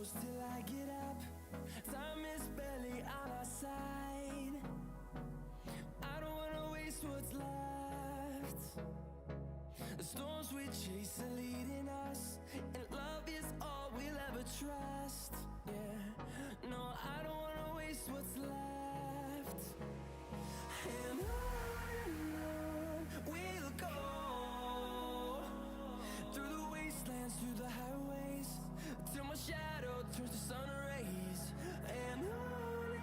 close till I get up. Time is barely on our side. I don't wanna waste what's left. The storms we chase are leading us, and love is all we'll ever trust. Yeah, no, I don't wanna waste what's left. And on we'll go, through the wastelands, through the highways, till my shadow turns to sun rays. And on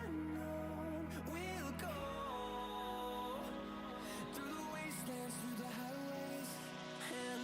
we'll go, through the wastelands, through the highways. And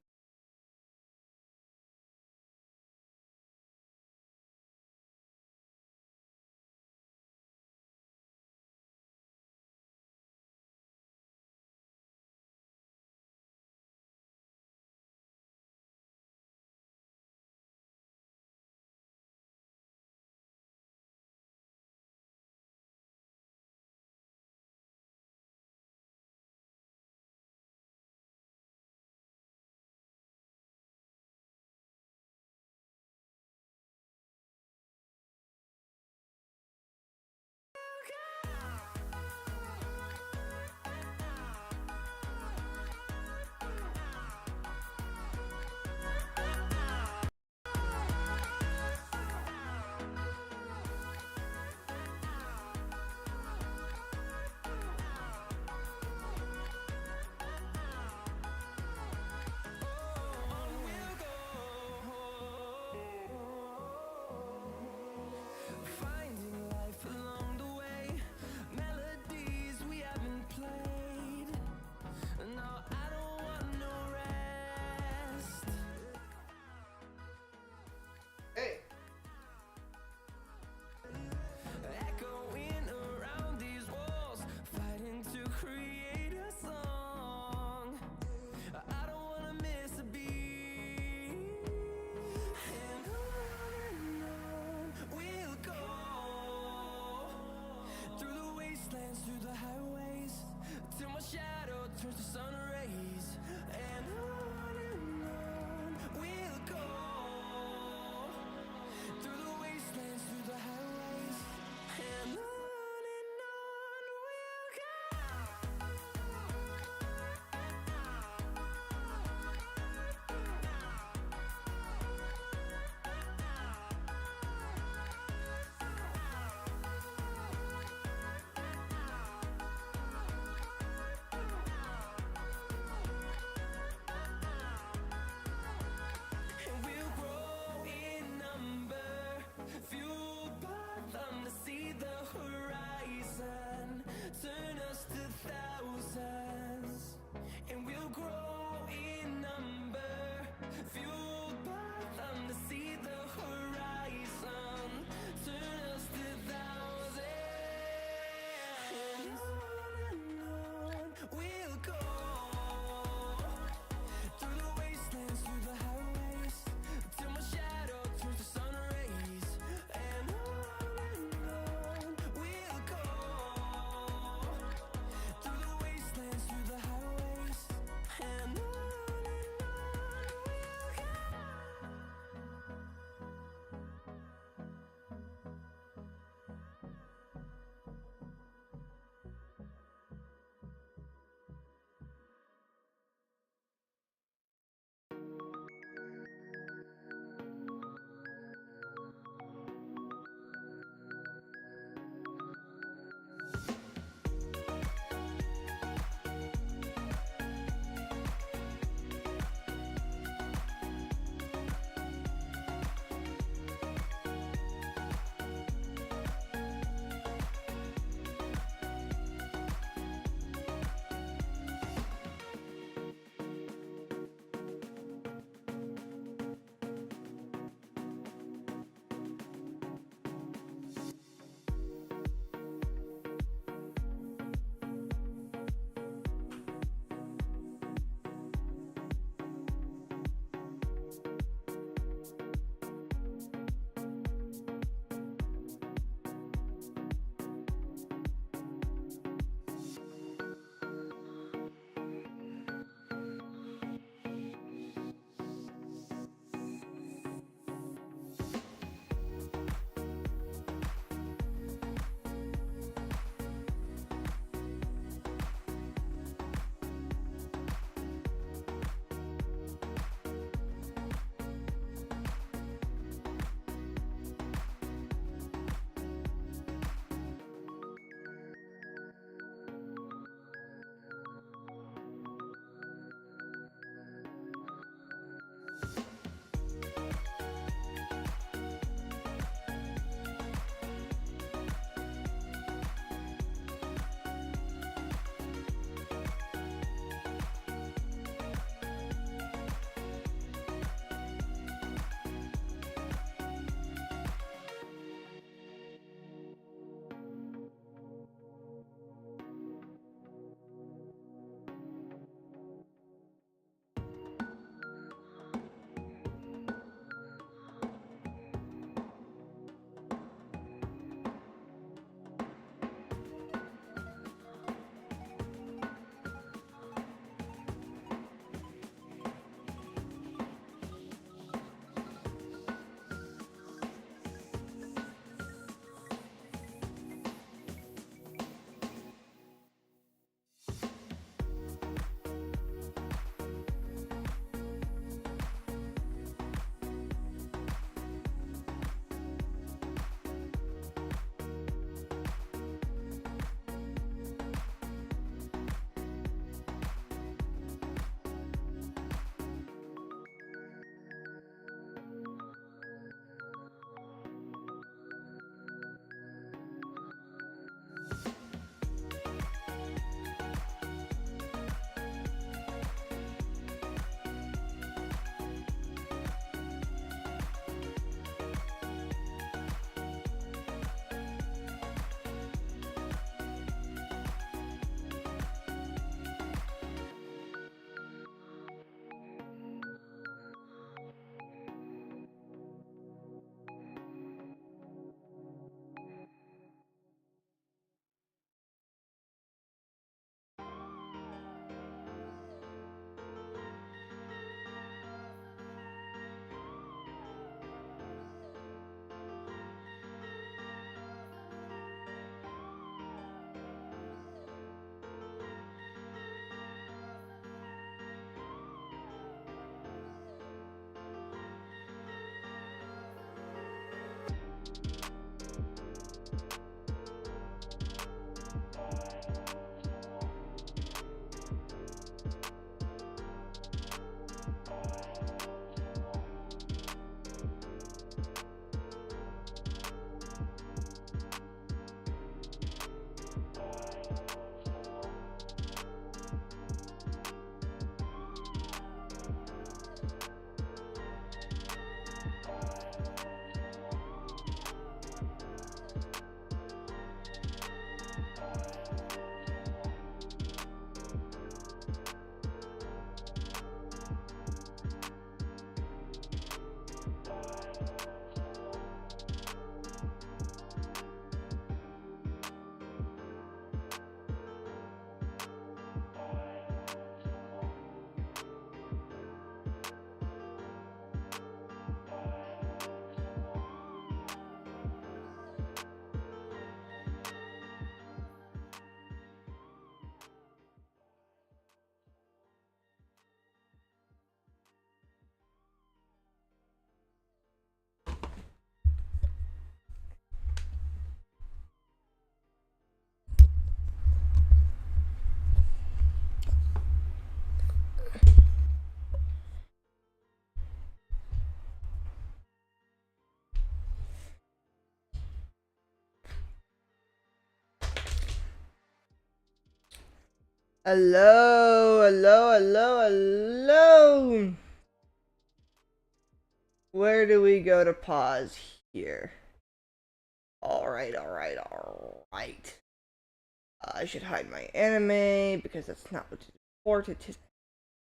Hello, hello, hello, hello. Where do we go to pause here? Alright, alright, alright. I should hide my anime because that's not what is important today.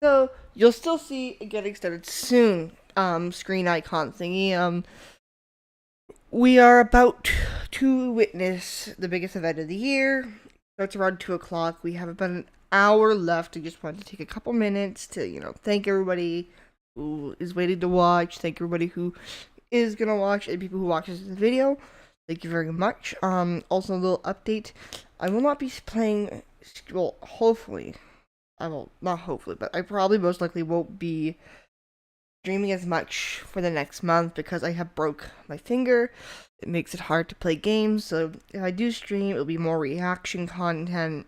So, you'll still see it getting started soon. Screen icon thingy. We are about to witness the biggest event of the year. Starts around 2 o'clock. We have about an hour left. I just wanted to take a couple minutes to, thank everybody who is waiting to watch. Thank everybody who is gonna watch and people who watches this video. Thank you very much. Also a little update. I will not be playing. Well, hopefully, I will not hopefully, but I probably most likely won't be streaming as much for the next month because I have broke my finger. It makes it hard to play games. So if I do stream, it'll be more reaction content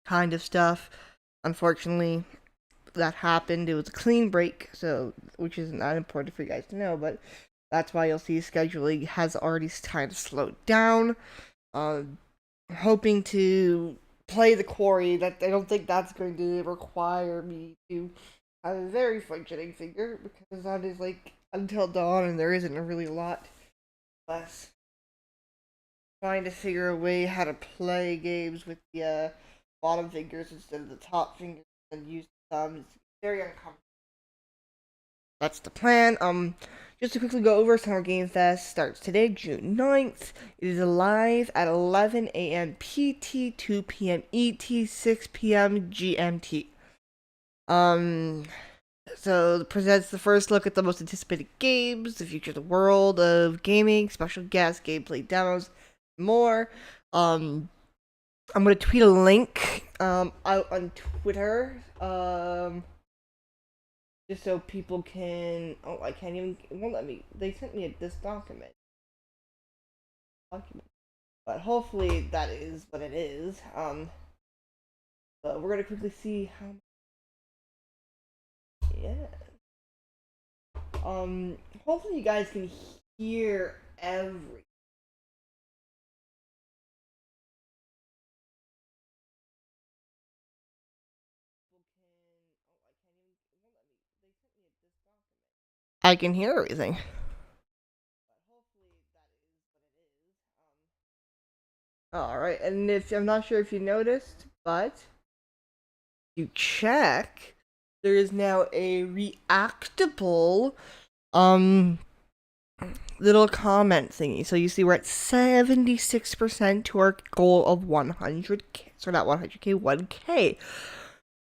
kind of stuff. Unfortunately, that happened. It was a clean break, so which is not important for you guys to know, but that's why you'll see scheduling has already kind of slowed down. Um, hoping to play the quarry. That I don't think that's going to require me to have a very functioning finger because that is like until dawn, and there isn't really a lot less. Trying to figure a way how to play games with the bottom fingers instead of the top fingers and use the thumbs. It's very uncomfortable. That's the plan. Just to quickly go over, Summer Game Fest starts today, June 9th. It is live at 11 a.m. PT, 2 p.m. ET, 6 p.m. GMT. Um, so it presents the first look at the most anticipated games, the future of the world of gaming, special guests, gameplay demos, more. I'm gonna tweet a link out on Twitter. Just so people can. Oh, I can't even. It won't let me. They sent me this document, but hopefully that is what it is. But we're gonna quickly see how. Yeah. Hopefully you guys can hear every. I can hear everything. All right, and if I'm not sure if you noticed, but you check, there is now a reactable um little comment thingy. So you see we're at 76% to our goal of 100k. So not 100k, 1k.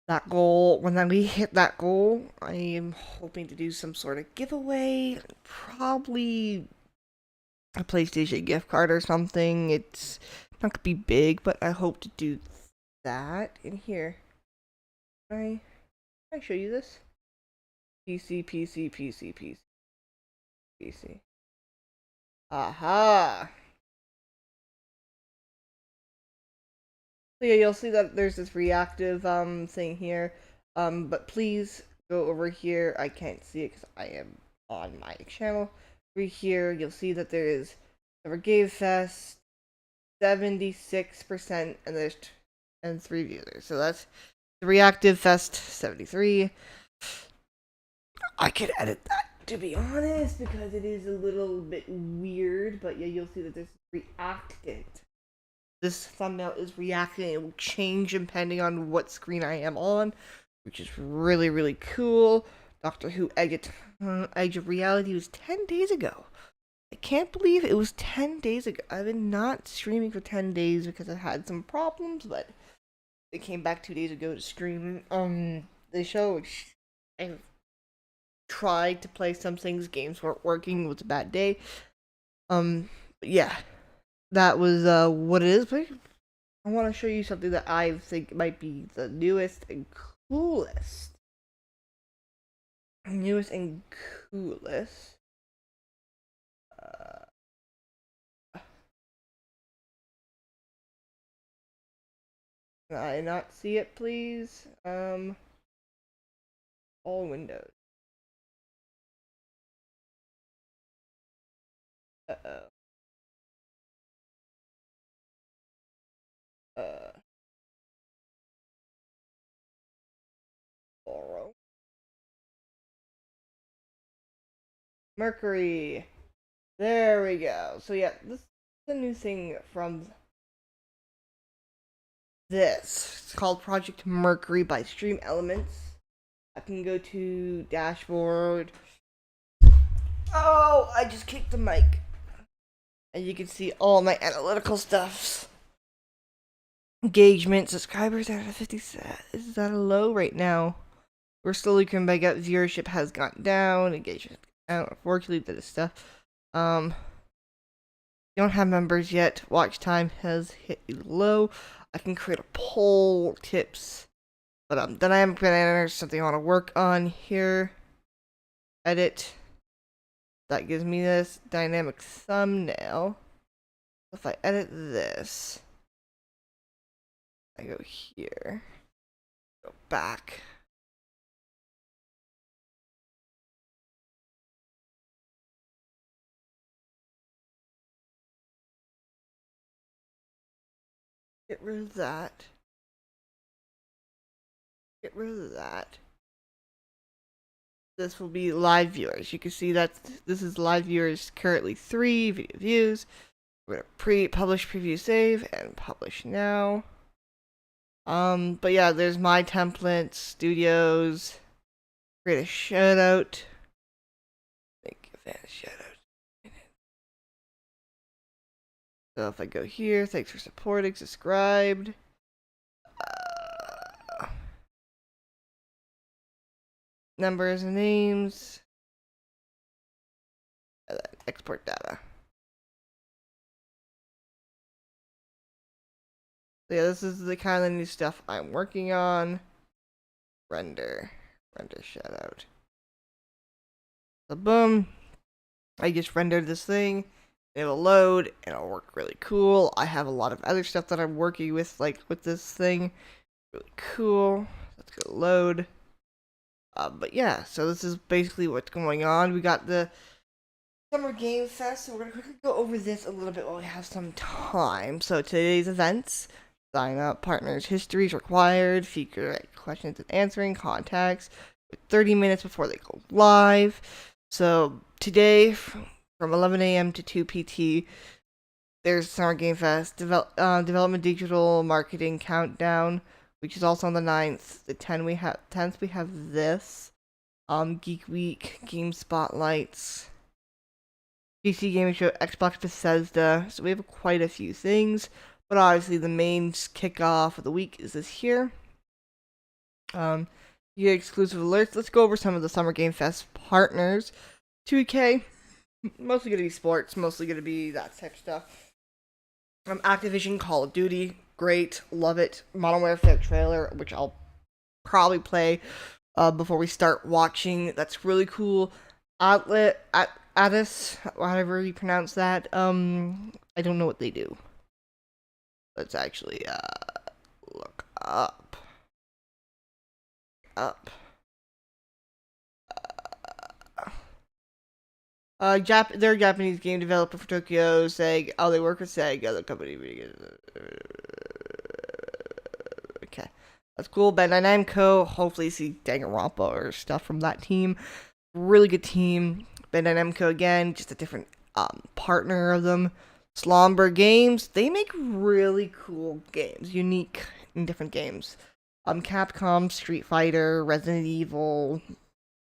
That goal, when we hit that goal, I am hoping to do some sort of giveaway. Probably a PlayStation gift card or something. It's not gonna be big, but I hope to do that in here. Can I show you this? PC, PC, PC, PC, PC. Aha! So yeah, you'll see that there's this reactive thing here. But please go over here. I can't see it because I am on my channel. Over here, you'll see that there is Never Gave Fest 76%, and there's and 3 viewers. So that's the reactive fest 73. I could edit that, to be honest, because it is a little bit weird. But yeah, you'll see that there's reactant. This thumbnail is reacting. It will change depending on what screen I am on, which is really, really cool. Doctor Who Edge of Reality was 10 days ago. I can't believe it was 10 days ago. I've been not streaming for 10 days because I had some problems, but they came back 2 days ago to stream the show, which I tried to play some things, games weren't working, it was a bad day. But yeah, that was what it is. But I want to show you something that I think might be the newest and coolest. Newest and coolest. Uh, can I not see it, please? All windows. Uh oh. Uh. Mercury. There we go. So yeah, this is a new thing from this. It's called Project Mercury by Stream Elements. I can go to dashboard. Oh, I just kicked the mic. And you can see all my analytical stuffs. Engagement, subscribers out of 50. Is that a low right now? We're slowly coming back up. Viewership has gone down. Engagement down. Unfortunately, that is stuff. Don't have members yet. Watch time has hit low. I can create a poll, tips. But then I am going to enter something I want to work on here. Edit. That gives me this dynamic thumbnail. If I edit this, I go here, go back. Get rid of that. Get rid of that. This will be live viewers. You can see that this is live viewers, currently 3 video views. We're gonna publish, preview, save, and publish now. But yeah, there's my templates, studios, create a shoutout. Make a fan shoutout. So if I go here, thanks for supporting, subscribed. Numbers and names. And then export data. So yeah, this is the kind of new stuff I'm working on. Render shoutout. So boom. I just rendered this thing. It'll load and it'll work really cool. I have a lot of other stuff that I'm working with, like with this thing. Really cool. Let's go load. But yeah, so this is basically what's going on. We got the Summer Game Fest, so we're going to quickly go over this a little bit while we have some time. So today's events, sign up, partners, histories required, feature questions and answering, contacts, 30 minutes before they go live. So today, from 11 a.m. to 2 PT, there's Summer Game Fest, Development Digital Marketing Countdown, which is also on the 9th. The 10th we have this. Geek Week, Game Spotlights, PC Gaming Show, Xbox Bethesda. So we have quite a few things. But obviously the main kickoff of the week is this here. You get exclusive alerts. Let's go over some of the Summer Game Fest partners. 2K, mostly going to be sports, mostly going to be that type of stuff. Activision, Call of Duty, great, love it. Modern Warfare trailer, which I'll probably play before we start watching. That's really cool. Addis, however you pronounce that. I don't know what they do. Let's actually look up. They're a Japanese game developer for Tokyo, Sega. Oh, they work with Sega, the company. Okay. That's cool. Bandai Namco, hopefully see Danganronpa or stuff from that team. Really good team. Bandai Namco again, just a different partner of them. Slumber Games, they make really cool games, unique and different games. Capcom, Street Fighter, Resident Evil.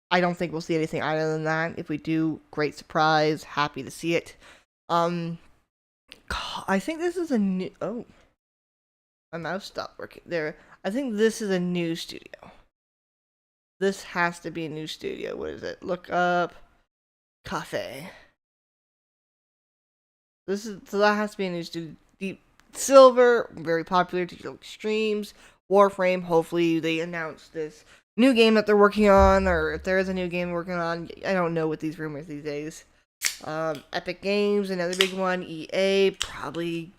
I don't think we'll see anything other than that. If we do, great surprise. Happy to see it. I think this is a new... Oh. My mouse stopped working there. I think this is a new studio. This has to be a new studio. What is it? Look up... Cafe. So that has to be a new studio. Deep Silver, very popular. Digital Extremes. Warframe, hopefully they announce this new game that they're working on, or if there is a new game working on. I don't know with these rumors these days. Epic Games, another big one. EA, probably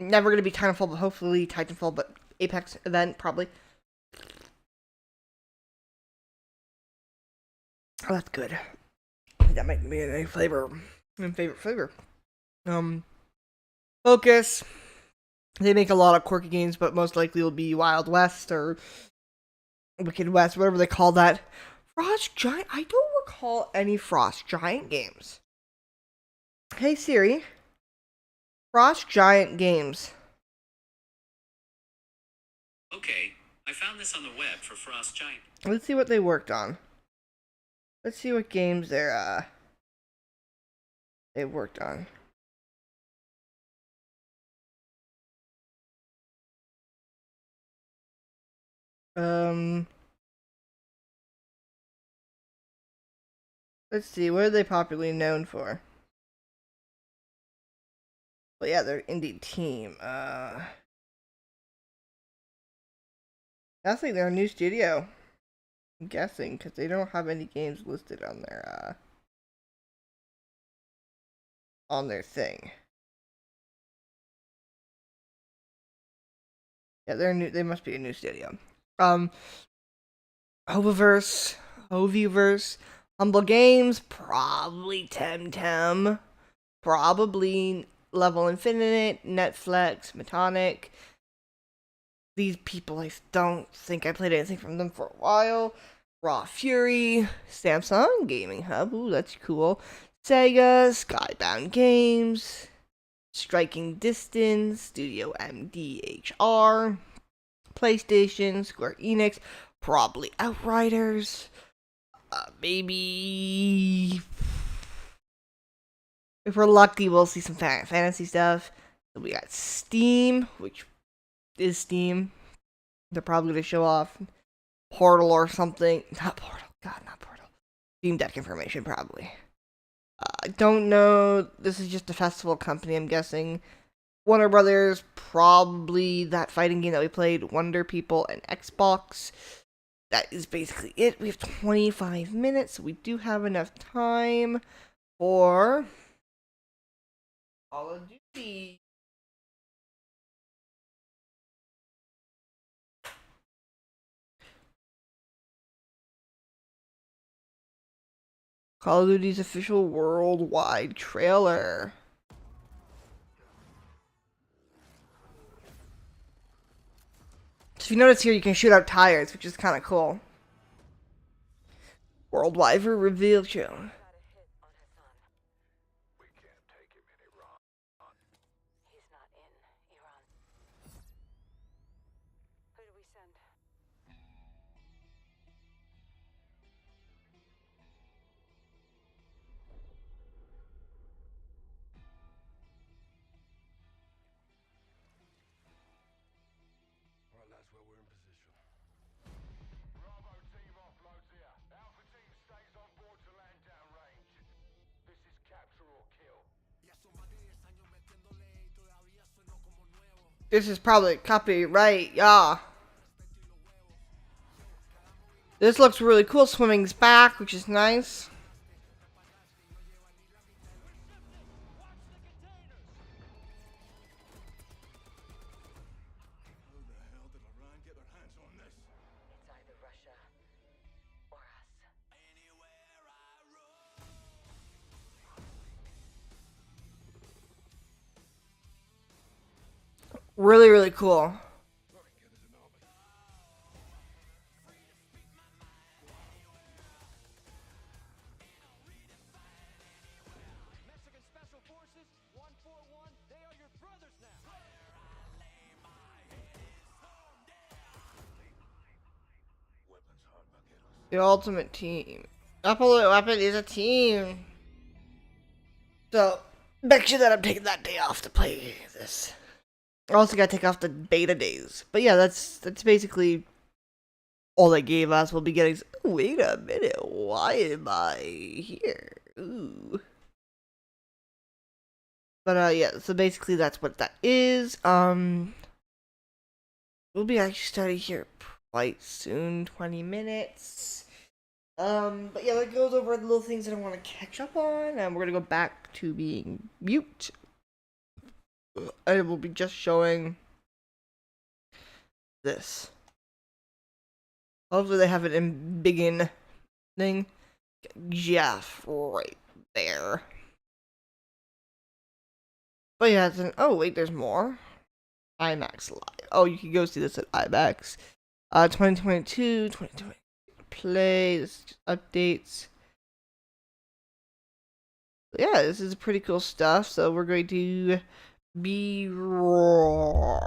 never going to be Titanfall, but hopefully Titanfall, but Apex event, probably. Oh, that's good. That might be a favorite flavor. Focus. They make a lot of quirky games, but most likely will be Wild West or Wicked West, whatever they call that. Frost Giant, I don't recall any Frost Giant games. Hey Siri, Frost Giant games. Okay, I found this on the web for Frost Giant. Let's see what they worked on. Let's see what games they worked on. Let's see, what are they popularly known for? Well, yeah, they're indie team. I think they're a new studio. I'm guessing, because they don't have any games listed on their thing. Yeah, they're new. They must be a new studio. Hoviverse, Humble Games, probably Temtem, probably Level Infinite, Netflix, Metonic. These people, I don't think I played anything from them for a while. Raw Fury, Samsung Gaming Hub, ooh, that's cool. Sega, Skybound Games, Striking Distance, Studio MDHR, PlayStation, Square Enix, probably Outriders, maybe if we're lucky, we'll see some fantasy stuff. So we got Steam, which is Steam. They're probably going to show off Portal or something. Not Portal. God, not Portal. Steam Deck information, probably. I don't know. This is just a festival company, I'm guessing. Warner Brothers, probably that fighting game that we played, Wonder People, and Xbox. That is basically it. We have 25 minutes, so we do have enough time for Call of Duty. Call of Duty's official worldwide trailer. So if you notice here, you can shoot out tires, which is kind of cool. Worldwide reveal show. This is probably copyright, yeah. This looks really cool. Swimming's back, which is nice. Really, really cool. The ultimate team. Upload weapon is a team. So, make sure that I'm taking that day off to play this. I also gotta take off the beta days. But yeah, that's basically all they gave us. We'll be getting. Ooh, wait a minute. Why am I here? Ooh. But yeah. So basically, that's what that is. We'll be actually starting here quite soon. 20 minutes. But yeah, that goes over the little things that I want to catch up on. And we're gonna go back to being mute. I will be just showing this. Hopefully they have it in begin thing. Jeff right there. But yeah, it's an, oh wait, there's more. IMAX Live. Oh, you can go see this at IMAX. 2022, 2020 play. This is just updates. Yeah, this is pretty cool stuff. So we're going to be right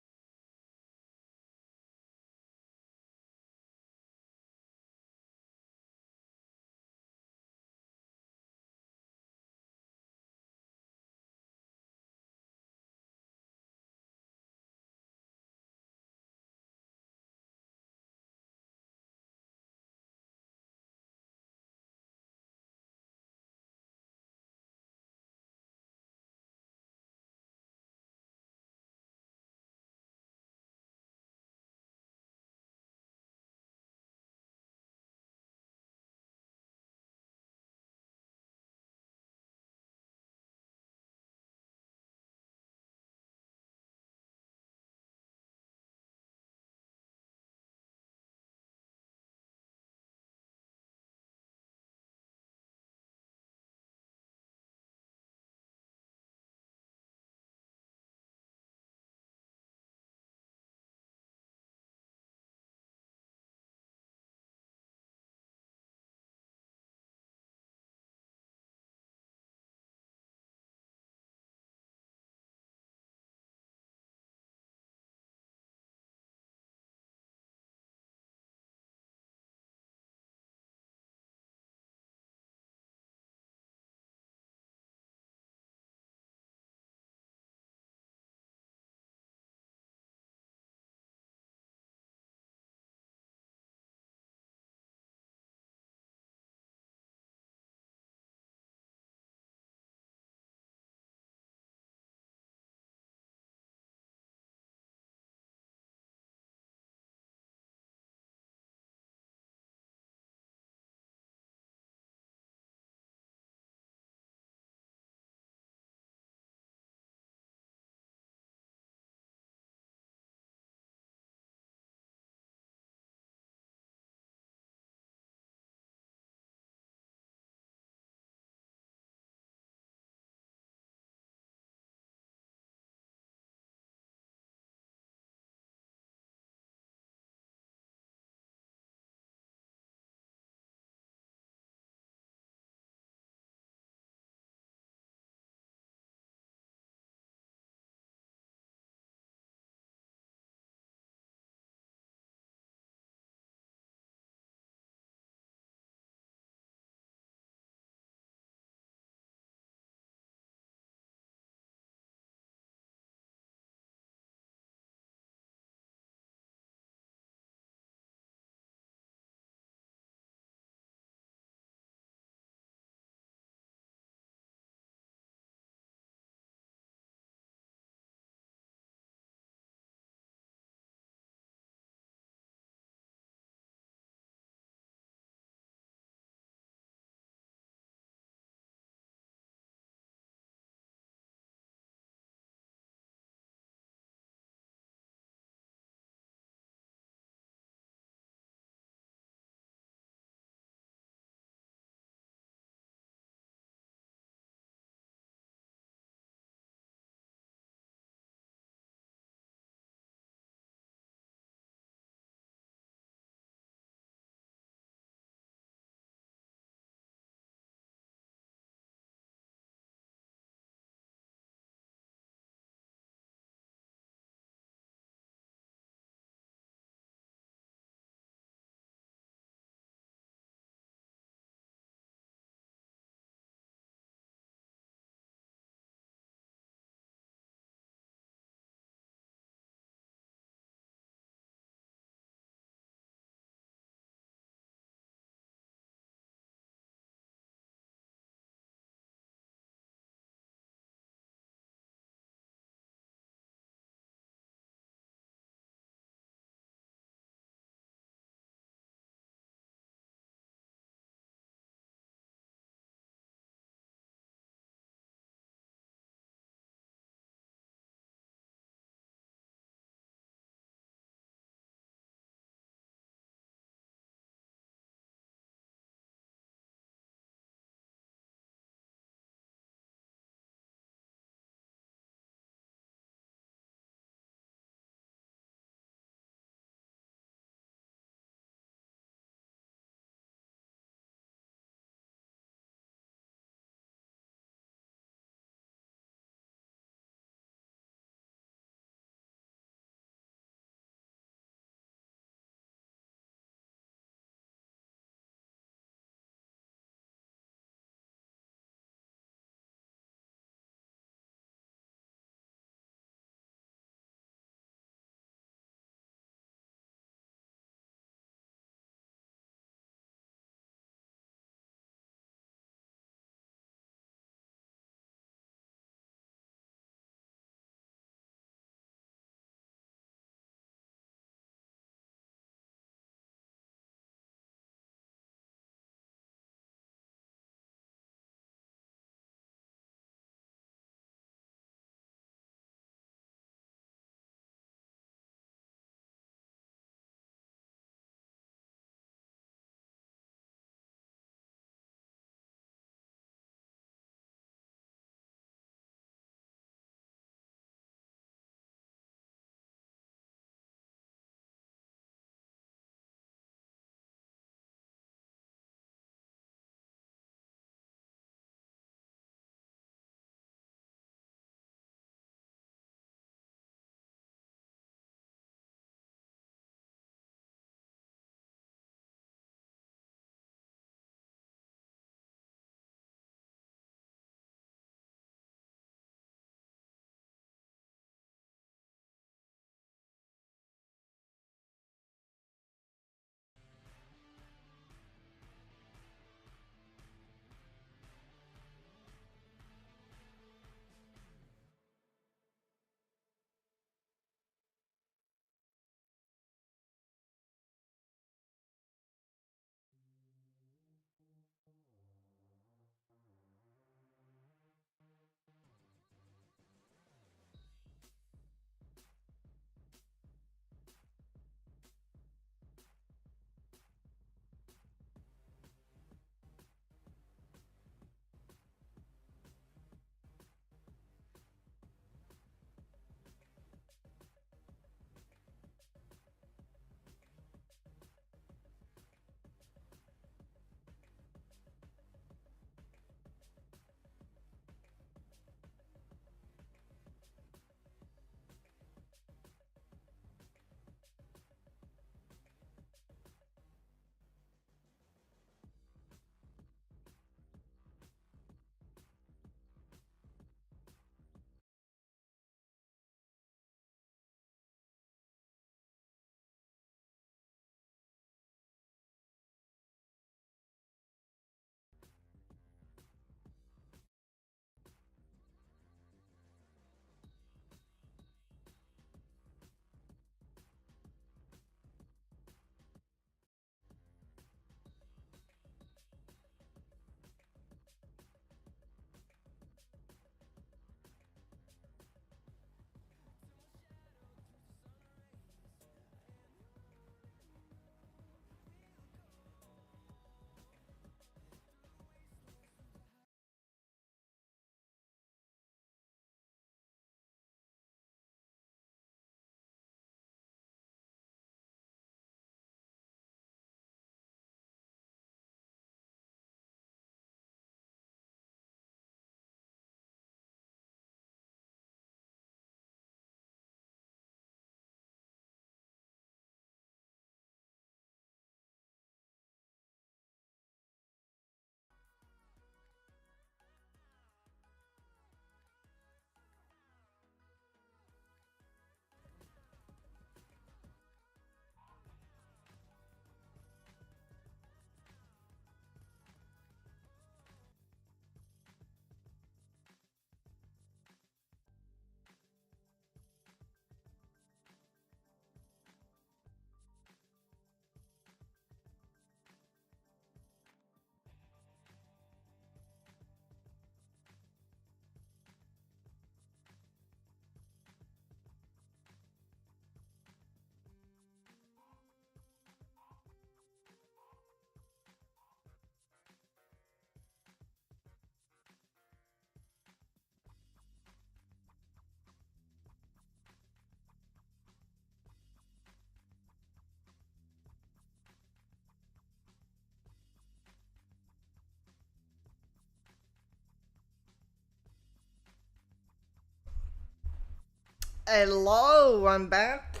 Hello, I'm back.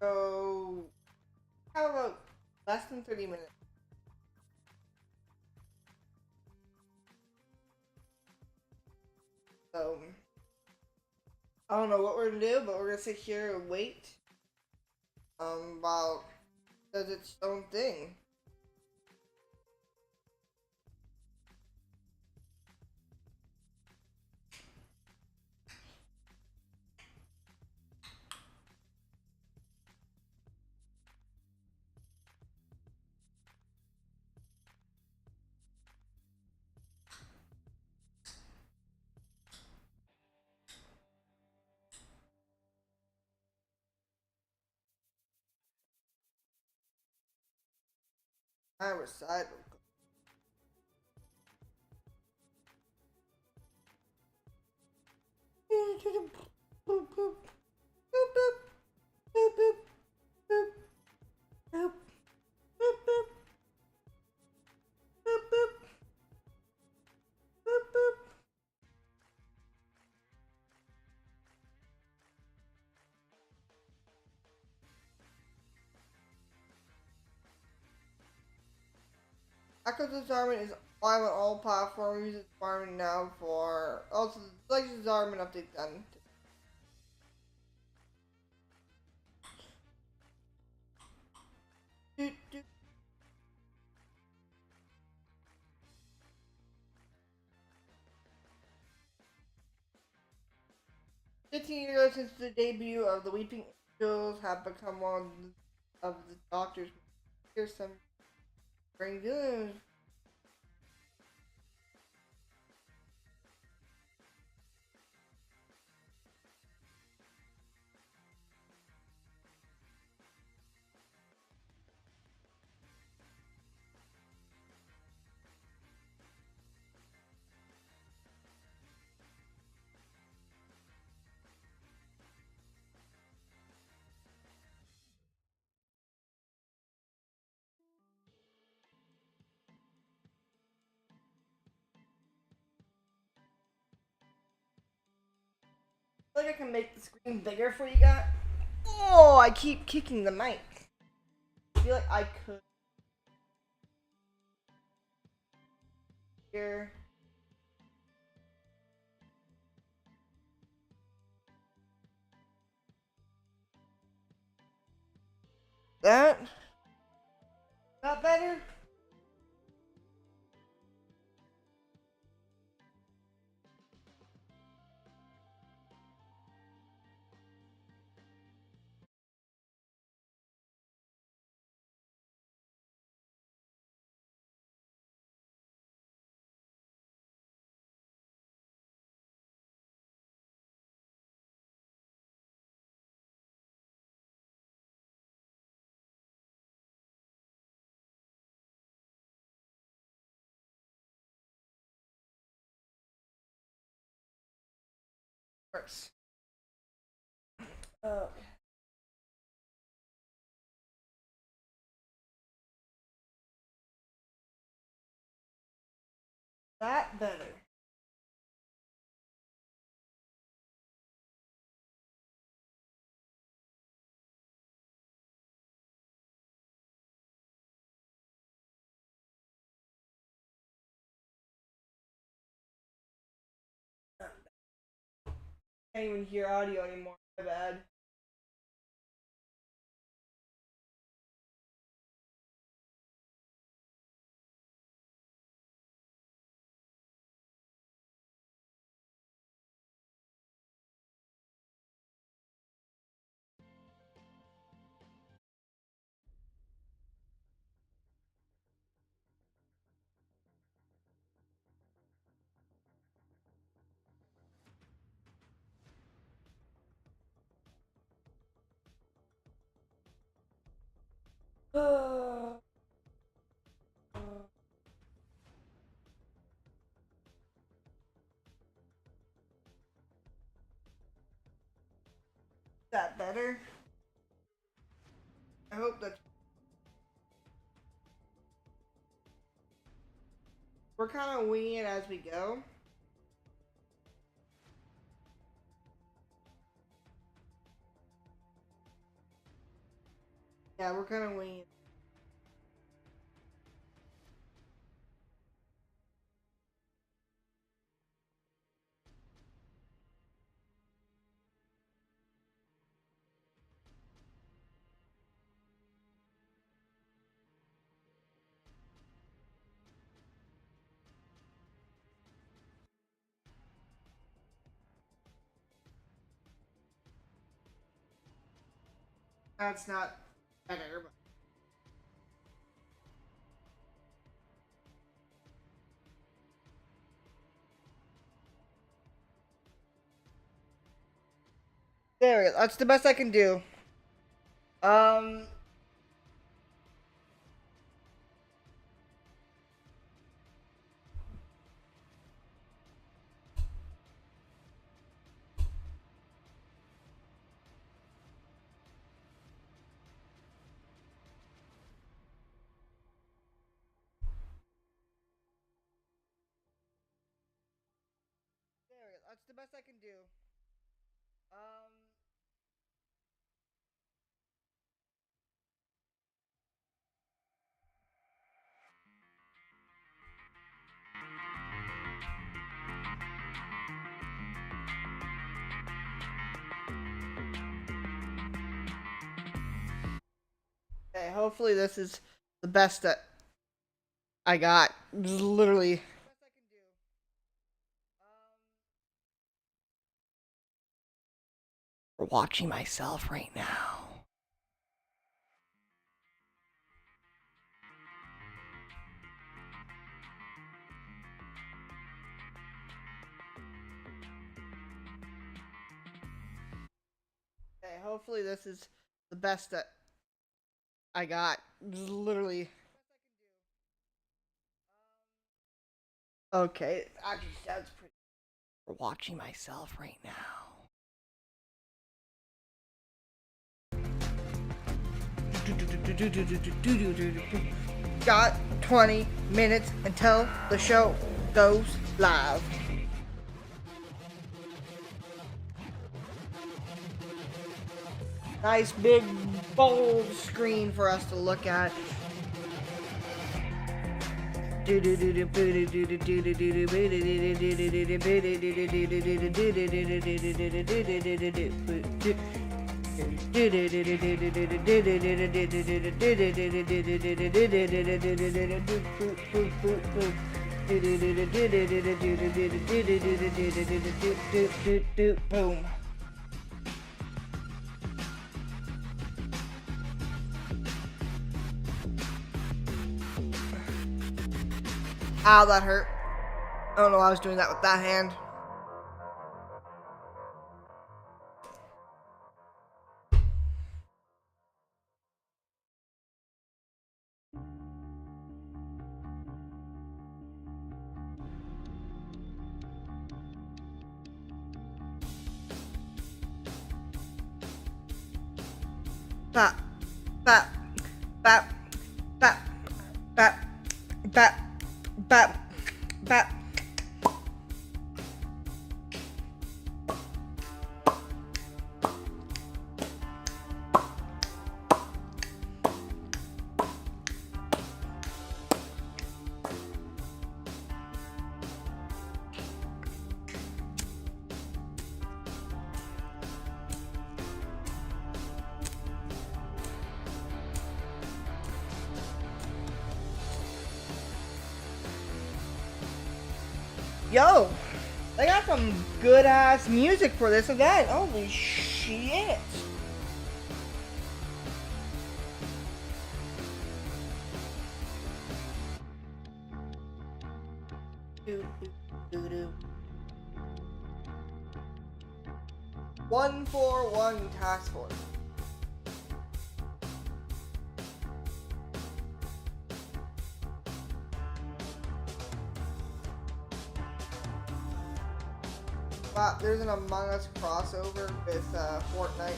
So how about less than 30 minutes? So I don't know what we're gonna do, but we're gonna sit here and wait. While it does its own thing. I recite. Boop, boop, boop, boop, boop, boop, boop, boop, boop, boop, boop, boop, boop, boop, boop. Echo Disarmament is live on all platforms. Use Disarmament now for also the Legacy Disarmament update done. Doot, doot. $15 since the debut of the Weeping Angels have become one of the Doctor's. Here's some bring good. I feel like I can make the screen bigger for you guys. Oh, I keep kicking the mic. I feel like I could. Here. That? Not better? Worse. Okay. That better. Can't even hear audio anymore. My bad. That better? I hope that we're kind of winging it as we go. Yeah, we're kind of winging. That's not better, but there we go. That's the best I can do. Um, there we go. That's the best I can do. Um, okay, hopefully this is the best that I got. This is literally. Watching myself right now. Okay, hopefully this is the best that I got. This is literally. Okay, it actually sounds pretty. Watching myself right now. Got 20 minutes until the show goes live. Nice big bold screen for us to look at. Boom. Ow, that hurt. I don't know why I was doing that with that hand. Bap, bap, bap, bap, bap, bap, bap, bap. Yo, they got some good ass music for this event. Holy shit. Do, do, do, do. 141 task force. Wow, there's an Among Us crossover with Fortnite.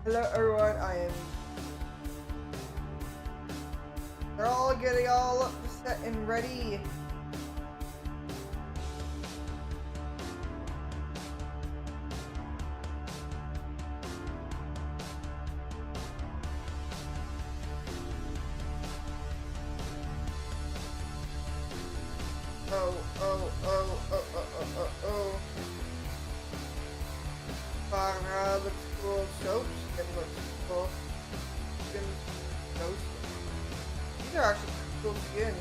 Hello everyone, they're all getting all up set and ready. oh. Farah looks cool. Soap skin looks cool. Skin, soap. These are actually cool skin.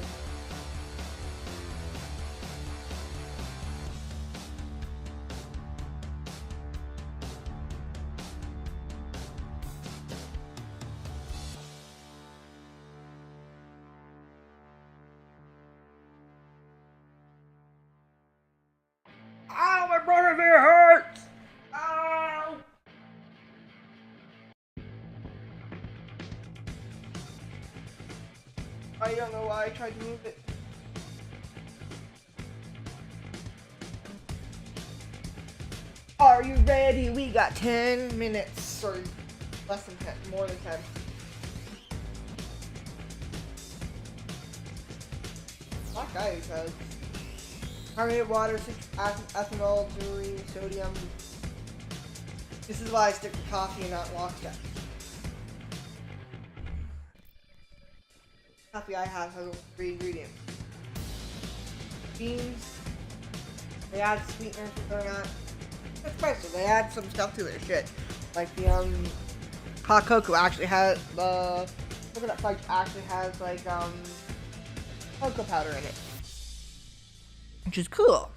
Ow, my brother's ear hurts! Ow! I don't know why I tried to move it. Are you ready? We got 10 minutes, or less than 10, more than 10. Black guy says carbonated water, ethanol, taurine, sodium. This is why I stick to coffee and not lockstep. Coffee I have has 3 ingredients. Beans. They add sweeteners if they're not. It's spicy. They add some stuff to their shit. Like the hot cocoa actually has coconut fudge actually has like cocoa powder in it, which is cool.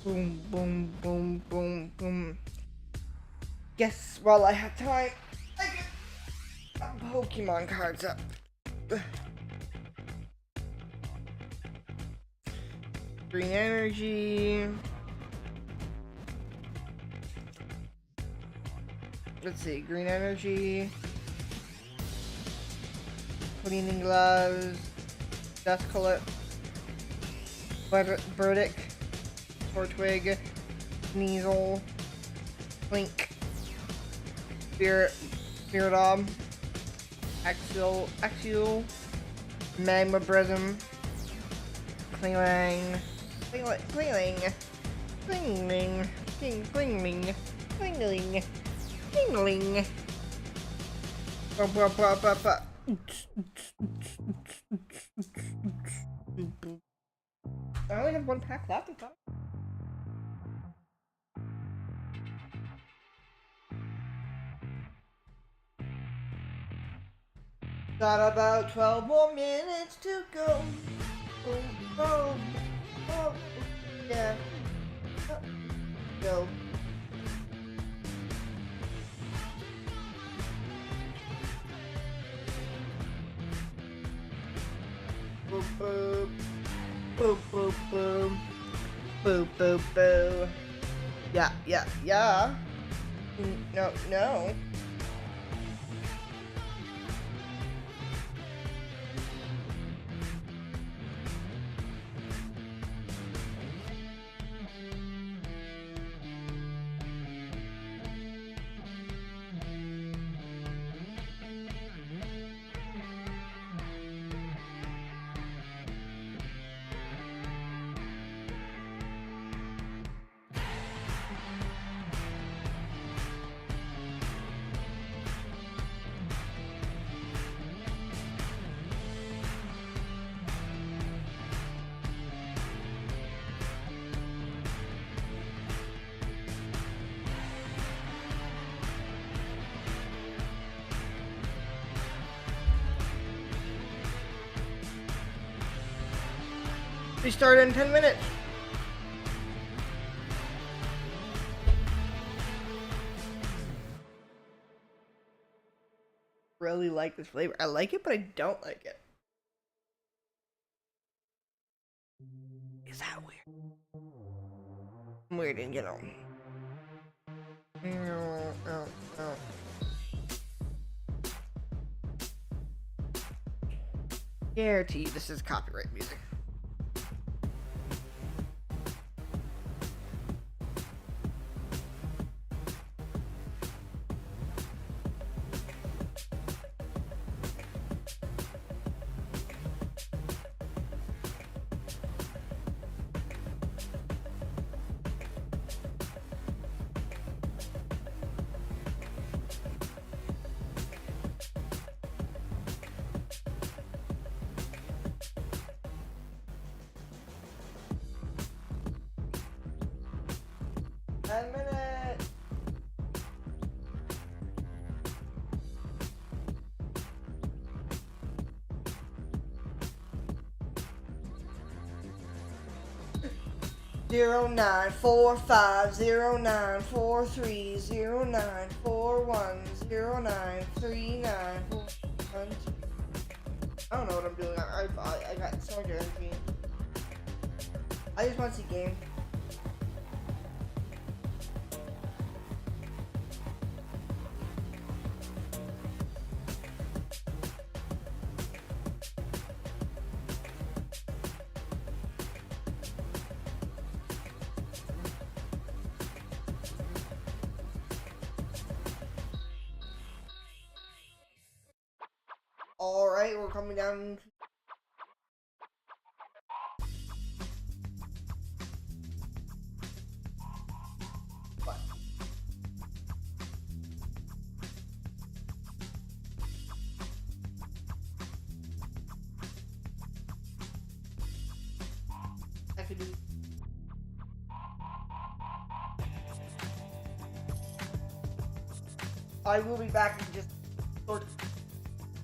Boom, boom, boom, boom, boom. Yes, while I have time, I get Pokemon cards up. Green energy. Let's see, green energy. Cleaning gloves. Dust color. Burdick. Tortwig. Sneasel. Blink. Spiritomb. Axial. Magma Prism. Klingling. Klingling. Klingling. Klingling. Klingling. Klingling. I only have 1 pack left. Got about 12 more minutes to go. Oh, yeah. Go. Boop, boop. Boop, boop, boop. Boop, boop, boop. Yeah. No. We start in 10 minutes. Really like this flavor. I like it, but I don't like it. Is that weird? Weird in general. No. Guarantee this is copyright music. 10 minutes. Zero 94509430941093941. I don't know what I'm doing. I got so much energy. I just want to see game. Alright, we're coming down. What? I could do. I will be back in just sort of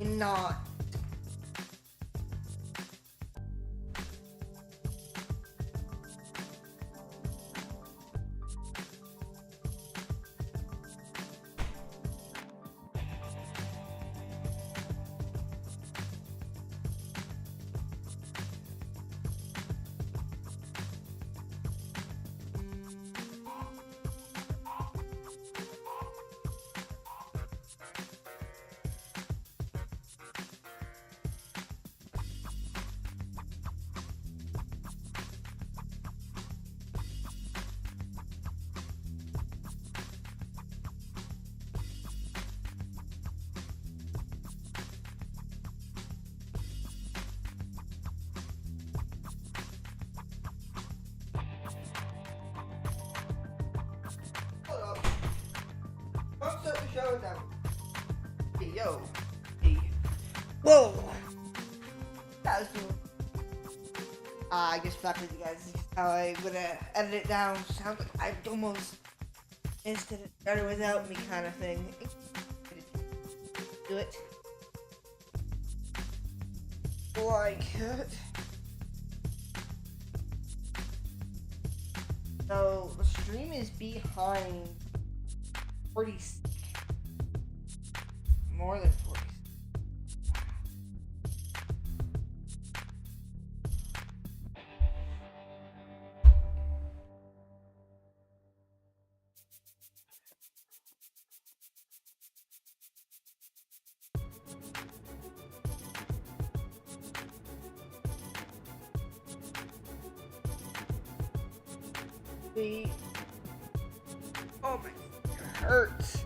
not. Don't start the show now. Hey, yo. Hey. Whoa. That was cool. I guess back with you guys. This is how I'm gonna edit it down. Sounds like I almost missed it. Started without me kind of thing. Do it. Like it. So the stream is behind 40, more than 40. Oh my, it hurts.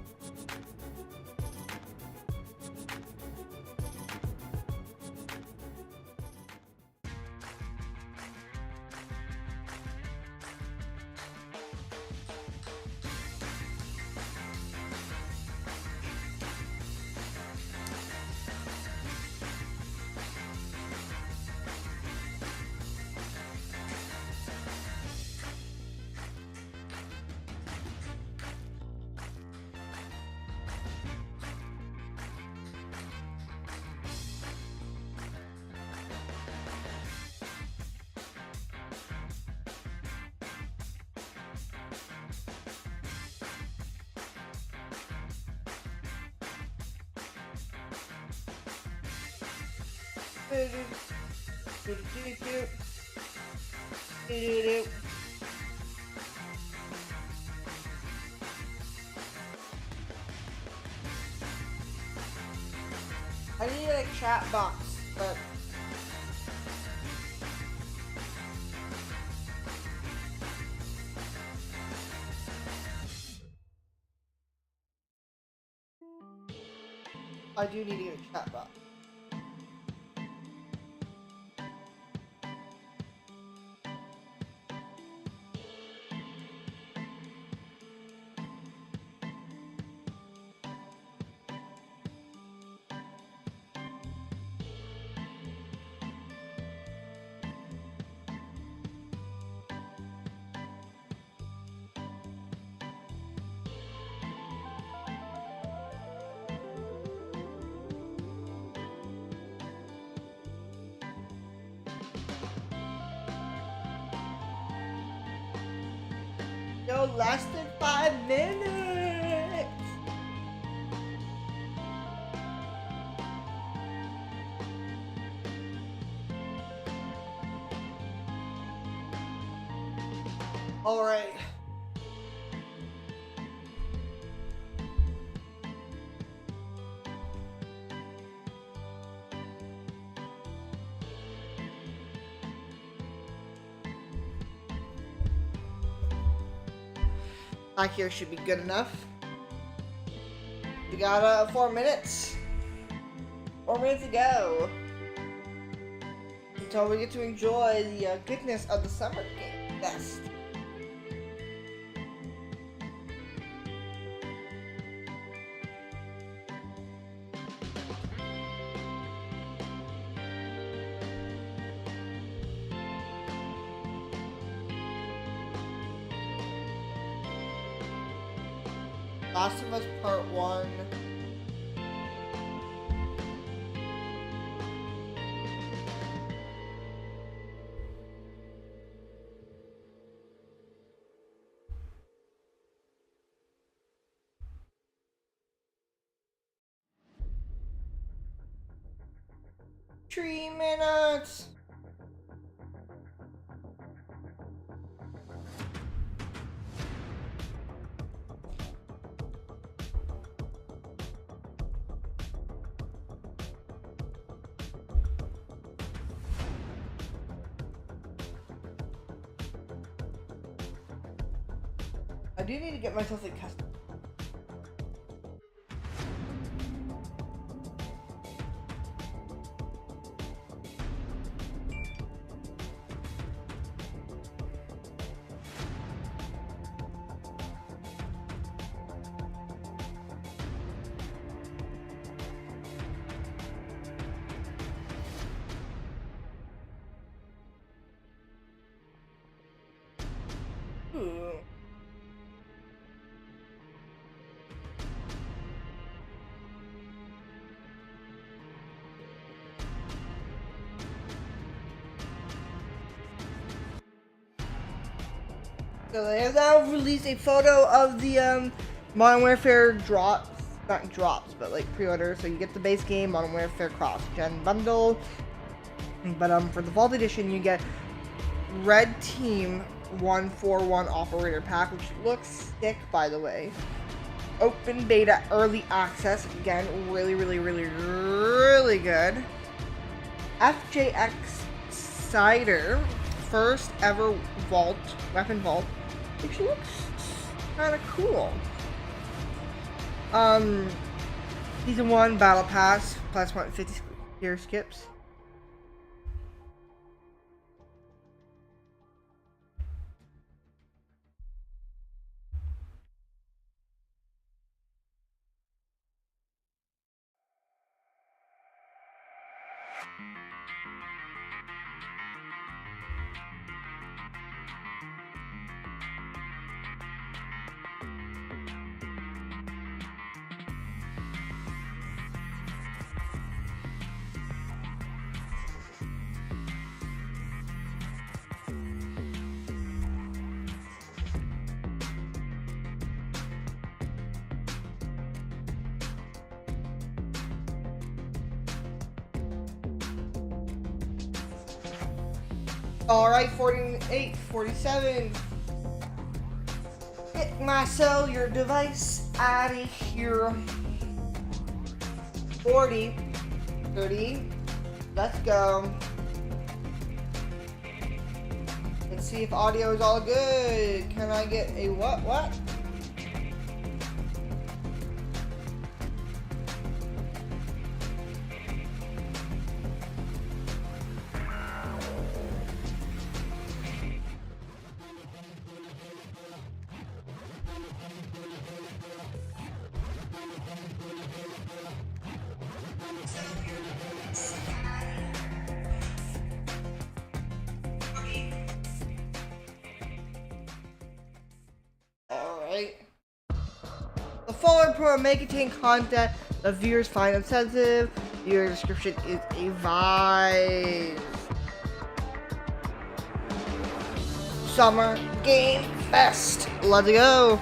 I need a chat box, but I do need to get a chat box. No, less than 5 minutes. All right. Back here should be good enough. We got 4 minutes. 4 minutes to go. Until we get to enjoy the goodness of the summer game fest. Last of Us Part 1. Three minutes. I do need to get myself a custom. So they have now released a photo of the Modern Warfare drops, not drops, but like pre-order. So you get the base game, Modern Warfare cross-gen bundle. But for the Vault Edition, you get Red Team 141 Operator Pack, which looks sick, by the way. Open beta early access, again, really good. FJX Cider, first ever vault, weapon vault, which looks kind of cool. Season 1 Battle Pass, plus 150 gear skips. Alright, 48, 47. Get my cellular device out of here. 40, 30. Let's go. Let's see if audio is all good. Can I get a what? The following program may contain content that viewers find insensitive. Viewer description is advised. Summer Game Fest. Let's go.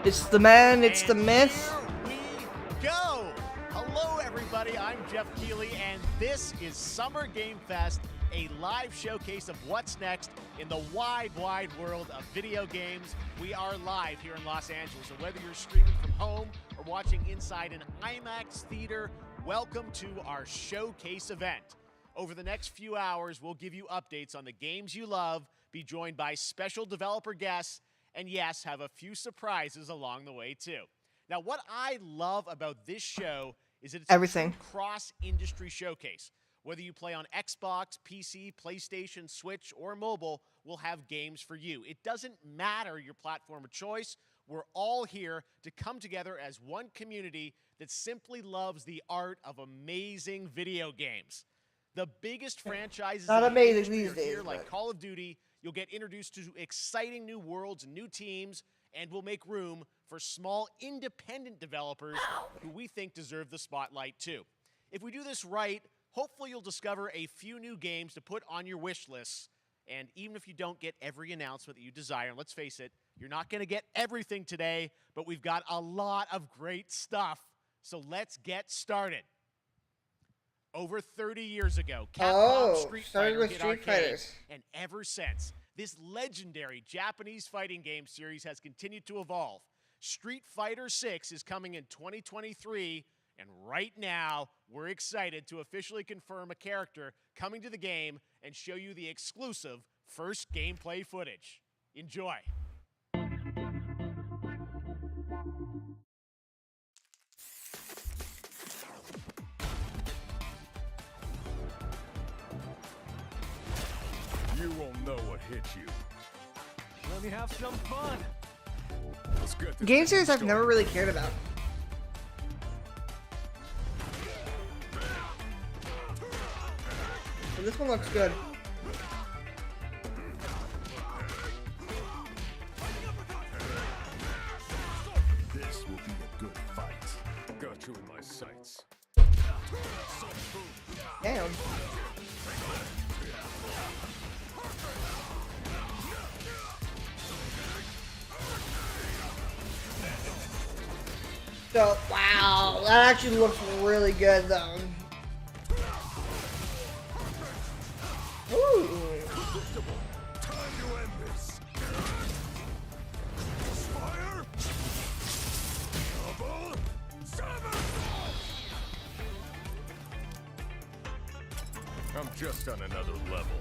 It's the man, it's the myth. Here we go. Hello, everybody. I'm Jeff Keighley, and this is Summer Game Fest, a live showcase of what's next in the wide, wide world of video games. We are live here in Los Angeles, and whether you're streaming from home or watching inside an IMAX theater, welcome to our showcase event. Over the next few hours, we'll give you updates on the games you love, be joined by special developer guests, and yes, have a few surprises along the way too. Now, what I love about this show is that it's Everything. a cross-industry showcase. Whether you play on Xbox, PC, PlayStation, Switch, or mobile, we'll have games for you. It doesn't matter your platform of choice. We're all here to come together as one community that simply loves the art of amazing video games. The biggest franchises Not in the amazing industry these are days, here, like but- Call of Duty. You'll get introduced to exciting new worlds and new teams, and we'll make room for small independent developers who we think deserve the spotlight too. If we do this right, hopefully you'll discover a few new games to put on your wish lists. And even if you don't get every announcement that you desire, and let's face it, you're not going to get everything today, but we've got a lot of great stuff. So let's get started. Over 30 years ago, Capcom Street started Fighter with hit Street arcades, Fighters. and ever since, this legendary Japanese fighting game series has continued to evolve. Street Fighter 6 is coming in 2023, and right now, we're excited to officially confirm a character coming to the game and show you the exclusive first gameplay footage. Enjoy. You won't know what hit you. Let me have some fun. Let's get this Game thing series I've started. never really cared about. But this one looks good. This will be a good fight. Got you in my sights. Damn. So, wow, that actually looks really good though. Ooh. Time to end this. Fire. Double. Seven. I'm just on another level.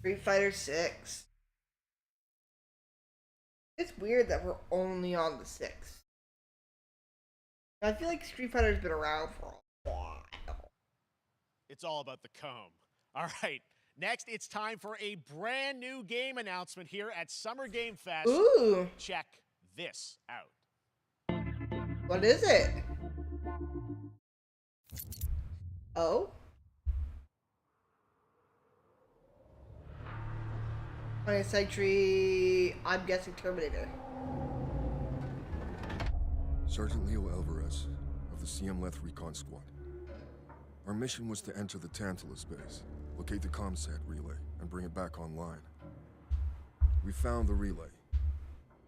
Street Fighter 6. It's weird that we're only on the 6th. I feel like Street Fighter's been around for a while. It's all about the comb. All right, next it's time for a brand new game announcement here at Summer Game Fest. Ooh, Check this out. what is it? Oh? 20th century, I'm guessing Terminator. Sergeant Leo Alvarez of the CM Leth Recon Squad. Our mission was to enter the Tantalus base, locate the comsat relay, and bring it back online. We found the relay,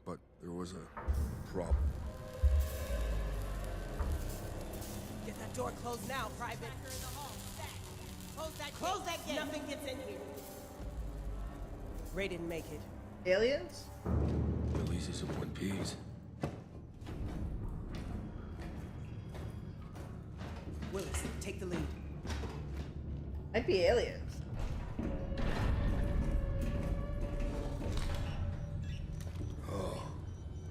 but there was a problem. Get that door closed now, Private. Close that gate. Nothing gets in here. Ray didn't make it. Aliens? Releases of One Piece. Willis, take the lead. Might be aliens. Oh,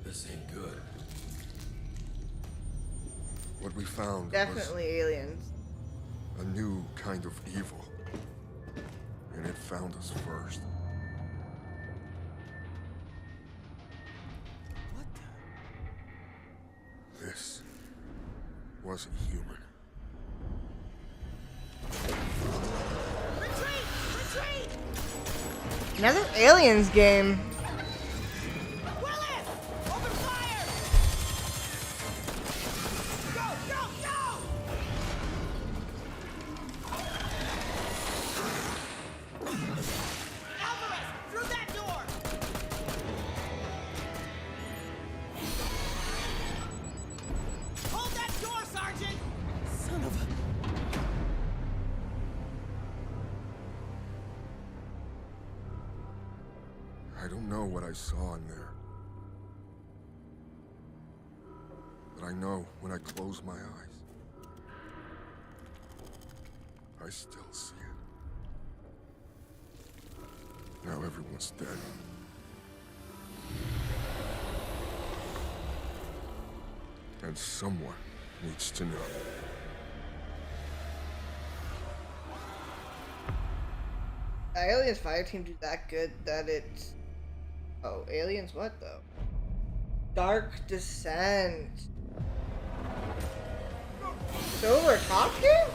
this ain't good. What we found Definitely aliens. was a new kind of evil. And it found us first. What the? This wasn't human. Retreat! Retreat! Another aliens game. Willis! Open fire! Go, go, go! what I saw in there. But I know when I close my eyes, I still see it. Now everyone's dead. And someone needs to know. Aliens fire team do that good that it's... Oh, Aliens what though? Dark Descent. Over a top game?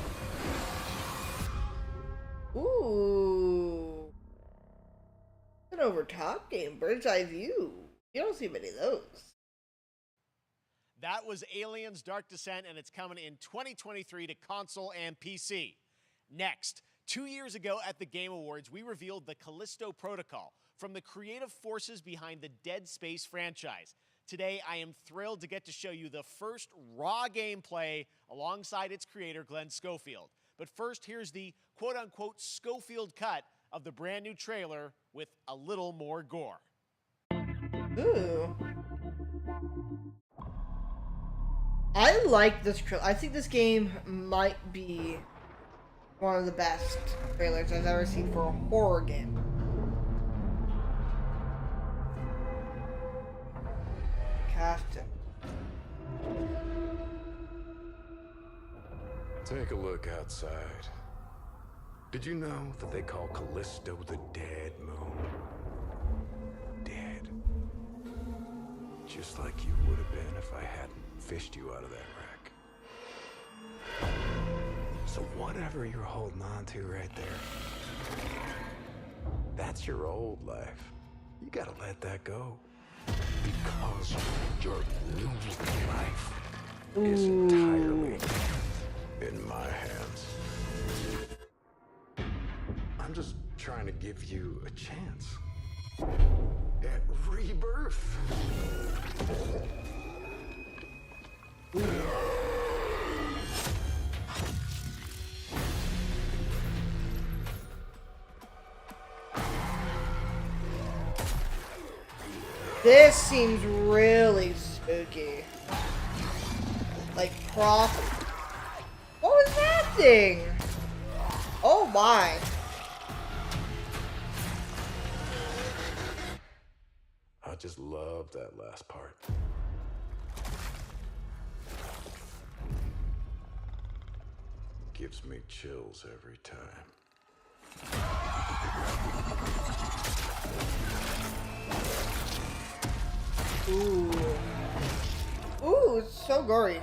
Ooh. An over top game, bird's eye view. You don't see many of those. That was Aliens Dark Descent, and it's coming in 2023 to console and PC. Next, 2 years ago at the Game Awards, we revealed the Callisto Protocol from the creative forces behind the Dead Space franchise. Today, I am thrilled to get to show you the first raw gameplay alongside its creator, Glenn Schofield. But first, here's the quote-unquote Schofield cut of the brand new trailer with a little more gore. Ooh. I like this trailer. I think this game might be one of the best trailers I've ever seen for a horror game. Captain. Take a look outside. Did you know that they call Callisto the Dead Moon? Dead. Just like you would have been if I hadn't fished you out of that wreck. So whatever you're holding on to right there, that's your old life. You gotta let that go. Because your new life is entirely in my hands. I'm just trying to give you a chance at rebirth. This seems really spooky. Like proper. What was that thing? Oh my. I just love that last part. Gives me chills every time. Ooh. Ooh, it's so gory.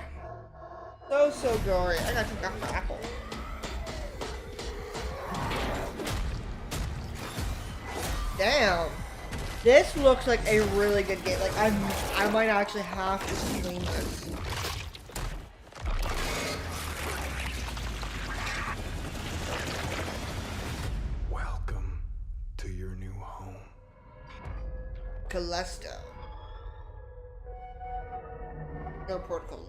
So gory. I gotta take off the apple. Damn. This looks like a really good game. Like I might actually have to stream this. Welcome to your new home. Callisto. No protocol.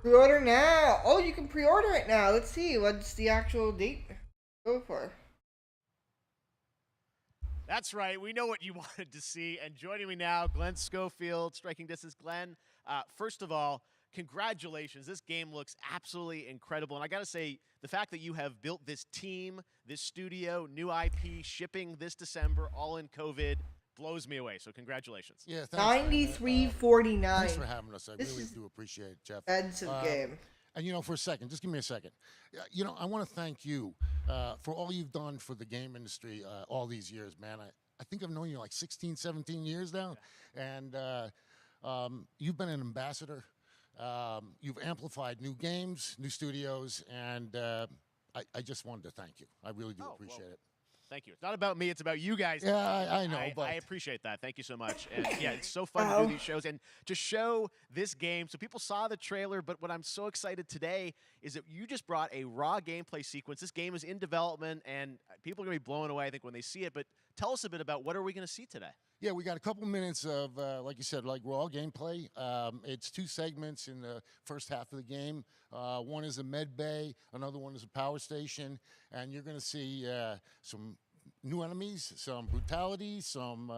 Pre-order now. Oh, you can pre-order it now. Let's see. What's the actual date? Go for. That's right. We know what you wanted to see. And joining me now, Glenn Schofield, Striking Distance. Glenn, first of all, congratulations. This game looks absolutely incredible. And I got to say, the fact that you have built this team, this studio, new IP, shipping this December, all in COVID, blows me away. So congratulations. Yeah, thanks, 93.49. Thanks for having us. I This really is do appreciate it, Jeff. expensive game. And, you know, for a second, just give me a second. You know, I want to thank you for all you've done for the game industry all these years, man. I think I've known you like 16, 17 years now. Yeah. And you've been an ambassador. You've amplified new games, new studios, and I just wanted to thank you. I really do appreciate it. Thank you. It's not about me. It's about you guys. Yeah, I know. But I appreciate that. Thank you so much. And yeah, it's so fun to do these shows and to show this game. So people saw the trailer, but what I'm so excited today is that you just brought a raw gameplay sequence. This game is in development, and people are going to be blown away, I think, when they see it. But tell us a bit about what are we going to see today? Yeah, we got a couple minutes of, like you said, like raw gameplay. It's two segments in the first half of the game. One is a med bay, another one is a power station, and you're going to see some new enemies, some brutality, some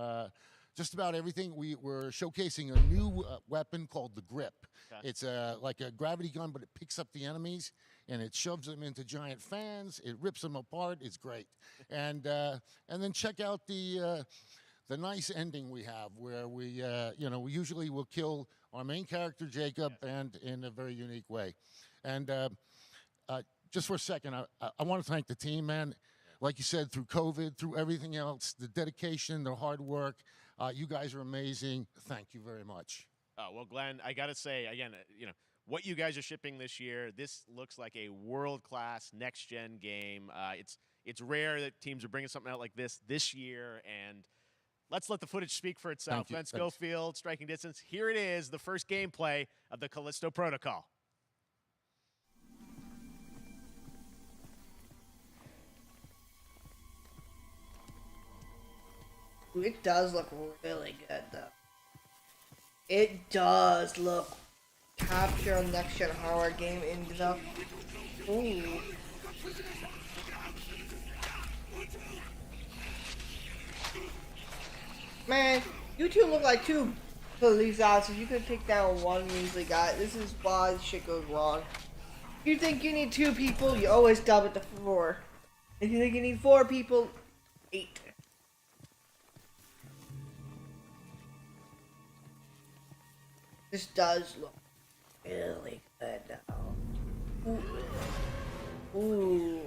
just about everything. We're showcasing a new weapon called the Grip. Okay. It's like a gravity gun, but it picks up the enemies and it shoves them into giant fans. It rips them apart. It's great. And then check out the nice ending we have, where we we usually will kill our main character Jacob, and in a very unique way. And just for a second, I want to thank the team, man. Like you said, through COVID, through everything else, the dedication, the hard work, you guys are amazing. Thank you very much. Oh, well, Glenn, I got to say, again, what you guys are shipping this year, this looks like a world-class next-gen game. It's rare that teams are bringing something out like this year, and let's let the footage speak for itself. Glenn Schofield, striking distance. Here it is, the first gameplay of the Callisto Protocol. It does look really good, though. It does look capture a next-gen horror game into the... Ooh. Man, you two look like two police officers. You could take down one measly guy. This is why shit goes wrong. You think you need 2 people, you always dub it to 4. If you think you need 4 people, 8. This does look really good now. Ooh. Ooh.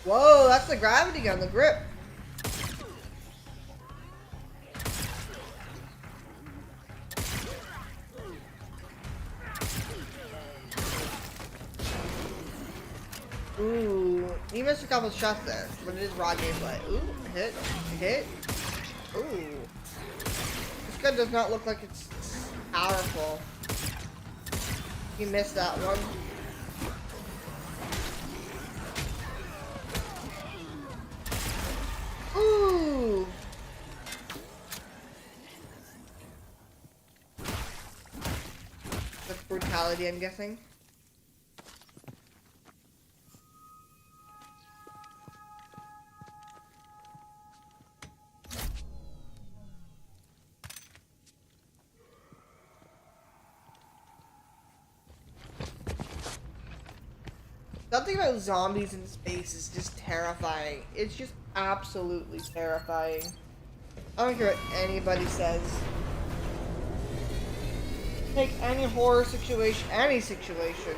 Whoa, that's the gravity gun, the Grip. Ooh, he missed a couple shots there, but it is raw gameplay. Ooh, hit, hit. Ooh. This gun does not look like it's powerful. He missed that one. Ooh. That's brutality, I'm guessing. Something about zombies in space is just terrifying. It's just absolutely terrifying. I don't care what anybody says. Take any horror situation, any situation,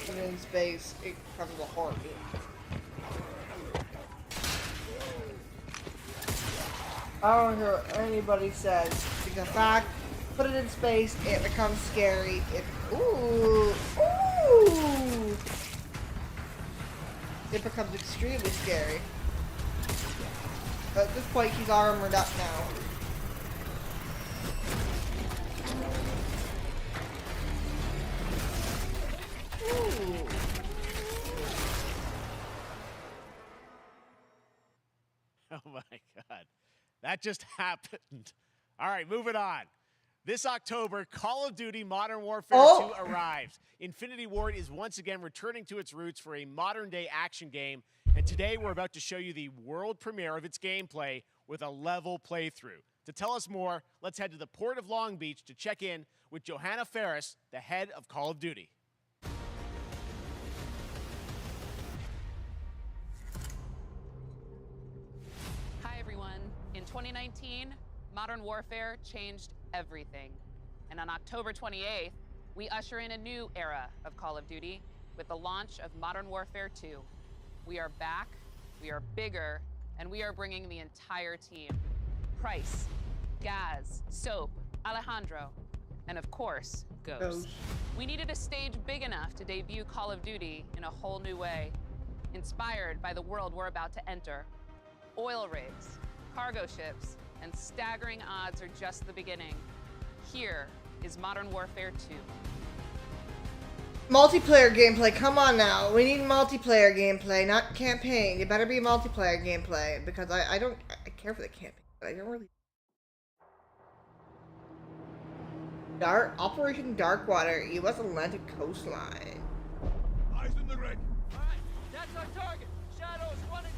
and in space, it becomes a horror game. I don't care what anybody says. It's a fact. Put it in space, it becomes scary. Ooh! Ooh! It becomes extremely scary. But at this point, he's armored up now. Ooh! Oh my God. That just happened. All right, moving on. This October, Call of Duty Modern Warfare 2 arrives. Infinity Ward is once again returning to its roots for a modern-day action game, and today we're about to show you the world premiere of its gameplay with a level playthrough. To tell us more, let's head to the Port of Long Beach to check in with Johanna Ferris, the head of Call of Duty. Hi, everyone. In 2019, Modern Warfare changed everything. And on October 28th, we usher in a new era of Call of Duty with the launch of Modern Warfare 2. We are back, we are bigger, and we are bringing the entire team. Price, Gaz, Soap, Alejandro, and of course, Ghost. We needed a stage big enough to debut Call of Duty in a whole new way, inspired by the world we're about to enter. Oil rigs, cargo ships, and staggering odds are just the beginning. Here is Modern Warfare 2. Multiplayer gameplay, come on now. We need multiplayer gameplay, not campaign. It better be multiplayer gameplay, because I care for the campaign, but I don't really... Operation Darkwater, U.S. Atlantic coastline. Eyes in the red. Alright, that's our target. Shadows running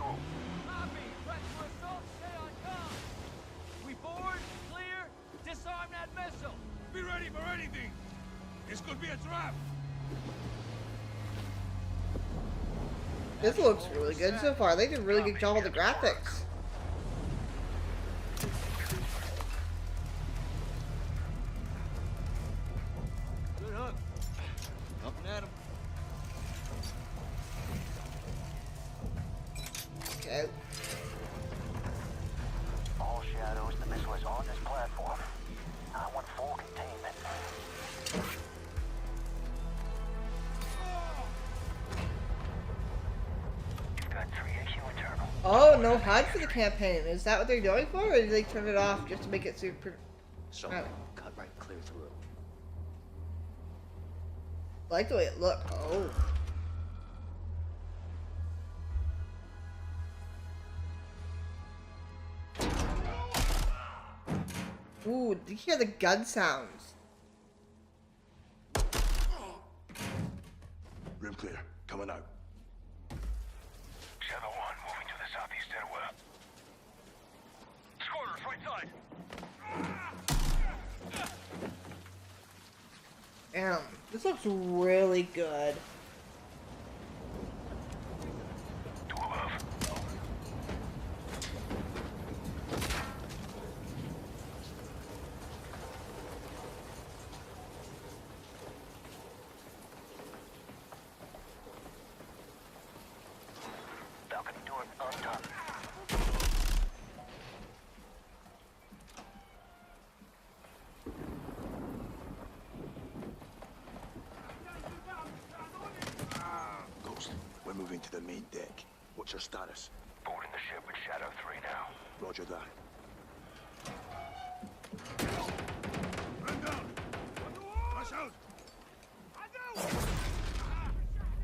visual. Copy. Ready for assault. Stay on comm. We board. Clear. Disarm that missile. Be ready for anything. This could be a trap. This looks really good so far. They did a really good job with the graphics. Good hook. Up and at him. Okay. All shadows, the missile is on this platform. I want full containment. You've got 3 AQ internal. Oh, no HUD for the campaign. Is that what they're going for, or did they turn it off just to make it super? So, I cut right clear through. like the way it looked. Oh. Ooh, did you hear the gun sounds? Room clear. Coming out. Shadow 1 moving to the southeast stairwell. Scorers, right side. Damn, this looks really good. Two above. Balcony door undone. Ghost, we're moving to the main deck. What's your status? Boarding the ship with Shadow 3 now. Roger that. Run down! Rush out!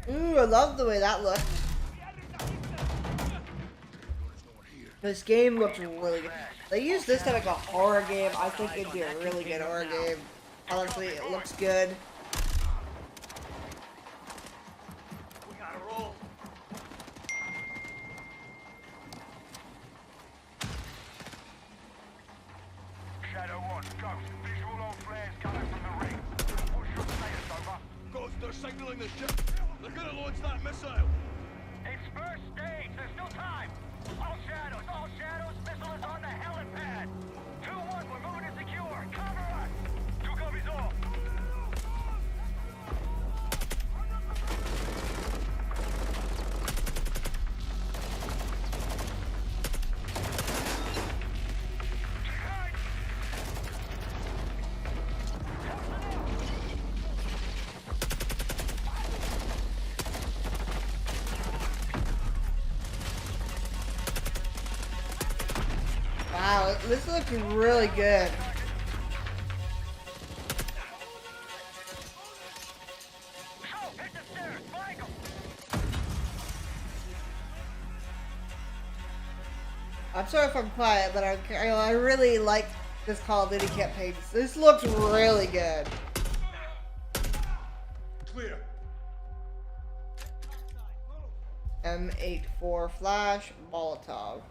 Ooh, I love the way that looked. This game looks really good. They use this to like a horror game. I think it'd be a really good horror game. Honestly, it looks good. We gotta roll. Shadow 1, Ghost. Visual on flares coming from the ring. What's your status, over? Ghost, they're signaling the ship. They're gonna launch that missile. It's first stage. There's no time. All shadows, missile is on the helipad. 2-1, we're moving to secure. Cover us. 2 copies all. Wow, this looks really good. Hit the stairs, flank 'em. I'm sorry if I'm quiet, but I really like this Call of Duty campaign. This looks really good. Clear. M84 Flash Molotov.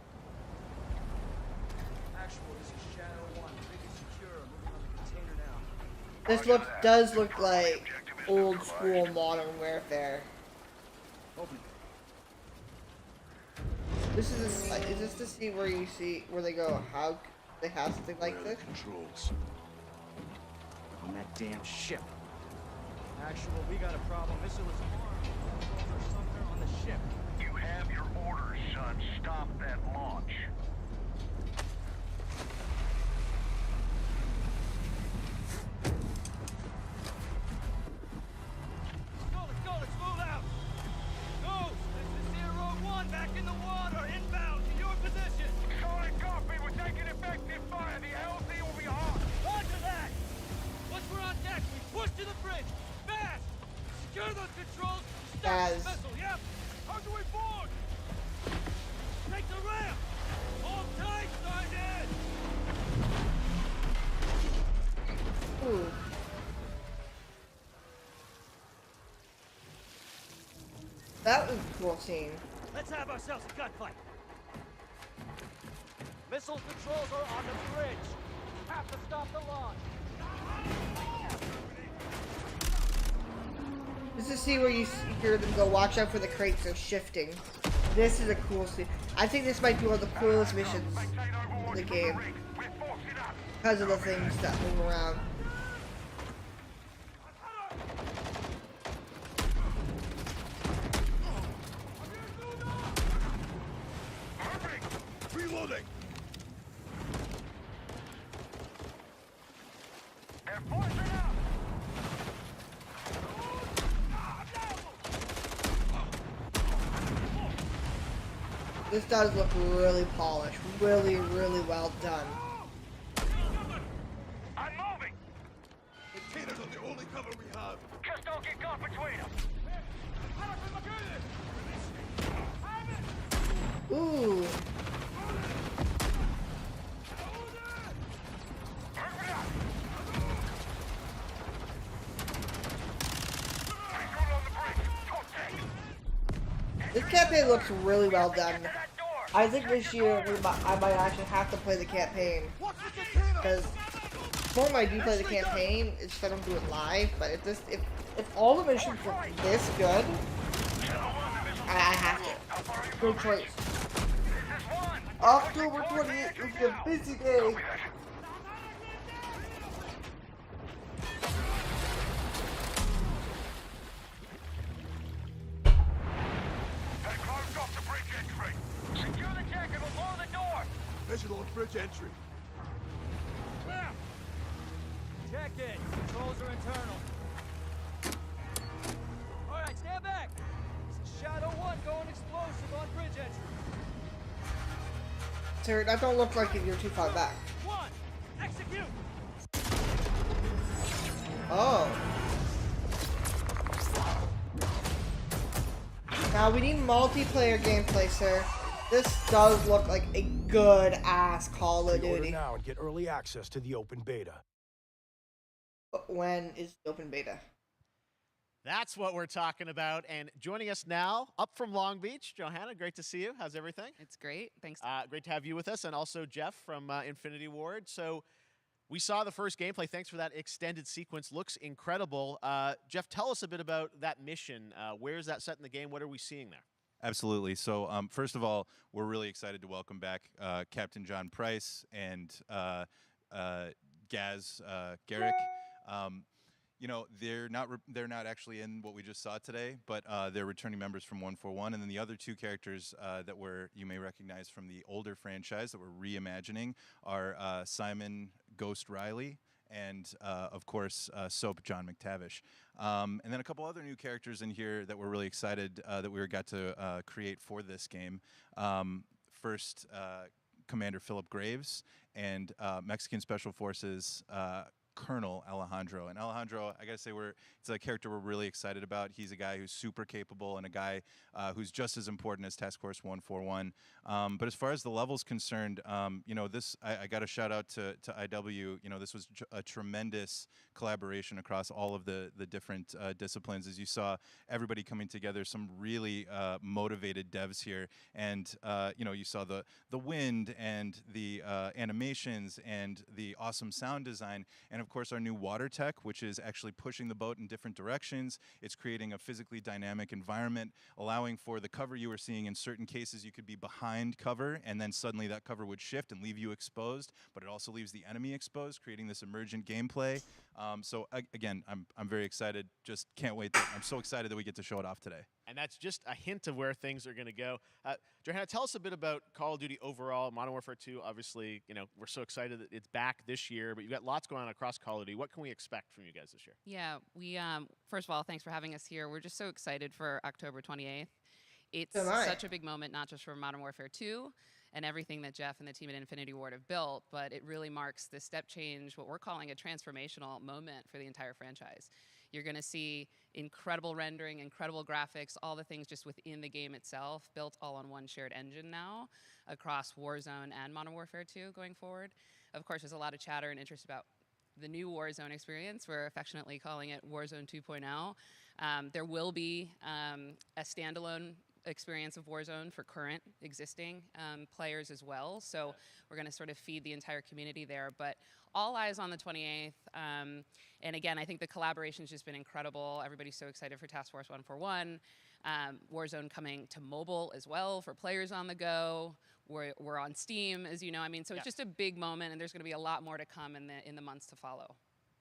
Actual, this is Shadow 1. Make it secure. Moving on the container now. This does look like old school Modern Warfare. Open. This is this to see where they go? How they have something like this? Controls. On that damn ship. Actual, we got a problem. Missile is armed. Or somewhere on the ship. You have your orders, son. Stop that launch. Let's move out. Ghost, this is Zero 1 back in the water. Inbound to your position. Solid copy. We're taking effective fire. The LZ will be hot. Roger that. Once we're on deck, we push to the bridge. Fast. Secure those controls. Stop Guys. the missile. Yep. How do we board? Take the ramp. Hold tight, Sergeant. Ooh. That was a cool scene. Let's have ourselves a gunfight. Missile controls are on the bridge. Have to stop the launch. This is see where you hear them go, watch out for the crates, they're shifting. This is a cool scene. I think this might be one of the coolest missions in the game. Because of the things that move around. Reloading! They're forcing up! This does look really polished. Really, really well done. I'm moving! Containers are the only cover we have. Just don't get caught between them! Ooh. This campaign looks really well done. I think this year I might actually have to play the campaign. Because before I do play the campaign, it's fun to do it live. But if all the missions look this good, I have to. No choice. October 28th is a busy day. Secure the deck and we'll blow the door! Visual on bridge entry. Check in. Controls are internal. All right, stand back. This is Shadow 1 going explosive on bridge entry. Sir, that don't look like you're too far back. 1, execute. Oh. Now we need multiplayer gameplay, sir. This does look like a good ass Call of Pre-order Duty. now and get early access to the open beta. But when is the open beta? That's what we're talking about. And joining us now, up from Long Beach, Johanna, great to see you. How's everything? It's great. Thanks. Great to have you with us, and also Jeff from Infinity Ward. So we saw the first gameplay. Thanks for that extended sequence. Looks incredible. Jeff, tell us a bit about that mission. Where is that set in the game? What are we seeing there? Absolutely. So first of all, we're really excited to welcome back Captain John Price and Gaz Garrick. You know, they're not actually in what we just saw today, but they're returning members from 141, and then the other two characters that you may recognize from the older franchise that we're reimagining are Simon Ghost Riley and of course Soap John McTavish, and then a couple other new characters in here that we're really excited that we got to create for this game. First, Commander Philip Graves and Mexican Special Forces Colonel Alejandro. And Alejandro, I gotta say, it's a character we're really excited about. He's a guy who's super capable and a guy who's just as important as Task Force 141. But as far as the level's concerned, you know, I got a shout out to IW. You know, this was a tremendous collaboration across all of the different disciplines. As you saw, everybody coming together, some really motivated devs here. And, you know, you saw the wind and the animations and the awesome sound design. And of course, our new water tech, which is actually pushing the boat in different directions. It's creating a physically dynamic environment, allowing for the cover you were seeing. In certain cases, you could be behind cover, and then suddenly that cover would shift and leave you exposed, but it also leaves the enemy exposed, creating this emergent gameplay. Again, I'm very excited. Just can't wait. I'm so excited that we get to show it off today. And that's just a hint of where things are going to go. Johanna, tell us a bit about Call of Duty overall. Modern Warfare 2, obviously, you know, we're so excited that it's back this year, but you've got lots going on across Call of Duty. What can we expect from you guys this year? Yeah, we first of all, thanks for having us here. We're just so excited for October 28th. It's such a big moment, not just for Modern Warfare 2 and everything that Jeff and the team at Infinity Ward have built, but it really marks this step change, what we're calling a transformational moment for the entire franchise. You're going to see incredible rendering, incredible graphics, all the things just within the game itself, built all on one shared engine now across Warzone and Modern Warfare 2 going forward. Of course, there's a lot of chatter and interest about the new Warzone experience. We're affectionately calling it Warzone 2.0. There will be a standalone experience of Warzone for current existing players as well. So we're going to sort of feed the entire community there. But all eyes on the 28th. And again, I think the collaboration's just been incredible. Everybody's so excited for Task Force 141. Warzone coming to mobile as well for players on the go. We're on Steam, as you know. I mean, so it's just a big moment, and there's going to be a lot more to come in the months to follow.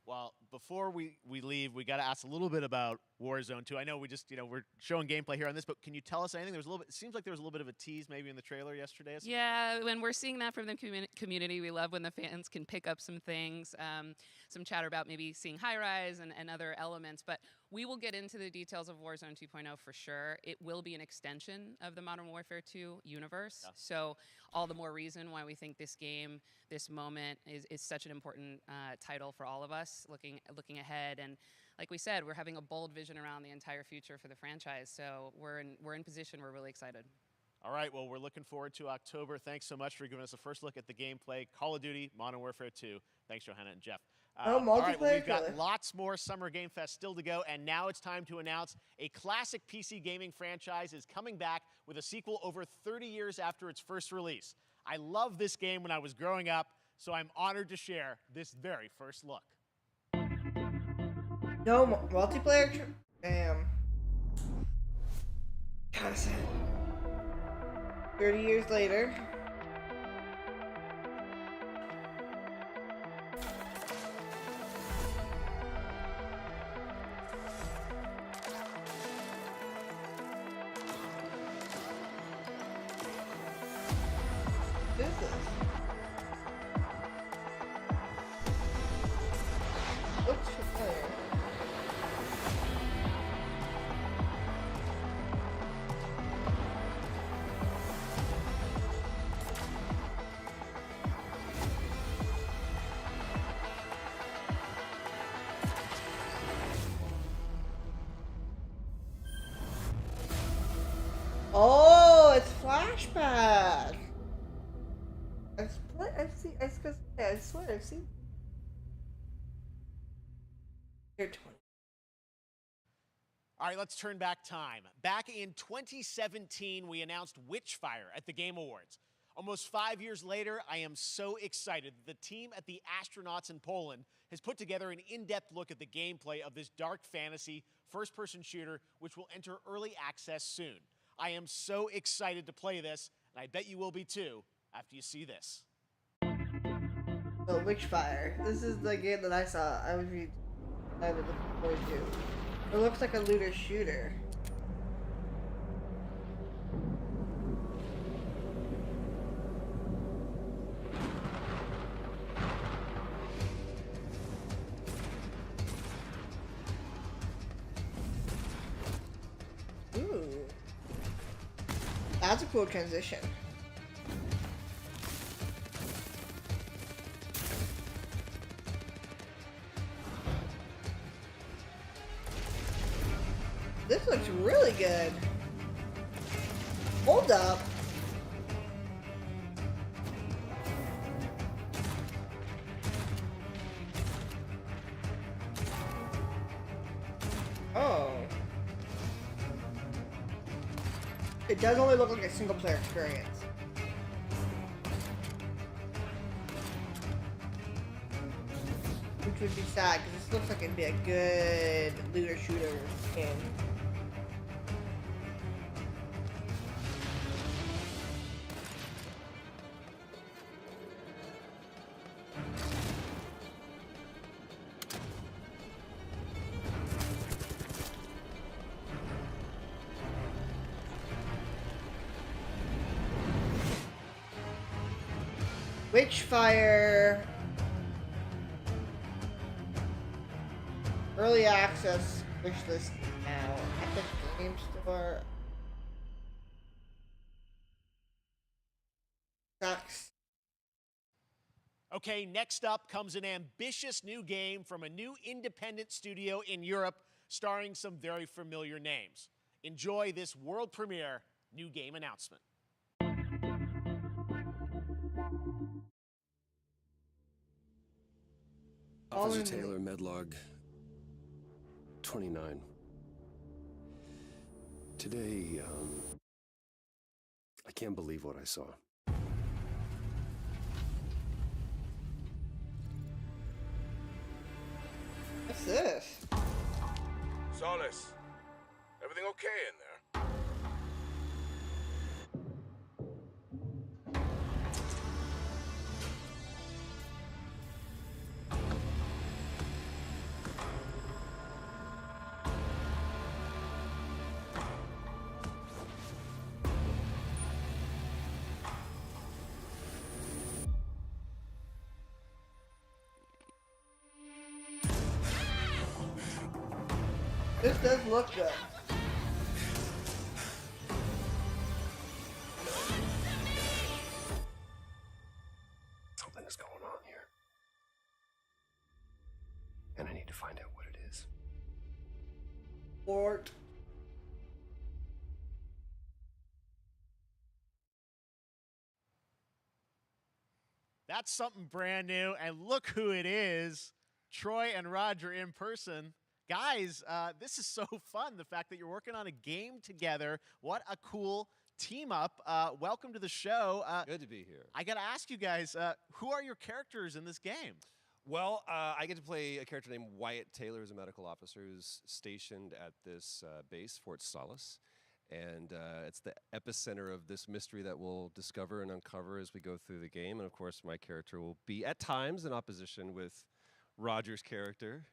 Well, before we leave, we got to ask a little bit about Warzone 2. I know we just, we're showing gameplay here on this, but can you tell us anything? There was a little bit, it seems like there was a little bit of a tease maybe in the trailer yesterday. Yeah, when we're seeing that from the community, we love when the fans can pick up some things, some chatter about maybe seeing high rise and other elements, but we will get into the details of Warzone 2.0 for sure. It will be an extension of the Modern Warfare 2 universe, so all the more reason why we think this game, this moment is such an important title for all of us looking ahead. And like we said, we're having a bold vision around the entire future for the franchise, so we're in position. We're really excited. All right, well, we're looking forward to October. Thanks so much for giving us a first look at the gameplay. Call of Duty, Modern Warfare 2. Thanks, Johanna and Jeff. Oh, all right, well, multiplayer we've got killer. lots more Summer Game Fest still to go, and now it's time to announce a classic PC gaming franchise is coming back with a sequel over 30 years after its first release. I loved this game when I was growing up, so I'm honored to share this very first look. No multiplayer. Damn. Kinda sad. 30 years later. What is this? Looks familiar. Oh, it's flashback. I've seen. I swear I've seen. Year 20. All right, let's turn back time. Back in 2017, we announced Witchfire at the Game Awards. Almost 5 years later, I am so excited that the team at the Astronauts in Poland has put together an in-depth look at the gameplay of this dark fantasy first-person shooter, which will enter early access soon. I am so excited to play this, and I bet you will be too after you see this. Oh, Witchfire. This is the game that I saw. I was looking forward to. It looks like a looter shooter. Ooh. That's a cool transition. This looks really good. Hold up. Oh. It does only look like a single player experience. Which would be sad because this looks like it'd be a good looter shooter game. Witchfire early access wish list now at the game store. Sucks. Okay, next up comes an ambitious new game from a new independent studio in Europe starring some very familiar names. Enjoy this world premiere new game announcement. Officer Taylor, Medlog 29. Today, can't believe what I saw. What's this? Solace, everything okay in there? This does look good. Something is going on here. And I need to find out what it is. Fort. That's something brand new, and look who it is. Troy and Roger in person. Guys, this is so fun, the fact that you're working on a game together. What a cool team up. Welcome to the show. Good to be here. I got to ask you guys, who are your characters in this game? Well, I get to play a character named Wyatt Taylor, who's a medical officer who's stationed at this base, Fort Solace. And it's the epicenter of this mystery that we'll discover and uncover as we go through the game. And of course, my character will be at times in opposition with Roger's character.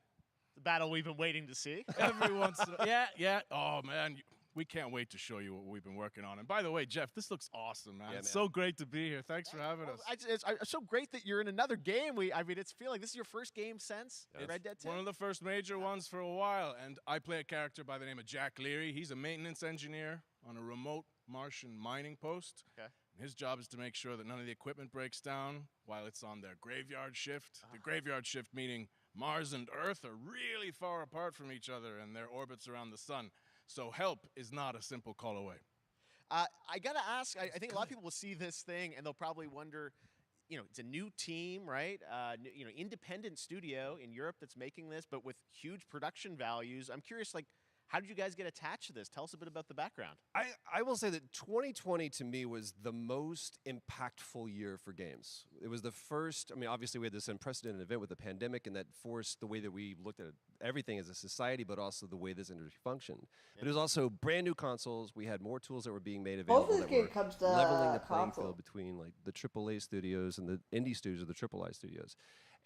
The battle we've been waiting to see. Every once in a yeah. Oh, man. We can't wait to show you what we've been working on. And by the way, Jeff, this looks awesome, man. Yeah, It's man. so great to be here. Thanks for having us. It's so great that you're in another game. I mean, it's feeling like this is your first game since Red Dead 2. One of the first major ones for a while. And I play a character by the name of Jack Leary. He's a maintenance engineer on a remote Martian mining post. Okay. And his job is to make sure that none of the equipment breaks down while it's on their graveyard shift. The graveyard shift meaning Mars and Earth are really far apart from each other and their orbits around the sun. So help is not a simple call away. I got to ask, I think a lot of people will see this thing and they'll probably wonder, it's a new team, right? Independent studio in Europe that's making this, but with huge production values. I'm curious, how did you guys get attached to this? Tell us a bit about the background. I will say that 2020 to me was the most impactful year for games. It was the first, obviously we had this unprecedented event with the pandemic and that forced the way that we looked at everything as a society, but also the way this industry functioned. Yeah. But it was also brand new consoles. We had more tools that were being made available. Hopefully this game comes to leveling the playing console. field between the AAA studios and the indie studios or the AAA studios.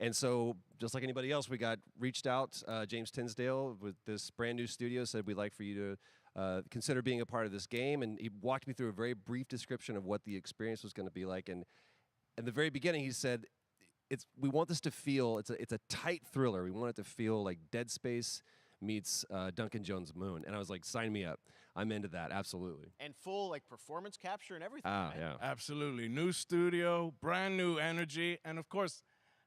And so, just like anybody else, we got reached out. James Tinsdale with this brand new studio said, we'd like for you to consider being a part of this game. And he walked me through a very brief description of what the experience was going to be like. And in the very beginning, he said, we want this to feel, it's a tight thriller. We want it to feel like Dead Space meets Duncan Jones' Moon. And I was like, sign me up. I'm into that, absolutely. And full performance capture and everything. Yeah. Absolutely. New studio, brand new energy, and of course,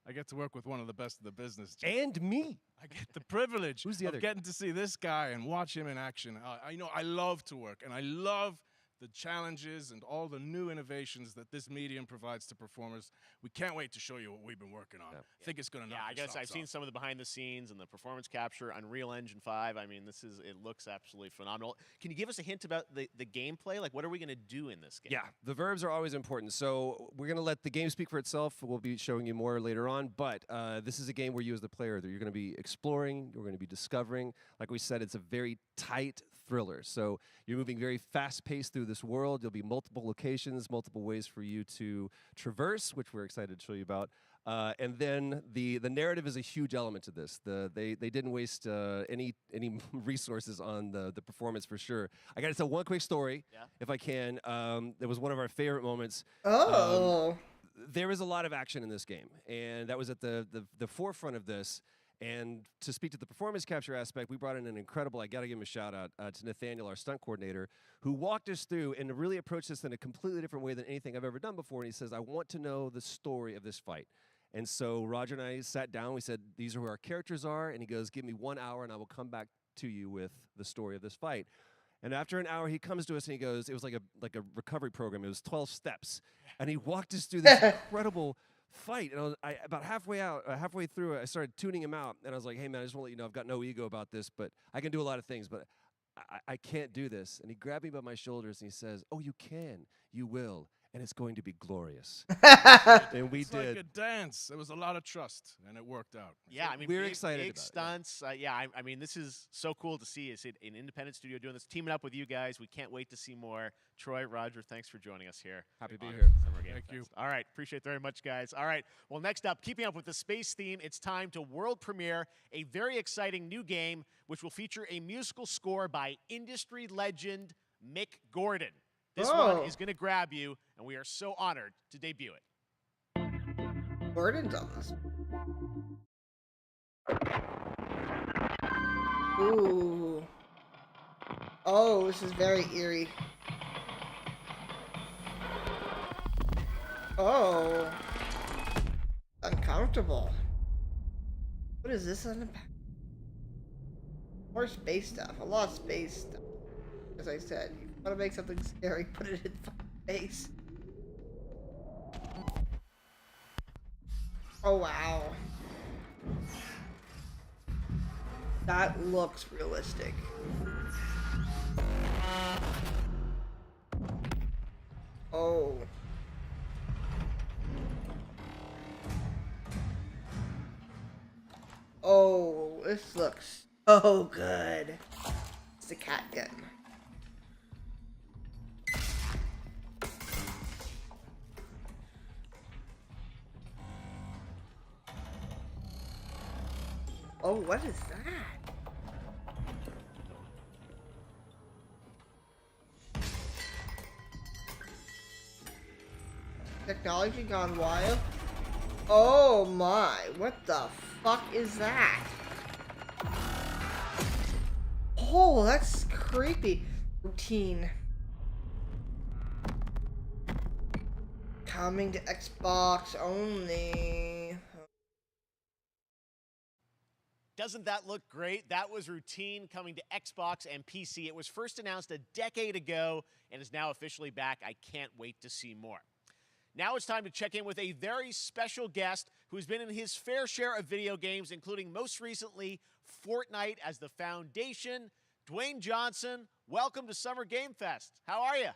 I get to work with one of the best of the business. And me. I get the privilege Who's the other of getting to see this guy and watch him in action. I love to work, and I love the challenges and all the new innovations that this medium provides to performers. We can't wait to show you what we've been working on. I think it's going to knock I your guess I've socks seen off. some of the behind the scenes and the performance capture, Unreal Engine 5. I mean, it looks absolutely phenomenal. Can you give us a hint about the gameplay? What are we going to do in this game? Yeah, the verbs are always important. So we're going to let the game speak for itself. We'll be showing you more later on. But this is a game where you as the player, you're going to be exploring, you're going to be discovering. Like we said, it's a very tight thriller. So you're moving very fast-paced through this world. There'll be multiple locations, multiple ways for you to traverse, which we're excited to show you about. And then the narrative is a huge element to this. They didn't waste any resources on the performance for sure. I got to tell one quick story, if I can. It was one of our favorite moments. There is a lot of action in this game, and that was at the forefront of this. And to speak to the performance capture aspect, we brought in an incredible, I got to give him a shout out to Nathaniel, our stunt coordinator, who walked us through and really approached this in a completely different way than anything I've ever done before. And he says, I want to know the story of this fight. And so Roger and I sat down, we said, these are who our characters are. And he goes, give me 1 hour and I will come back to you with the story of this fight. And after an hour, he comes to us and he goes, it was like a recovery program. It was 12 steps. And he walked us through this incredible fight. And about halfway through it, I started tuning him out. And I was like, hey, man, I just want to let you know I've got no ego about this, but I can do a lot of things. But I can't do this. And he grabbed me by my shoulders and he says, oh, you can, you will, and it's going to be glorious. And we It's did. like a dance. There was a lot of trust, and it worked out. Yeah, I mean, We're big, excited big about it, stunts. I mean, this is so cool to see. It's an independent studio doing this, teaming up with you guys. We can't wait to see more. Troy, Roger, thanks for joining us here. Happy to be on here. Summer Game Thank Fest. you. All right, appreciate it very much, guys. All right, well, next up, keeping up with the space theme, it's time to world premiere a very exciting new game, which will feature a musical score by industry legend Mick Gordon. This one is going to grab you, and we are so honored to debut it. Gordon's on this. Ooh. Oh, this is very eerie. Oh. Uncomfortable. What is this on the back? More space stuff. A lot of space stuff. As I said, you want to make something scary, put it in space. Oh, wow. That looks realistic. Oh. Oh, this looks so good. It's a cat gun. Oh, what is that? Technology gone wild? Oh my, what the fuck is that? Oh, that's creepy. Routine. Coming to Xbox only. Doesn't that look great? That was Routine coming to Xbox and PC. It was first announced a decade ago and is now officially back. I can't wait to see more. Now it's time to check in with a very special guest who's been in his fair share of video games, including most recently Fortnite as the foundation. Dwayne Johnson, welcome to Summer Game Fest. How are you?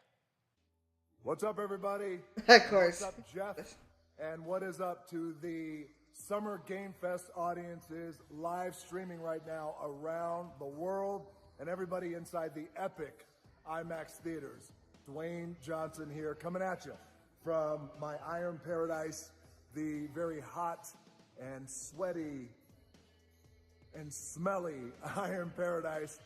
What's up, everybody? Of course. What's up, Jeff? And what is up to the Summer Game Fest audiences live streaming right now around the world and everybody inside the epic IMAX theaters. Dwayne Johnson here, coming at you from my Iron Paradise, the very hot and sweaty and smelly Iron Paradise,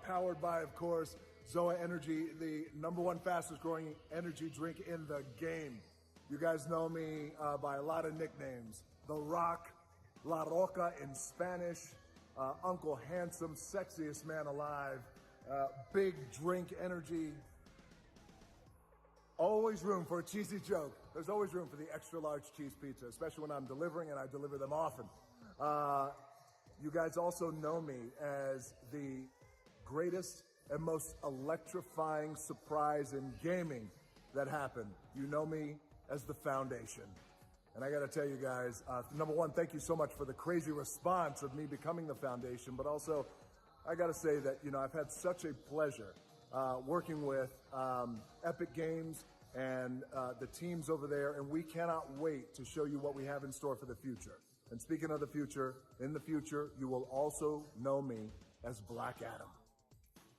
powered by, of course, Zoa Energy, the #1 fastest growing energy drink in the game. You guys know me by a lot of nicknames. The Rock, La Roca in Spanish, Uncle Handsome, sexiest man alive, big drink energy. Always room for a cheesy joke. There's always room for the extra large cheese pizza, especially when I'm delivering, and I deliver them often. You guys also know me as the greatest and most electrifying surprise in gaming that happened. You know me as the Foundation. And I gotta tell you guys, #1, thank you so much for the crazy response of me becoming the Foundation, but also, I gotta say that, you know, I've had such a pleasure working with Epic Games and the teams over there, and we cannot wait to show you what we have in store for the future. And speaking of the future, in the future, you will also know me as Black Adam.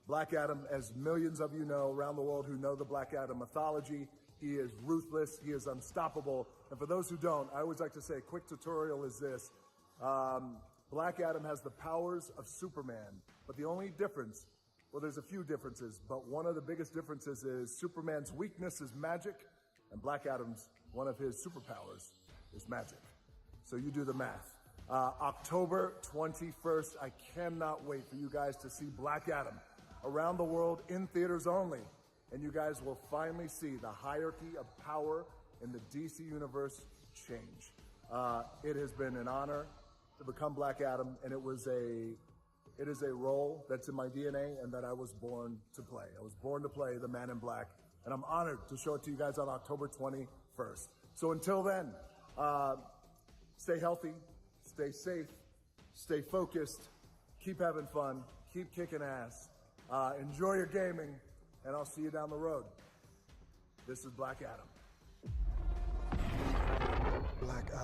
Black Adam, as millions of you know around the world who know the Black Adam mythology, he is ruthless, he is unstoppable. And for those who don't, I always like to say a quick tutorial is this. Black Adam has the powers of Superman, but the only difference, well, there's a few differences, but one of the biggest differences is Superman's weakness is magic, and Black Adam's, one of his superpowers is magic. So you do the math. October 21st, I cannot wait for you guys to see Black Adam around the world in theaters only. And you guys will finally see the hierarchy of power in the DC universe change. It has been an honor to become Black Adam, and it is a role that's in my DNA and that I was born to play. I was born to play the Man in Black, and I'm honored to show it to you guys on October 21st. So until then, stay healthy, stay safe, stay focused, keep having fun, keep kicking ass, Enjoy your gaming, and I'll see you down the road. This is Black Adam.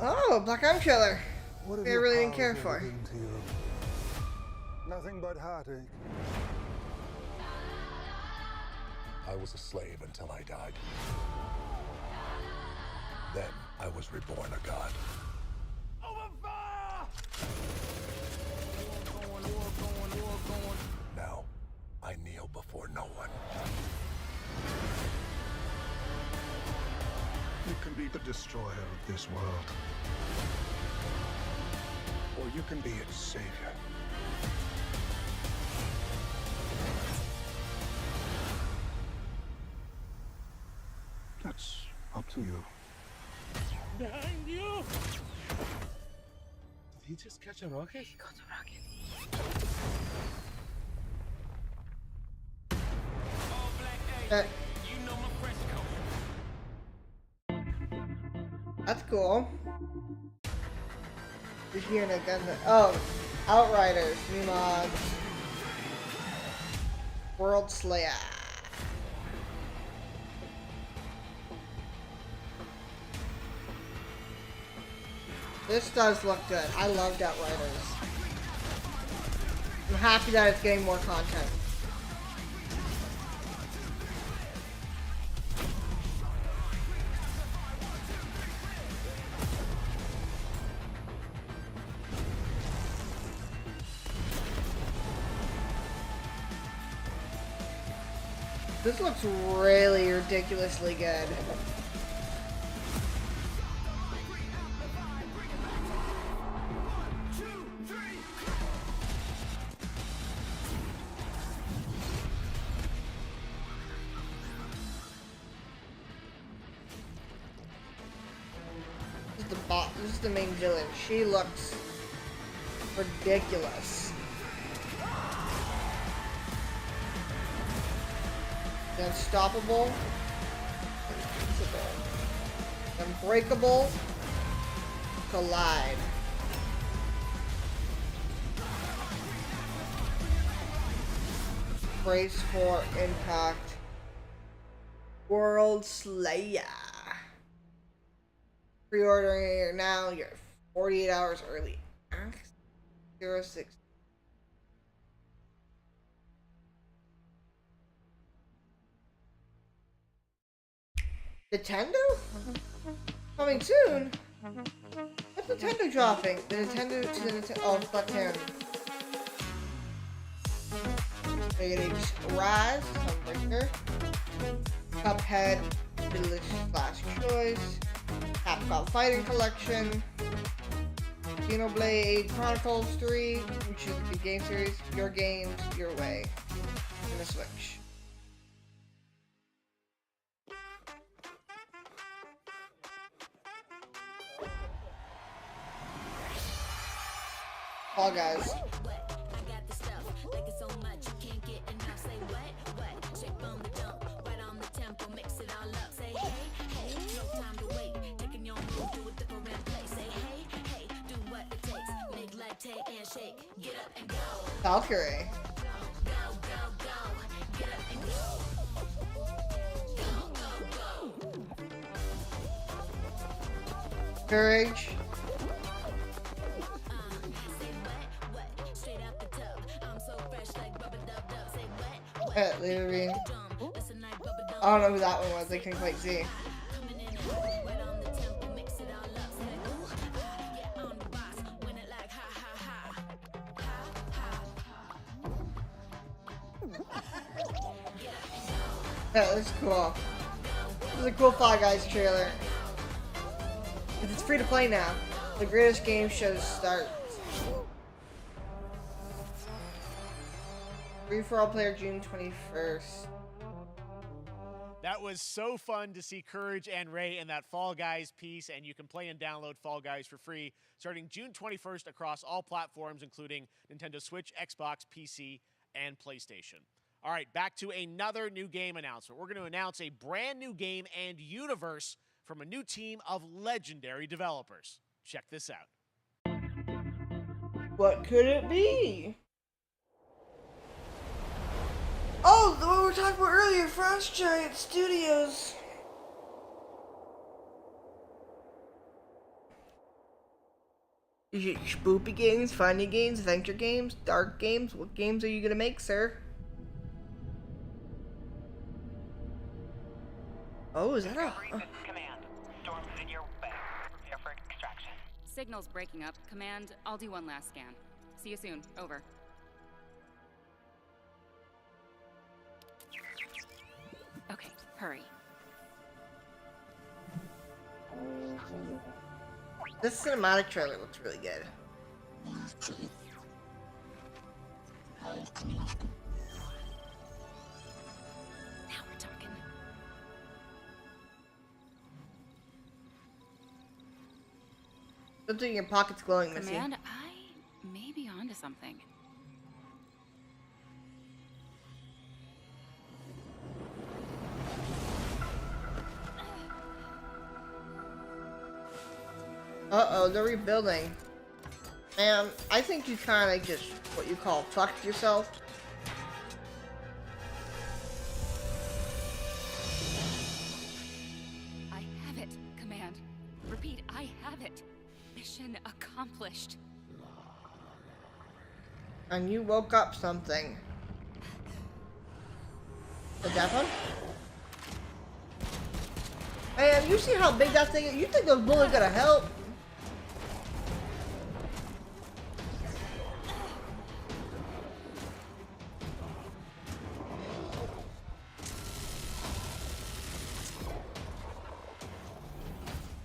Oh, Black Adam trailer. What have I your really didn't powers care ever for. been to you? Nothing but heartache. I was a slave until I died. Then I was reborn a god. Now, I kneel before no one. You can be the destroyer of this world. Or you can be its savior. That's up to you. Behind you! Did he just catch a rocket? He got a rocket. You know my fresh That's cool. You're hearing a gun. Oh, Outriders, new mod. World Slayer. This does look good. I loved Outriders. I'm happy that it's getting more content. This looks really ridiculously good. This is the main villain. She looks ridiculous. Unstoppable, unbreakable, collide. Brace for impact. World Slayer. Pre-ordering it now. You're 48 hours early. 06. Nintendo? Coming soon? What's Nintendo dropping? The Nintendo to the Nintendo. Oh, Splatoon. Rating Rise, Sunbreaker, Cuphead, Delicious Last Choice, Capcom Fighting Collection, Xenoblade Chronicles 3, which is the game series, your games, your way, and the Switch. Fall Guys. Valkyrie. Courage. Literally. I don't know who that one was. I couldn't quite see. Yeah, this is cool. This is a cool Fall Guys trailer. It's free to play now. The greatest game show starts. Free for all player June 21st. That was so fun to see Courage and Ray in that Fall Guys piece, and you can play and download Fall Guys for free starting June 21st across all platforms, including Nintendo Switch, Xbox, PC, and PlayStation. All right, back to another new game announcement. We're going to announce a brand new game and universe from a new team of legendary developers. Check this out. What could it be? Oh, the one we were talking about earlier, Frost Giant Studios. Is it spoopy games, funny games, adventure games, dark games? What games are you gonna make, sir? Oh, is that a... Command. Storm's in your way. Prepare for extraction. Signal's breaking up. Command, I'll do one last scan. See you soon. Over. Okay, hurry. This cinematic trailer looks really good. Now we're talking. Something in your pocket's glowing, Missy. Command, I may be onto something. Uh-oh, they're rebuilding. Man, I think you kind of just, what you call, fucked yourself. I have it, Command. Repeat, I have it. Mission accomplished. And you woke up something. The death one? Man, you see how big that thing is? You think those bullets gonna help?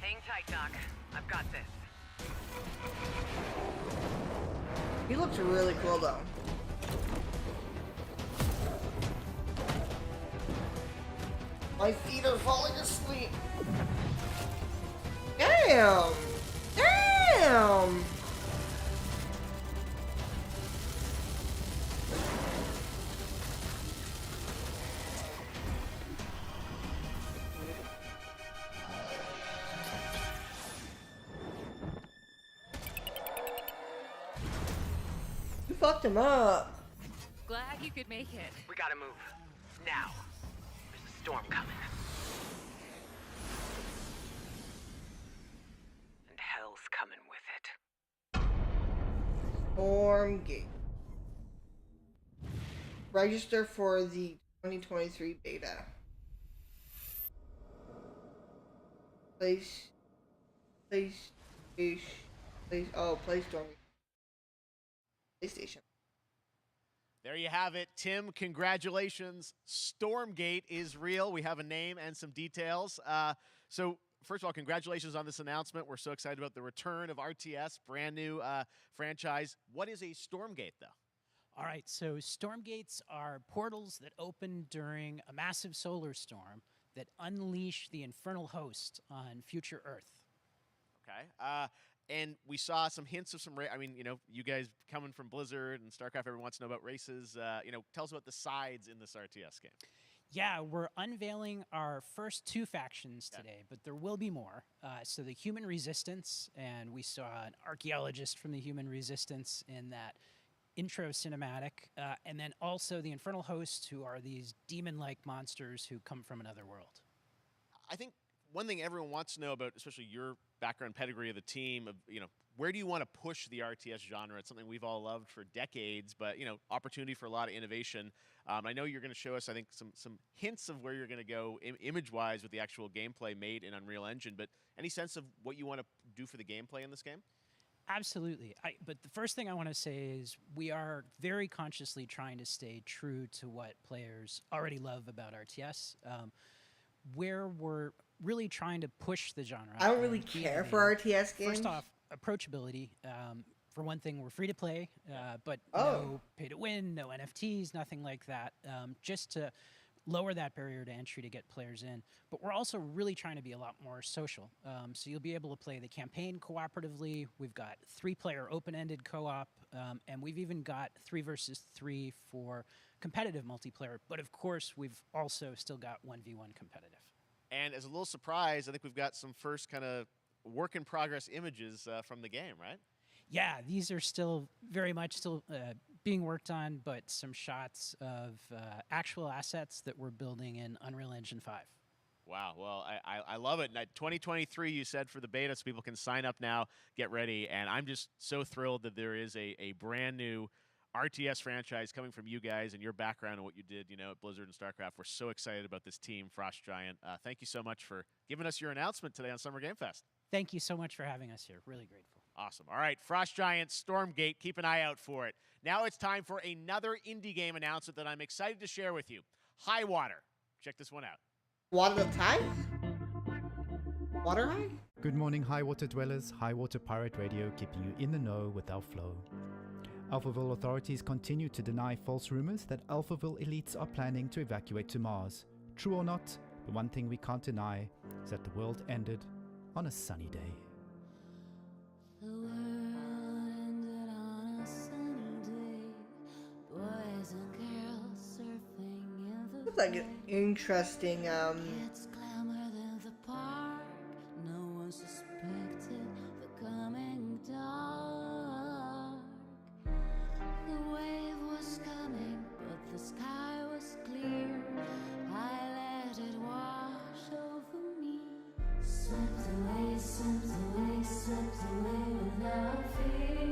Hang tight, Doc. I've got this. He looks really cool though. My feet are falling asleep. Damn! Damn! You fucked him up. Glad you could make it. We gotta move. Now. There's a storm coming. And hell's coming with it. Storm Gate. Register for the 2023 beta. Play PlayStation. There you have it. Tim, congratulations. Stormgate is real. We have a name and some details. So, first of all, congratulations on this announcement. We're so excited about the return of RTS, brand new franchise. What is a Stormgate, though? All right, so Stormgates are portals that open during a massive solar storm that unleash the infernal host on future Earth. Okay. And we saw some hints of some I mean, you know, you guys coming from Blizzard and StarCraft, everyone wants to know about races. You know, tell us about the sides in this RTS game. Yeah, we're unveiling our first 2 factions today, but there will be more. So the Human Resistance, and we saw an archaeologist from the Human Resistance in that intro cinematic, and then also the Infernal Hosts, who are these demon-like monsters who come from another world. I think one thing everyone wants to know about, especially your background pedigree of the team, of, you know, where do you want to push the RTS genre? It's something we've all loved for decades, but, you know, opportunity for a lot of innovation. I know you're going to show us, I think, some hints of where you're going to go image-wise with the actual gameplay made in Unreal Engine, but any sense of what you want to do for the gameplay in this game? Absolutely. But the first thing I want to say is we are very consciously trying to stay true to what players already love about RTS, where we're really trying to push the genre. I don't really care for RTS games. First off, approachability. For one thing, we're free to play, but no pay to win, no NFTs, nothing like that, just to lower that barrier to entry to get players in. But we're also really trying to be a lot more social. So you'll be able to play the campaign cooperatively. We've got 3-player open-ended co-op, and we've even got 3 versus 3 for competitive multiplayer. But of course, we've also still got 1v1 competitive. And as a little surprise, I think we've got some first kind of work-in-progress images from the game, right? Yeah, these are still very much being worked on, but some shots of actual assets that we're building in Unreal Engine 5. Wow. Well, I love it. 2023, you said, for the beta, so people can sign up now, get ready. And I'm just so thrilled that there is a brand new RTS franchise coming from you guys and your background and what you did, at Blizzard and StarCraft. We're so excited about this team, Frost Giant. Thank you so much for giving us your announcement today on Summer Game Fest. Thank you so much for having us here. Really grateful. Awesome. All right, Frost Giant, Stormgate, keep an eye out for it. Now it's time for another indie game announcement that I'm excited to share with you. High Water. Check this one out. Water Tide? Water High? Good morning, High Water dwellers. High Water Pirate Radio keeping you in the know with our flow. Alphaville authorities continue to deny false rumors that Alphaville elites are planning to evacuate to Mars. True or not, the one thing we can't deny is that the world ended on a sunny day. The world ended on a sunny day. Boys and girls surfing in the Looks like an interesting, It's clamored in the park. No one suspected the coming dark. The wave was coming, but the sky was clear. I let it wash over me. Swept away, swept away, swept away without fear.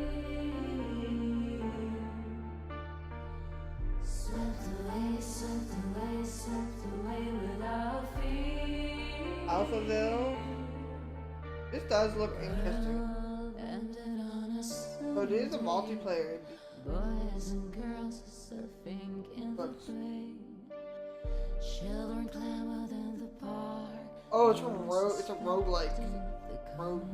Swept away, swept away, swept away without fear. Alphaville. This does look interesting. So it is a multiplayer. Boys and girls surfing in the bay. Children clamored in the park. Oh, it's a roguelike. Rogue.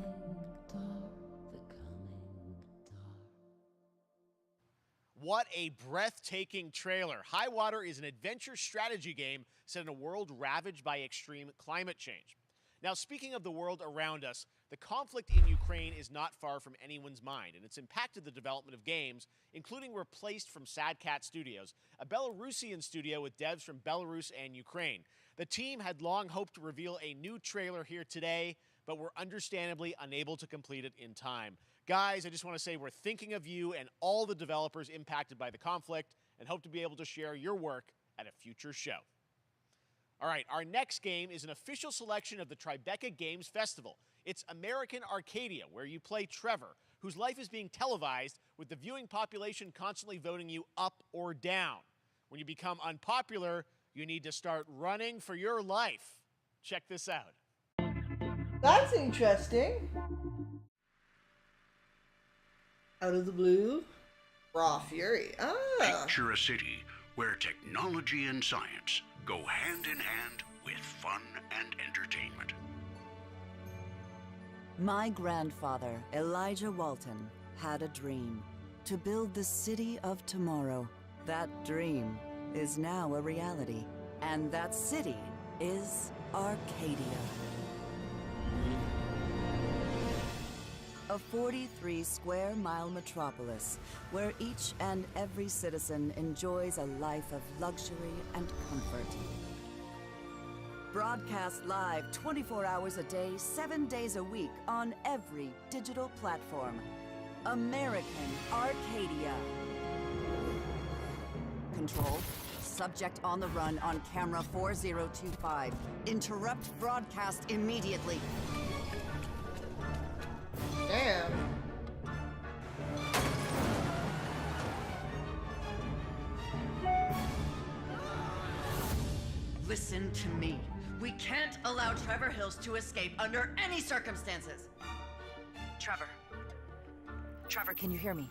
What a breathtaking trailer. High Water is an adventure strategy game set in a world ravaged by extreme climate change. Now, speaking of the world around us, the conflict in Ukraine is not far from anyone's mind, and it's impacted the development of games, including Replaced from Sad Cat Studios, a Belarusian studio with devs from Belarus and Ukraine. The team had long hoped to reveal a new trailer here today, but were understandably unable to complete it in time. Guys, I just want to say we're thinking of you and all the developers impacted by the conflict and hope to be able to share your work at a future show. All right, our next game is an official selection of the Tribeca Games Festival. It's American Arcadia, where you play Trevor, whose life is being televised with the viewing population constantly voting you up or down. When you become unpopular, you need to start running for your life. Check this out. That's interesting. Out of the blue, Raw Fury. Ah. Picture a city where technology and science go hand in hand with fun and entertainment. My grandfather, Elijah Walton, had a dream to build the city of tomorrow. That dream is now a reality, and that city is Arcadia. A 43-square-mile metropolis where each and every citizen enjoys a life of luxury and comfort. Broadcast live 24 hours a day, 7 days a week on every digital platform. American Arcadia. Control. Subject on the run on camera 4025. Interrupt broadcast immediately. Damn. Listen to me. We can't allow Trevor Hills to escape under any circumstances. Trevor. Trevor, can you hear me?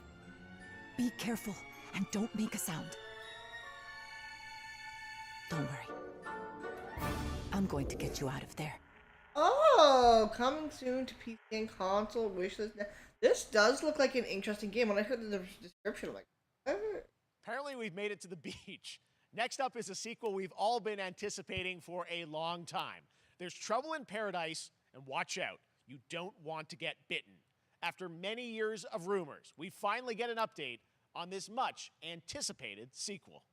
Be careful and don't make a sound. Don't worry. I'm going to get you out of there. Oh, coming soon to PC and console wishlist. This does look like an interesting game. When I heard the description, I'm like, Apparently, we've made it to the beach. Next up is a sequel we've all been anticipating for a long time. There's Trouble in Paradise, and watch out, you don't want to get bitten. After many years of rumors, we finally get an update on this much anticipated sequel.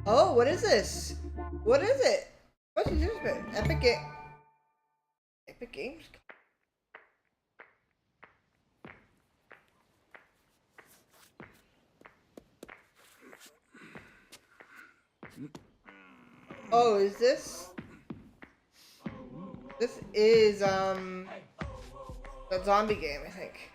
oh, what is this? What is it? What's this? Epic Games? Oh, is this? This is, that zombie game, I think.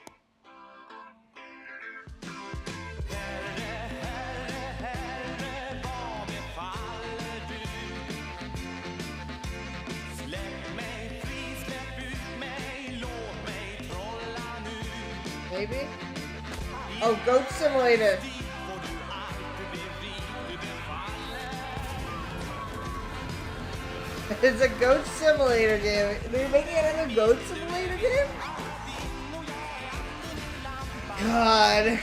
Maybe? Oh, Goat Simulator. It's a Goat Simulator game. They're making another Goat Simulator game? God.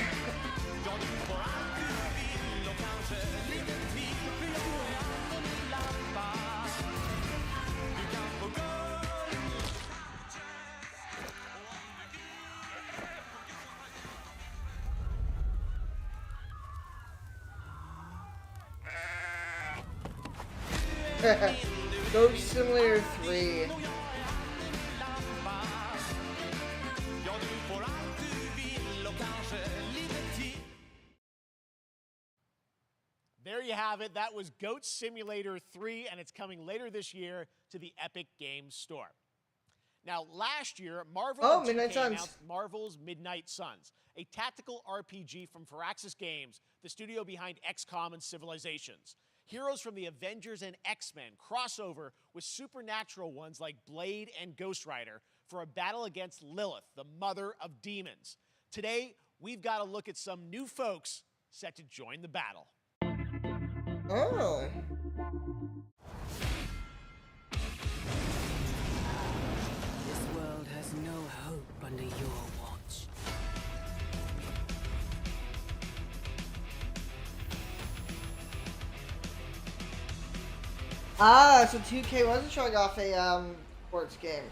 Goat Simulator 3. There you have it. That was Goat Simulator 3, and it's coming later this year to the Epic Games Store. Now, last year, Marvel and Midnight 2K Suns. announced Marvel's Midnight Suns, a tactical RPG from Firaxis Games, the studio behind XCOM and Civilizations. Heroes from the Avengers and X-Men crossover with supernatural ones like Blade and Ghost Rider for a battle against Lilith, the mother of demons. Today, we've got to look at some new folks set to join the battle. Oh. This world has no hope under your watch. Ah, so 2K wasn't showing off a sports game.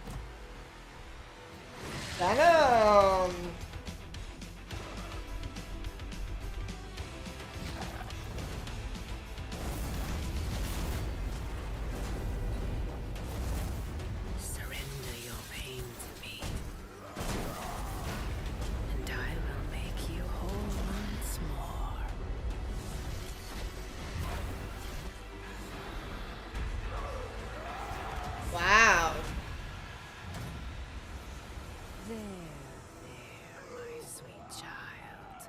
Venom. Surrender your pain to me, and I will make you whole once more. Wow. There, my sweet child.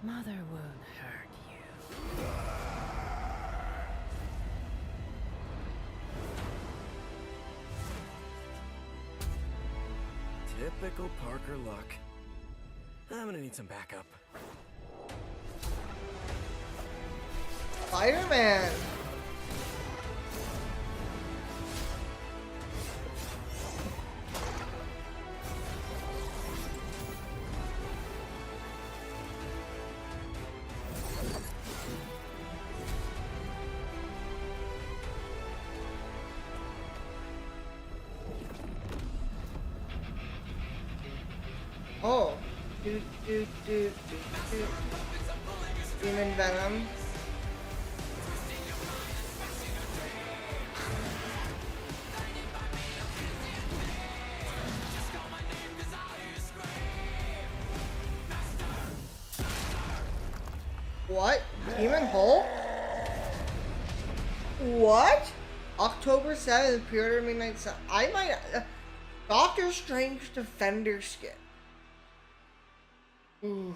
Mother won't hurt you. Typical Parker luck. I'm gonna need some backup. Spider-Man. Oh. Demon Venom. What? Demon Hulk? What? October 7th, pre-order Midnight Sun. I might... Doctor Strange Defender skin. Ooh.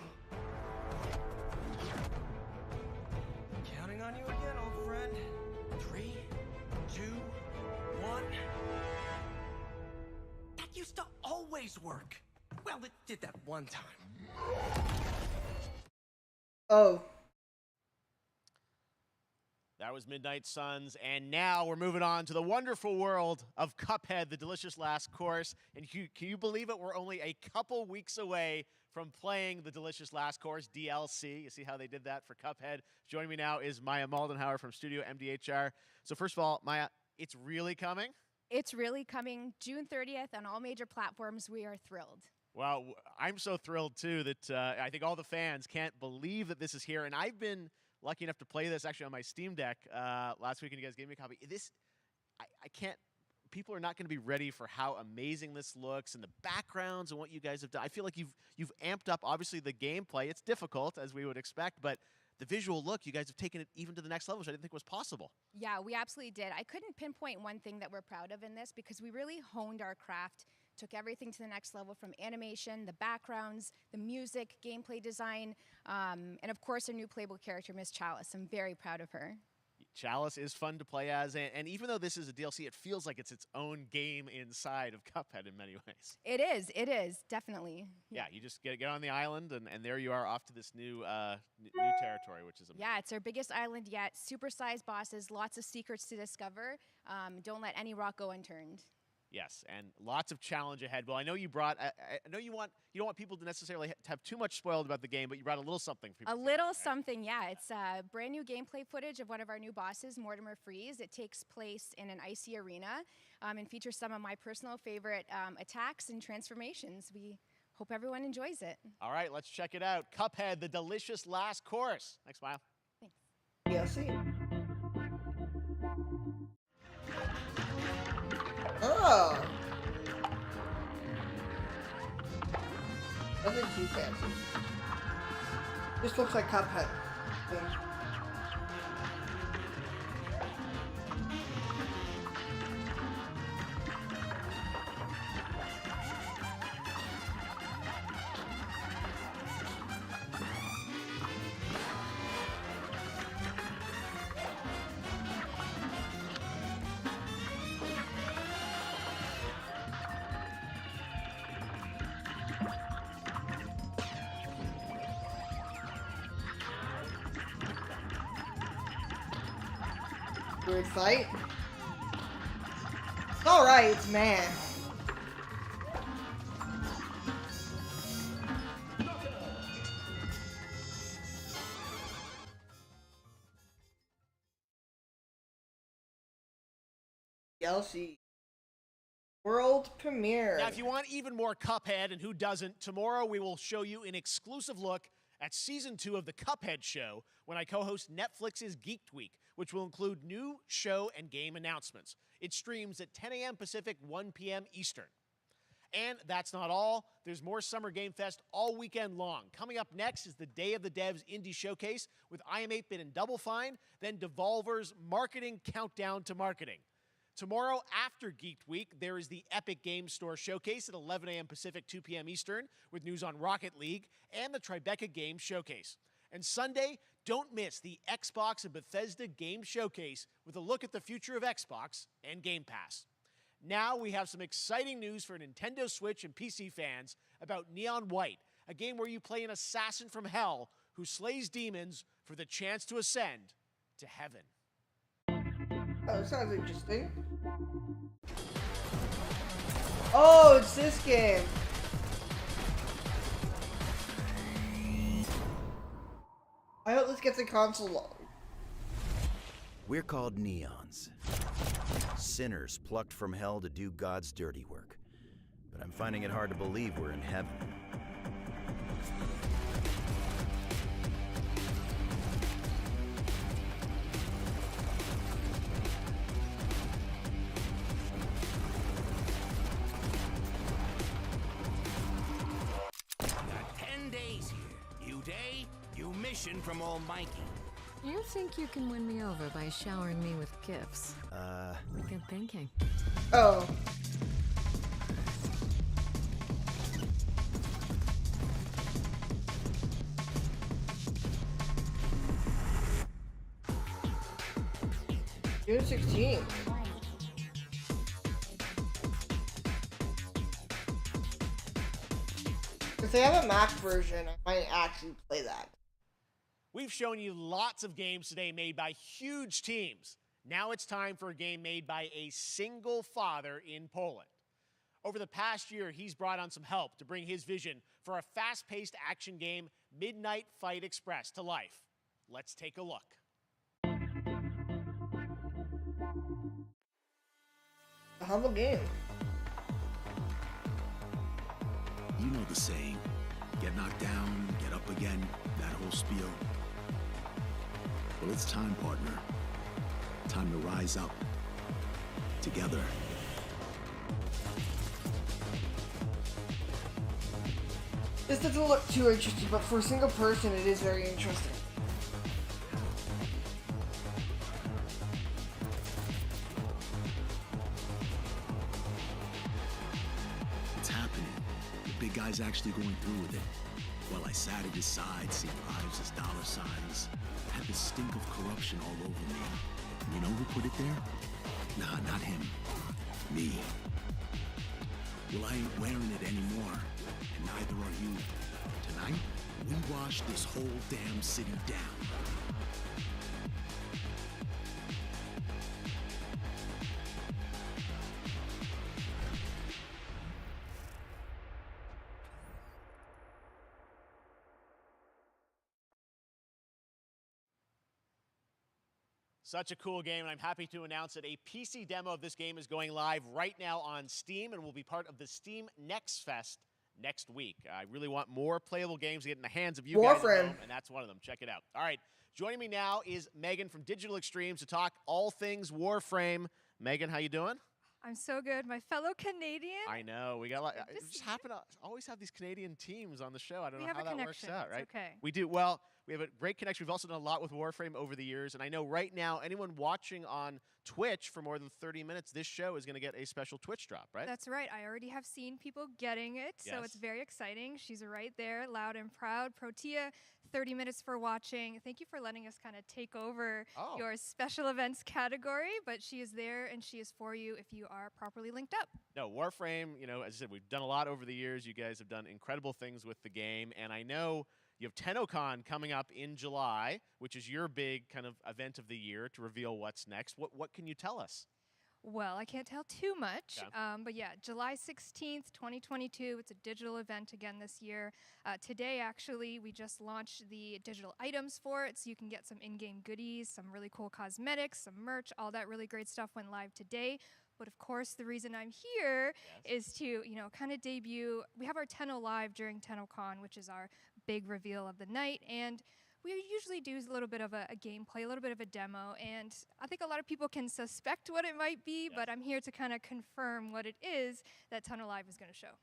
Counting on you again, old friend. 3, 2, 1. That used to always work. Well, it did that one time. Oh. That was Midnight Suns, and now we're moving on to the wonderful world of Cuphead, the delicious last course. And can you believe it? We're only a couple weeks away from playing the delicious last course DLC. You see how they did that for Cuphead? Joining me now is Maya Moldenhauer from Studio MDHR. So first of all, Maya, it's really coming? It's really coming June 30th on all major platforms. We are thrilled. Well, I'm so thrilled, too, that I think all the fans can't believe that this is here. And I've been lucky enough to play this actually on my Steam Deck last week, and you guys gave me a copy. I can't. People are not going to be ready for how amazing this looks and the backgrounds and what you guys have done. I feel like you've amped up, obviously, the gameplay. It's difficult, as we would expect, but the visual look, you guys have taken it even to the next level, which I didn't think was possible. Yeah, we absolutely did. I couldn't pinpoint one thing that we're proud of in this because we really honed our craft, took everything to the next level from animation, the backgrounds, the music, gameplay design, and of course our new playable character, Miss Chalice. I'm very proud of her. Chalice is fun to play as, and even though this is a DLC, it feels like it's its own game inside of Cuphead in many ways. It is, definitely. Yeah, you just get on the island, and there you are off to this new territory, which is amazing. Yeah, it's our biggest island yet. Super-sized bosses, lots of secrets to discover. Don't let any rock go unturned. Yes, and lots of challenge ahead. Well, I know you brought. I know you don't want people to necessarily have too much spoiled about the game, but you brought a little something for people. A little something, yeah. It's brand new gameplay footage of one of our new bosses, Mortimer Freeze. It takes place in an icy arena and features some of my personal favorite attacks and transformations. We hope everyone enjoys it. All right, let's check it out. Cuphead, the delicious last course. Next, Smile. Thanks. DLC. Oh! Nothing too fancy. This looks like Cuphead. Yeah. Weird fight. Alright, man. DLC World Premiere. Now, if you want even more Cuphead, and who doesn't, tomorrow we will show you an exclusive look at Season 2 of the Cuphead Show when I co-host Netflix's Geeked Week, which will include new show and game announcements. It streams at 10 a.m. Pacific, 1 p.m. Eastern. And that's not all. There's more Summer Game Fest all weekend long. Coming up next is the Day of the Devs Indie Showcase with iam8bit and Double Fine, then Devolver's Marketing Countdown to Marketing. Tomorrow, after Geeked Week, there is the Epic Games Store Showcase at 11 a.m. Pacific, 2 p.m. Eastern, with news on Rocket League and the Tribeca Games Showcase. And Sunday, don't miss the Xbox and Bethesda Game Showcase with a look at the future of Xbox and Game Pass. Now we have some exciting news for Nintendo Switch and PC fans about Neon White, a game where you play an assassin from hell who slays demons for the chance to ascend to heaven. Oh, that sounds interesting. Oh, it's this game. I hope this gets a console. We're called Neons. Sinners plucked from hell to do God's dirty work. But I'm finding it hard to believe we're in heaven. Got 10 days here. New day, new mission from Almighty. You think you can win me over by showering me with gifts? Good thinking. Oh. June 16th. If they have a Mac version, I might actually play that. We've shown you lots of games today made by huge teams. Now it's time for a game made by a single father in Poland. Over the past year, he's brought on some help to bring his vision for a fast-paced action game, Midnight Fight Express, to life. Let's take a look. A humble game. You know the saying, get knocked down, get up again, that whole spiel. Well, it's time, partner. Time to rise up. Together. This doesn't look too interesting, but for a single person, it is very interesting. big guy's actually going through with it. While I sat at his side, seeing lives as dollar signs, I had the stink of corruption all over me. And you know who put it there? Nah, not him. Me. Well, I ain't wearing it anymore, and neither are you. Tonight, we wash this whole damn city down. Such a cool game, and I'm happy to announce that a PC demo of this game is going live right now on Steam and will be part of the Steam Next Fest next week. I really want more playable games to get in the hands of you guys at home, and that's one of them. Check it out. All right, joining me now is Megan from Digital Extremes to talk all things Warframe. Megan, how you doing? I'm so good. My fellow Canadian. I know. We got just happen to always have these Canadian teams on the show. I don't know how that works out, right? It's okay. We do. Well, we have a great connection. We've also done a lot with Warframe over the years, and I know right now anyone watching on Twitch for more than 30 minutes, this show is going to get a special Twitch drop, right? That's right. I already have seen people getting it, so it's very exciting. She's right there, loud and proud. Protea, 30 minutes for watching. Thank you for letting us kind of take over your special events category, but she is there and she is for you if you are properly linked up. No, Warframe, you know, as I said, we've done a lot over the years. You guys have done incredible things with the game, and I know you have TennoCon coming up in July, which is your big kind of event of the year to reveal what's next. What can you tell us? Well, I can't tell too much, but yeah, July 16th, 2022, it's a digital event again this year. Today, actually, we just launched the digital items for it, so you can get some in-game goodies, some really cool cosmetics, some merch, all that really great stuff went live today. But of course, the reason I'm here is to, you know, kind of debut. We have our Tenno Live during TennoCon, which is our big reveal of the night, and we usually do a little bit of a gameplay, a little bit of a demo, and I think a lot of people can suspect what it might be, but I'm here to kind of confirm what it is that Tenno Live is going to show.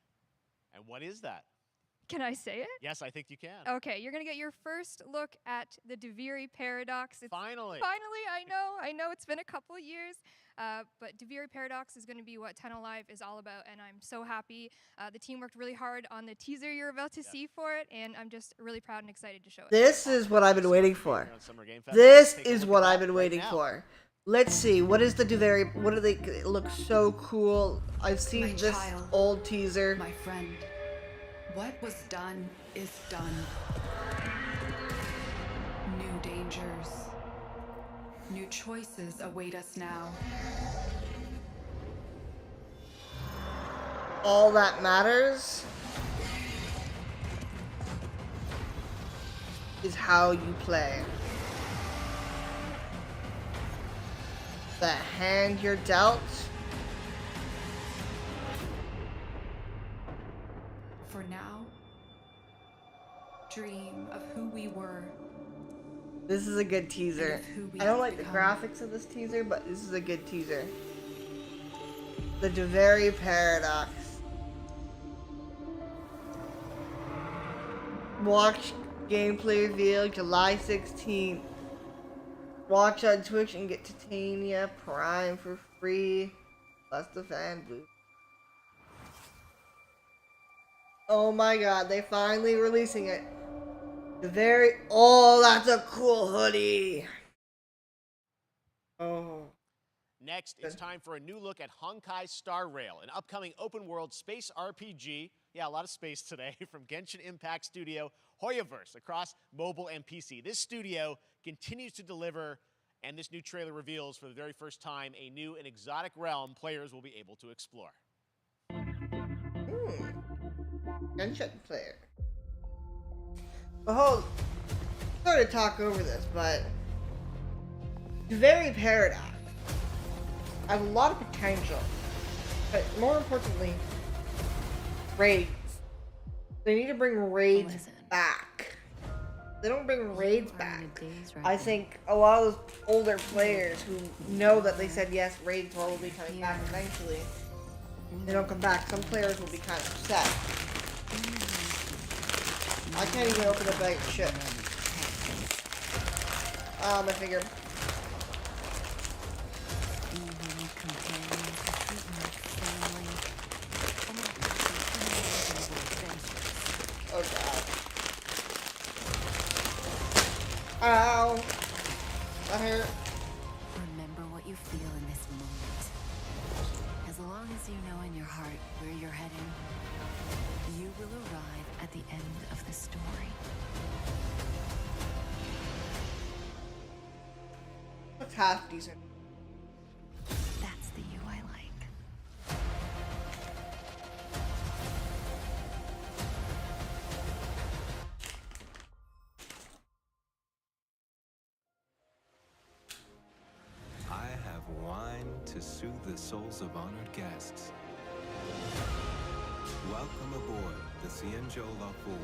And what is that? Can I say it? Yes, I think you can. Okay, you're going to get your first look at the Duviri Paradox. Finally. Finally, I know it's been a couple years, but Duviri Paradox is going to be what Tenno Live is all about, and I'm so happy. The team worked really hard on the teaser you're about to see for it, and I'm just really proud and excited to show it. This is what I've been waiting for. This is what I've been waiting for. Let's see, what is the Duviri? What do they look so cool? I've seen this old teaser. My friend. What was done is done. New dangers. New choices await us now. All that matters is how you play. The hand you're dealt. For now, dream of who we were. This is a good teaser. I don't like the graphics of this teaser, but this is a good teaser. The Duviri Paradox. Watch gameplay reveal July 16th. Watch on Twitch and get Titania Prime for free. Plus the fan booth. Oh my god, they finally releasing it. Oh, that's a cool hoodie. Oh. Next, it's time for a new look at Honkai Star Rail, an upcoming open-world space RPG. Yeah, a lot of space today from Genshin Impact studio Hoyoverse across mobile and PC. This studio continues to deliver, and this new trailer reveals for the very first time a new and exotic realm players will be able to explore. Genshin player. Behold, sorry to talk over this, but Duviri Paradox has a lot of potential, but more importantly, raids. They need to bring raids back. They don't bring raids back. I think a lot of those older players who know that they said yes, raids will be coming back eventually, they don't come back. Some players will be kind of upset. I can't even open up that shit. My finger. I hear. Remember what you feel in this moment. As long as you know in your heart where you're heading, you will arrive at the end of the story. That's half decent. That's the you I like. I have wine to soothe the souls of honored guests. Welcome aboard the Cienjo La Fool.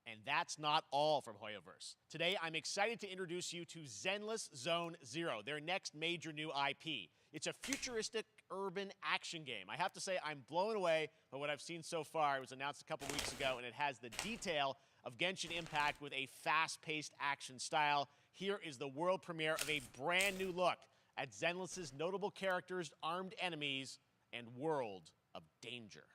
And that's not all from Hoyoverse. Today, I'm excited to introduce you to Zenless Zone Zero, their next major new IP. It's a futuristic urban action game. I have to say, I'm blown away by what I've seen so far. It was announced a couple weeks ago, and it has the detail of Genshin Impact with a fast-paced action style. Here is the world premiere of a brand new look at Zenless's notable characters, armed enemies, and world of danger.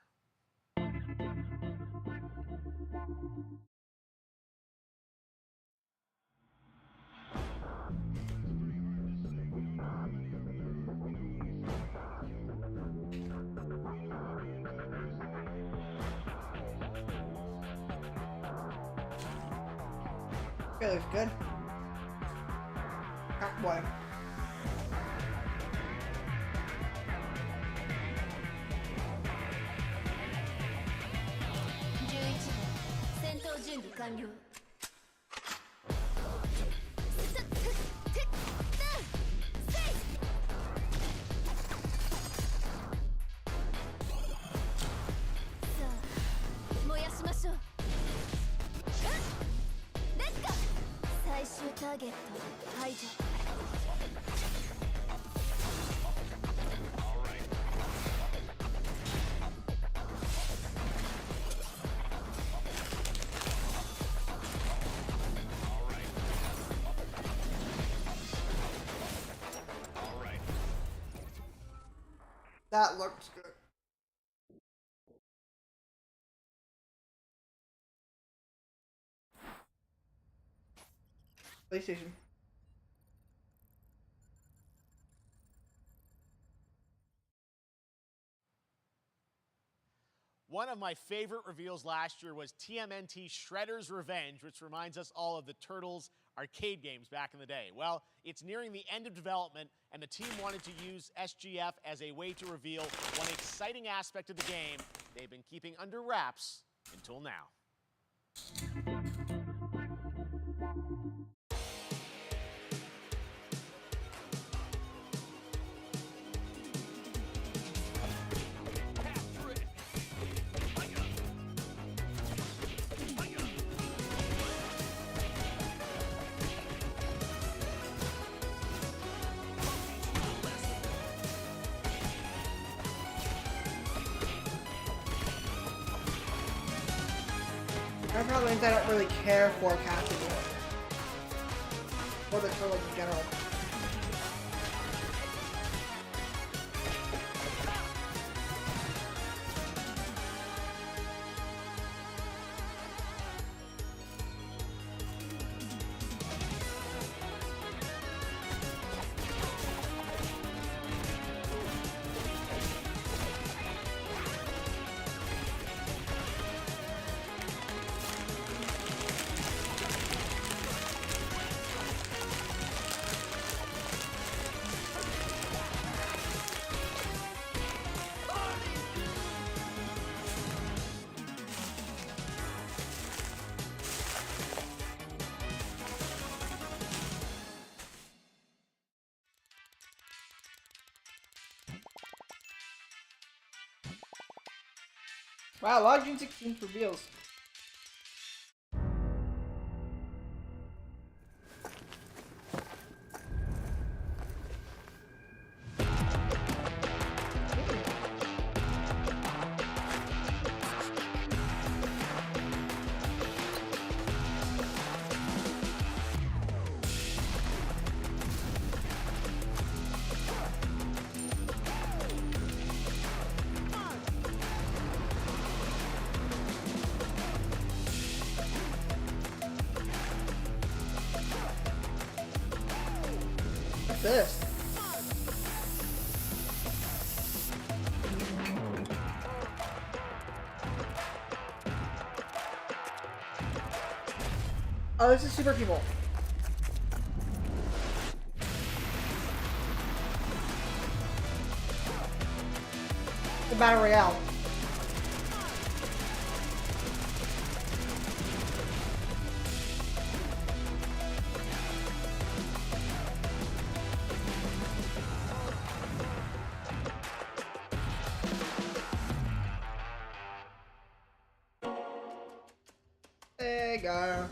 Okay, looks good. Crack boy. That looks good. PlayStation. One of my favorite reveals last year was TMNT Shredder's Revenge, which reminds us all of the Turtles arcade games back in the day. Well, it's nearing the end of development, and the team wanted to use SGF as a way to reveal one exciting aspect of the game they've been keeping under wraps until now. That probably means I don't really care for Cassie or the Turtles in general. Wow, a lot of June 16th reveals. this? Oh, this is super people. The Battle Royale. There you go.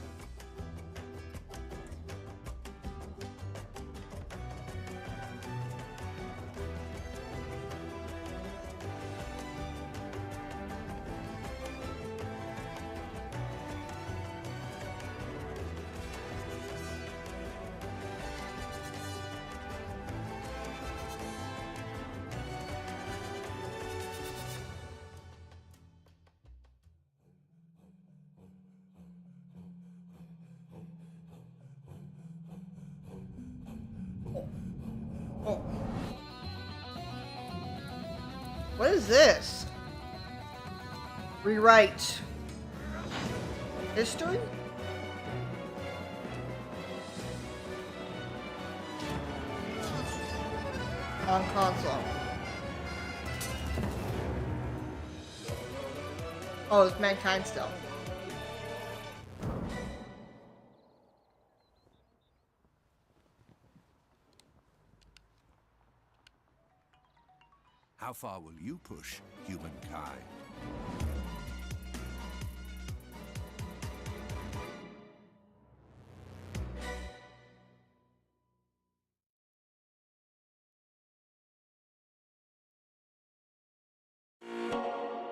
Oh. What is this? Rewrite history? On console. Oh, it's Mankind still. How far will you push humankind?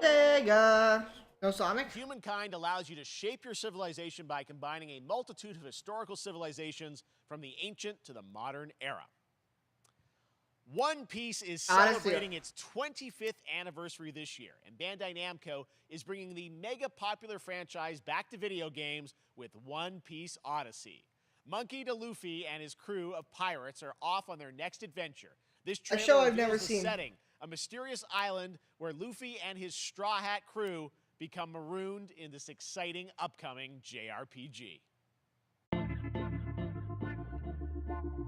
Sega. No Sonic? Humankind allows you to shape your civilization by combining a multitude of historical civilizations from the ancient to the modern era. One Piece is celebrating its 25th anniversary this year, and Bandai Namco is bringing the mega popular franchise back to video games with One Piece Odyssey. Monkey D. Luffy and his crew of pirates are off on their next adventure. This trailer a show I've reveals never the seen. setting, a mysterious island where Luffy and his Straw Hat crew become marooned in this exciting upcoming JRPG.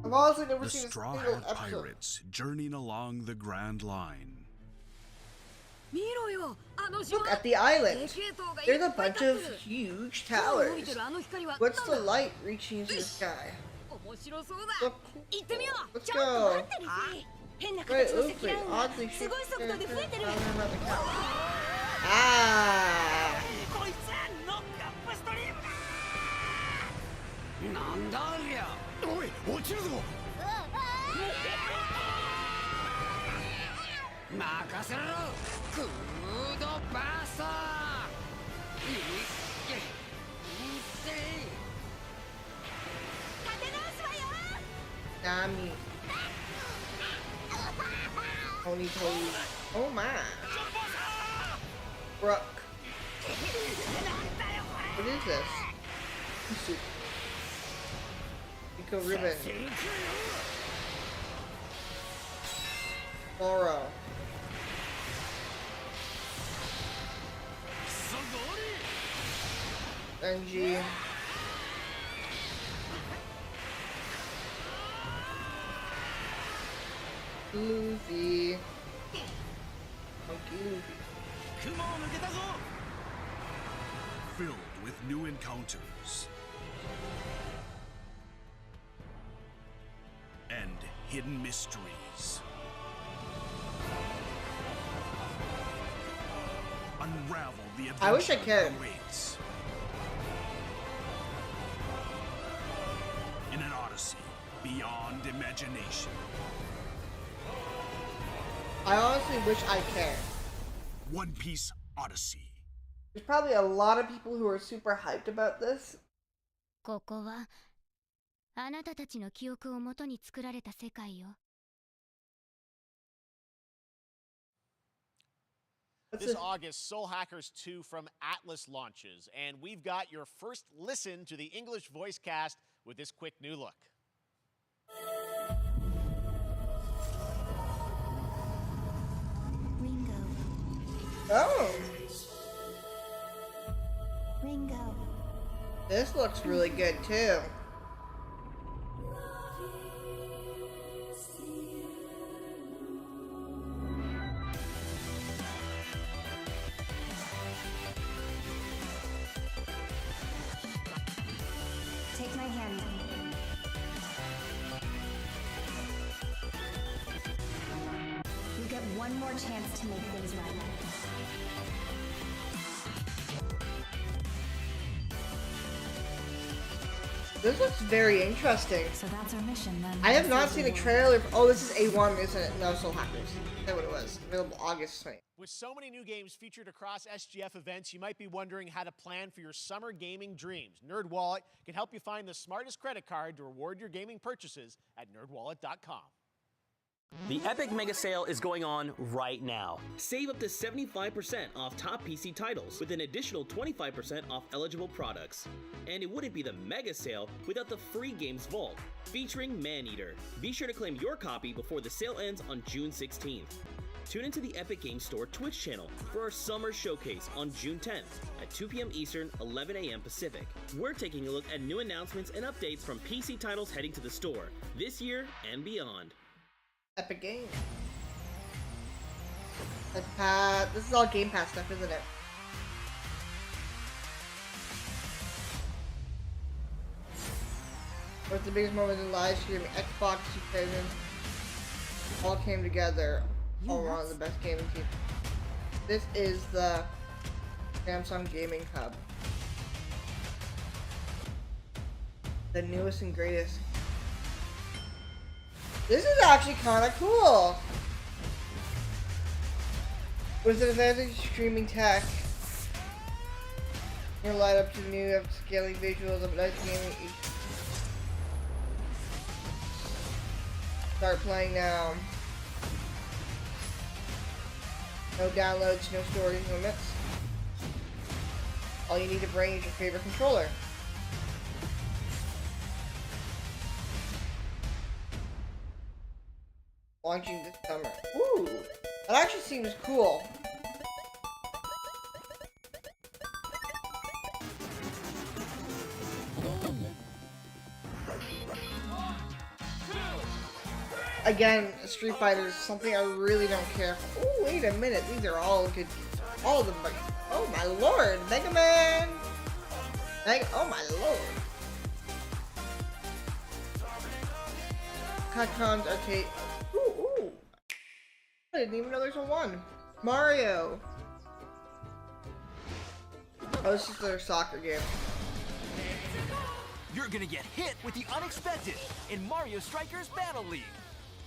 I've honestly never The seen a Straw single Hat episode. Pirates journeying along the Grand Line. Look at the island. There's a bunch of huge towers. What's the light reaching into the sky? Look, let's go. Wait, Luffy, oddly shaped character talking about the cow. Ah! Nami. Tony. Oh my. Brooke. What is this? Eco Ribbon. Moro. Benji. Luffy. Monkey Luffy. Filled with new encounters and hidden mysteries. Unravel the adventure I wish I could. that awaits in an odyssey beyond imagination. I honestly wish I cared. One Piece Odyssey. There's probably a lot of people who are super hyped about this. ここはあなたたちの記憶をもとに作られた世界よ。 This August, Soul Hackers 2 from Atlas launches, and we've got your first listen to the English voice cast with this quick new look. Oh. Ringo. This looks really good too. Take my hand. You get one more chance to make things right. This looks very interesting. So that's our mission then. I have not seen a trailer. Oh, this is A1, isn't it? No, Soul Hackers. That's what it was. Available August 20th. With so many new games featured across SGF events, you might be wondering how to plan for your summer gaming dreams. NerdWallet can help you find the smartest credit card to reward your gaming purchases at nerdwallet.com. The Epic Mega Sale is going on right now. Save up to 75% off top PC titles with an additional 25% off eligible products. And it wouldn't be the Mega Sale without the free games vault, featuring Maneater. Be sure to claim your copy before the sale ends on June 16th. Tune into the Epic Games Store Twitch channel for our summer showcase on June 10th at 2 p.m. Eastern, 11 a.m. Pacific. We're taking a look at new announcements and updates from PC titles heading to the store this year and beyond. Epic Games. This is all Game Pass stuff, isn't it? What's the biggest moment in live streaming? Xbox 2000 all came together. All one of the best gaming teams. This is the Samsung Gaming Hub. The newest and greatest. This is actually kind of cool. With advanced streaming tech, you're light up to new upscaling visuals of nice gaming. Start playing now. No downloads, no storage limits. All you need to bring is your favorite controller. Launching this summer. Ooh, that actually seems cool. Again, Street Fighter is something I really don't care for. Oh, wait a minute. These are all good. All of them. Oh my lord. Mega Man. Oh my lord. Capcom's Arcade. Ooh. I didn't even know there's a one. Mario. Oh, this is their soccer game. You're gonna get hit with the unexpected in Mario Strikers Battle League.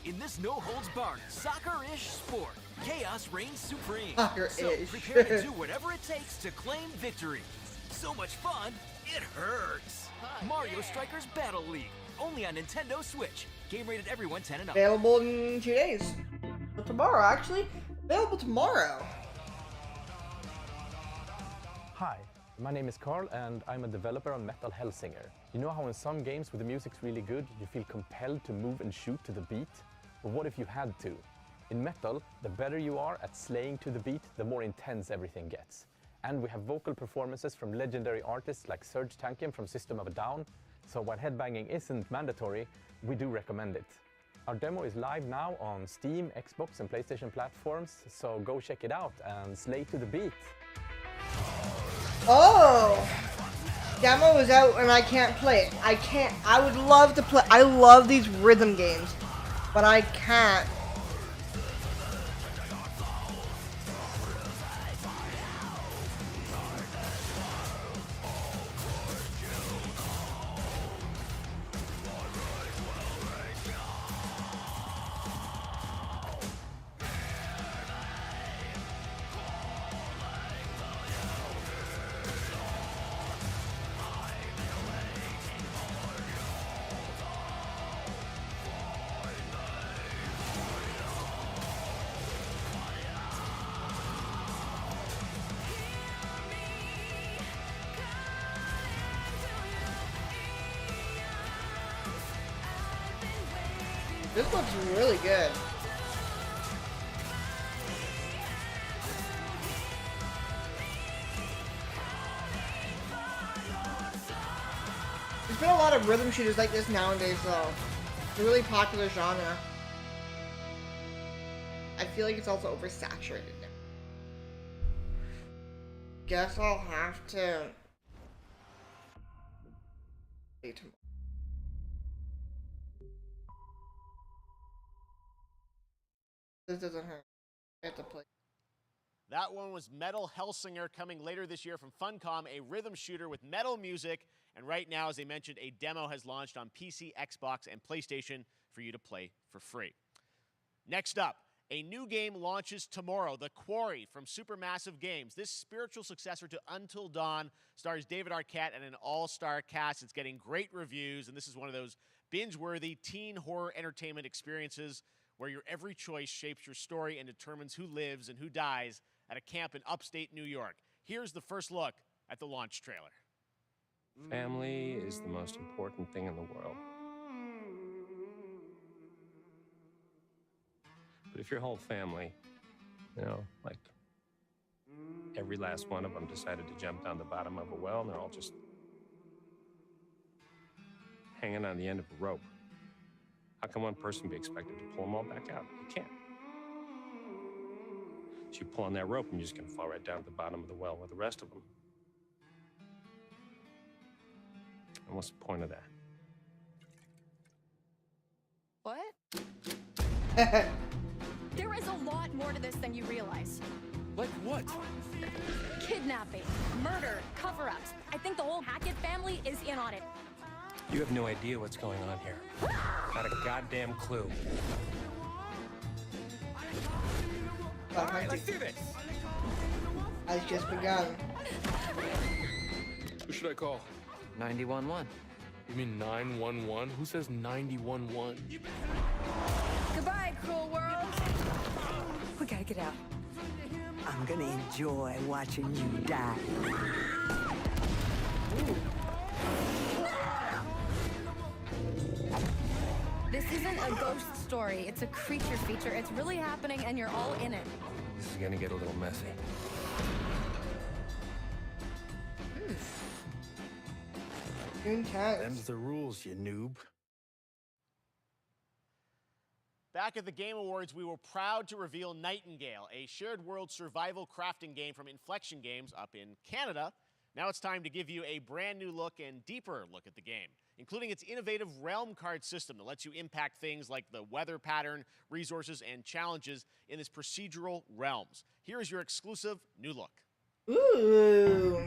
In this no-holds-barred, soccer-ish sport, chaos reigns supreme. So prepare to do whatever it takes to claim victory. So much fun, it hurts. Mario Strikers Battle League, only on Nintendo Switch. Game rated everyone 10 and up. Available in 2 days. Or tomorrow, actually. Available tomorrow. Hi, my name is Carl and I'm a developer on Metal Hellsinger. You know how in some games where the music's really good, you feel compelled to move and shoot to the beat? But what if you had to? In Metal, the better you are at slaying to the beat, the more intense everything gets. And we have vocal performances from legendary artists like Serge Tankian from System of a Down, so while headbanging isn't mandatory, we do recommend it. Our demo is live now on Steam, Xbox and PlayStation platforms, so go check it out and slay to the beat. Oh! Demo is out and I can't play it. I would love to play. I love these rhythm games, but I can't. This looks really good. been a lot of rhythm shooters like this nowadays, though. It's a really popular genre. I feel like it's also oversaturated now. Guess I'll have to play tomorrow. This doesn't hurt. I have to play. That one was Metal Hellsinger, coming later this year from Funcom, a rhythm shooter with metal music. And right now, as I mentioned, a demo has launched on PC, Xbox, and PlayStation for you to play for free. Next up, a new game launches tomorrow, The Quarry from Supermassive Games. This spiritual successor to Until Dawn stars David Arquette and an all-star cast. It's getting great reviews, and this is one of those binge-worthy teen horror entertainment experiences where your every choice shapes your story and determines who lives and who dies at a camp in upstate New York. Here's the first look at the launch trailer. Family is the most important thing in the world. But if your whole family, you know, like every last one of them decided to jump down the bottom of a well and they're all just hanging on the end of a rope, how can one person be expected to pull them all back out? You can't. So you pull on that rope and you're just gonna fall right down at the bottom of the well with the rest of them. And what's the point of that? What? There is a lot more to this than you realize. Like what? Kidnapping, murder, cover-ups. I think the whole Hackett family is in on it. You have no idea what's going on here. Not a goddamn clue. All right, let's do this. Has just begun. Who should I call? 911. You mean 911? Who says 911? Goodbye, cruel world. We gotta get out. I'm gonna enjoy watching you die. This isn't a ghost story. It's a creature feature. It's really happening, and you're all in it. This is gonna get a little messy. Them's the rules, you noob. Back at the Game Awards, we were proud to reveal Nightingale, a shared world survival crafting game from Inflection Games up in Canada. Now it's time to give you a brand new look and deeper look at the game, including its innovative realm card system that lets you impact things like the weather pattern, resources, and challenges in this procedural realms. Here is your exclusive new look. Ooh.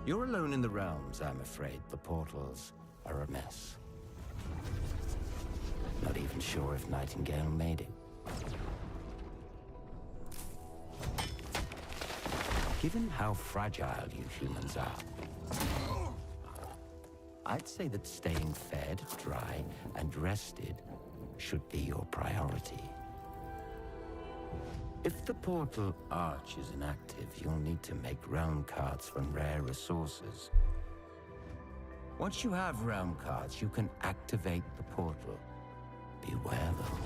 You're alone in the realms, I'm afraid. The portals are a mess. Not even sure if Nightingale made it. Given how fragile you humans are, I'd say that staying fed, dry, and rested should be your priority. If the portal arch is inactive, you'll need to make realm cards from rare resources. Once you have realm cards, you can activate the portal. Beware though.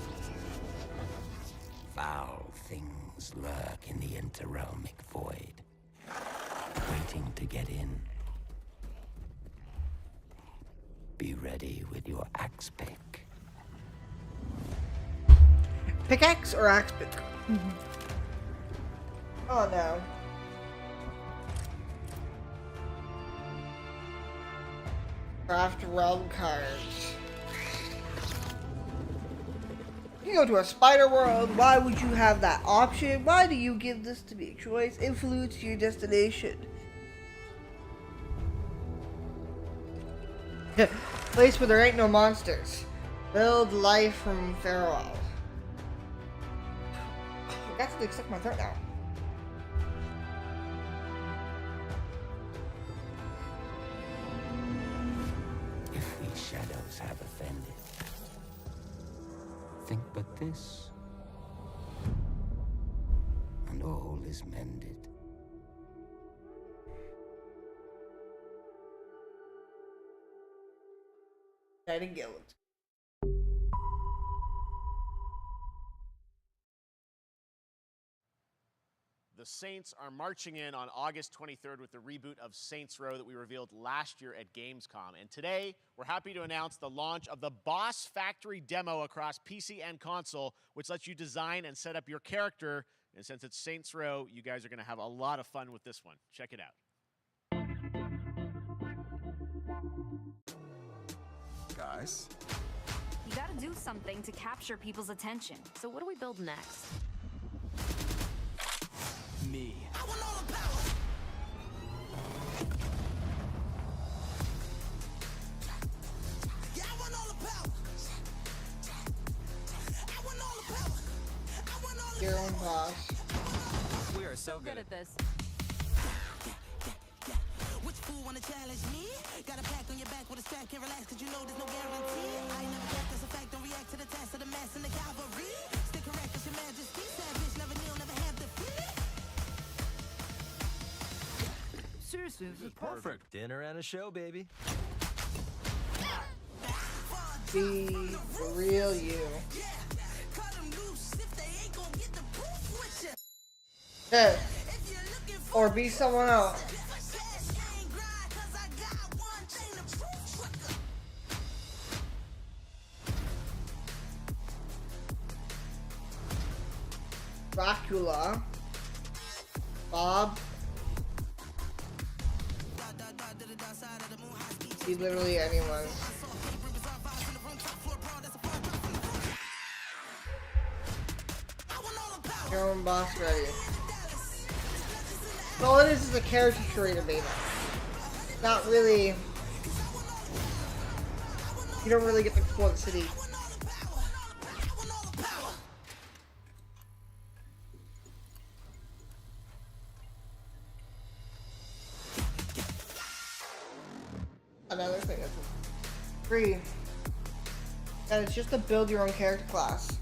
Foul things lurk in the interrealmic void, waiting to get in. Be ready with your axe pick. Pickaxe or axe pick? Oh no. Craft realm cards. You go to a spider world, why would you have that option? Why do you give this to be a choice? Influence your destination. Place where there ain't no monsters. Build life from farewell. I got something stuck in my throat now. If these shadows have offended, think but this, and all is mended. Nightingale. Saints are marching in on August 23rd with the reboot of Saints Row that we revealed last year at Gamescom. And today, we're happy to announce the launch of the Boss Factory demo across PC and console, which lets you design and set up your character. And since it's Saints Row, you guys are going to have a lot of fun with this one. Check it out. Guys? You gotta do something to capture people's attention. So what do we build next? Me. I want all the power. Yeah, I want all the power. I want all the power. I want all the Your own boss. We are so good at this. Which fool wanna challenge me? Got a pack on your back with a strap, can't relax cause you know there's no guarantee. I ain't never back, that's a fact, don't react to the task of the mass and the cavalry. Stay correct, it's your majesty, savage, never kneel, never have the feeling. Seriously, this is perfect. Dinner and a show, baby. Be real you. Cut them loose if they ain't gonna get the proof with you. Yes. Or be someone else. Dracula, Bob, be literally anyone. Your own boss ready. So all it is a character creator beta. Not really. You don't really get to explore the city. Another thing that's free. And it's just to build your own character class.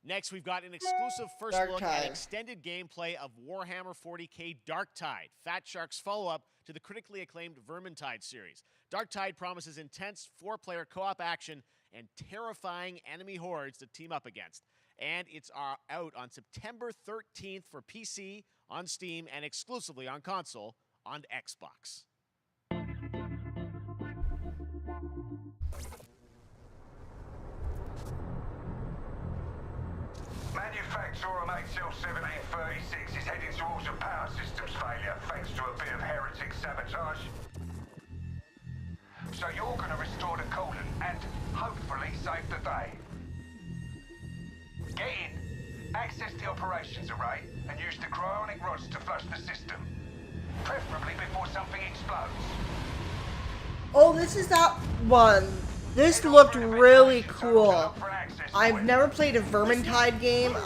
Next, we've got an exclusive first look at extended gameplay of Warhammer 40k Darktide, Fat Shark's follow-up to the critically acclaimed Vermintide series. Darktide promises intense 4-player co-op action and terrifying enemy hordes to team up against. And it's out on September 13th for PC, on Steam, and exclusively on console on Xbox. Manufacturer HL1736 is heading towards a power systems failure thanks to a bit of heretic sabotage. So you're going to restore the coolant and hopefully save the day. Get in, access the operations array, and use the cryonic rods to flush the system. Preferably before something explodes. Oh, this is that one. This looked really cool. I've never played a Vermintide game.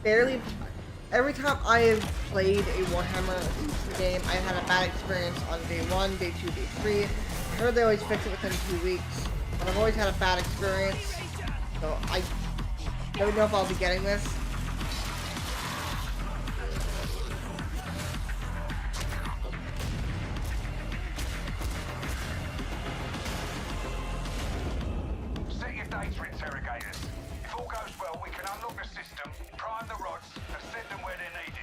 Every time I have played a Warhammer game, I've had a bad experience on day 1, day 2, day 3. I heard they always fix it within 2 weeks, but I've always had a bad experience. So I don't know if I'll be getting this. Set your data interrogators. If all goes well, we can unlock the system, prime the rods, and send them where they're needed.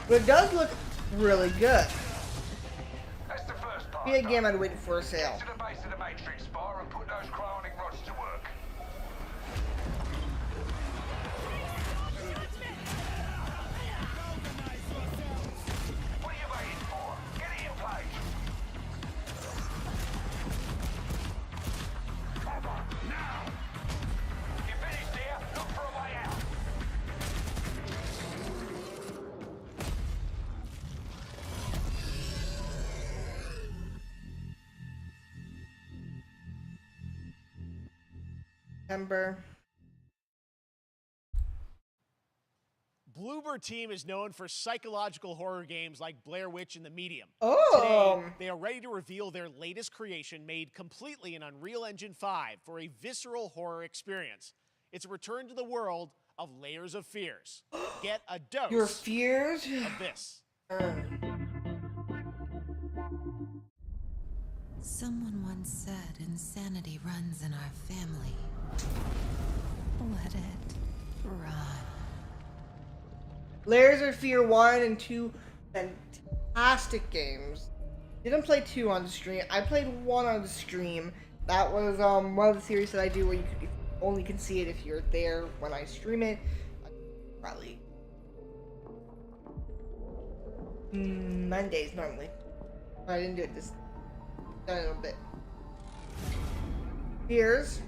But it does look really good. That's the first part. Be a game I'd wait for a sale. Get to the base of the Matrix bar and put those cryonic rods to work. What are you waiting for? Get it in place. Now! You finished here? Look for a way out. September. Bloober Team is known for psychological horror games like Blair Witch and The Medium. Oh. Today, they are ready to reveal their latest creation made completely in Unreal Engine 5 for a visceral horror experience. It's a return to the world of Layers of Fears. Get a dose Your fears of this. Someone once said insanity runs in our family. Let it run. Layers of Fear 1 and 2, fantastic games. Didn't play 2 on the stream. I played 1 on the stream. That was one of the series that I do where you only can see it if you're there when I stream it. Probably Mondays normally. But I didn't do it this done it a little bit. Here's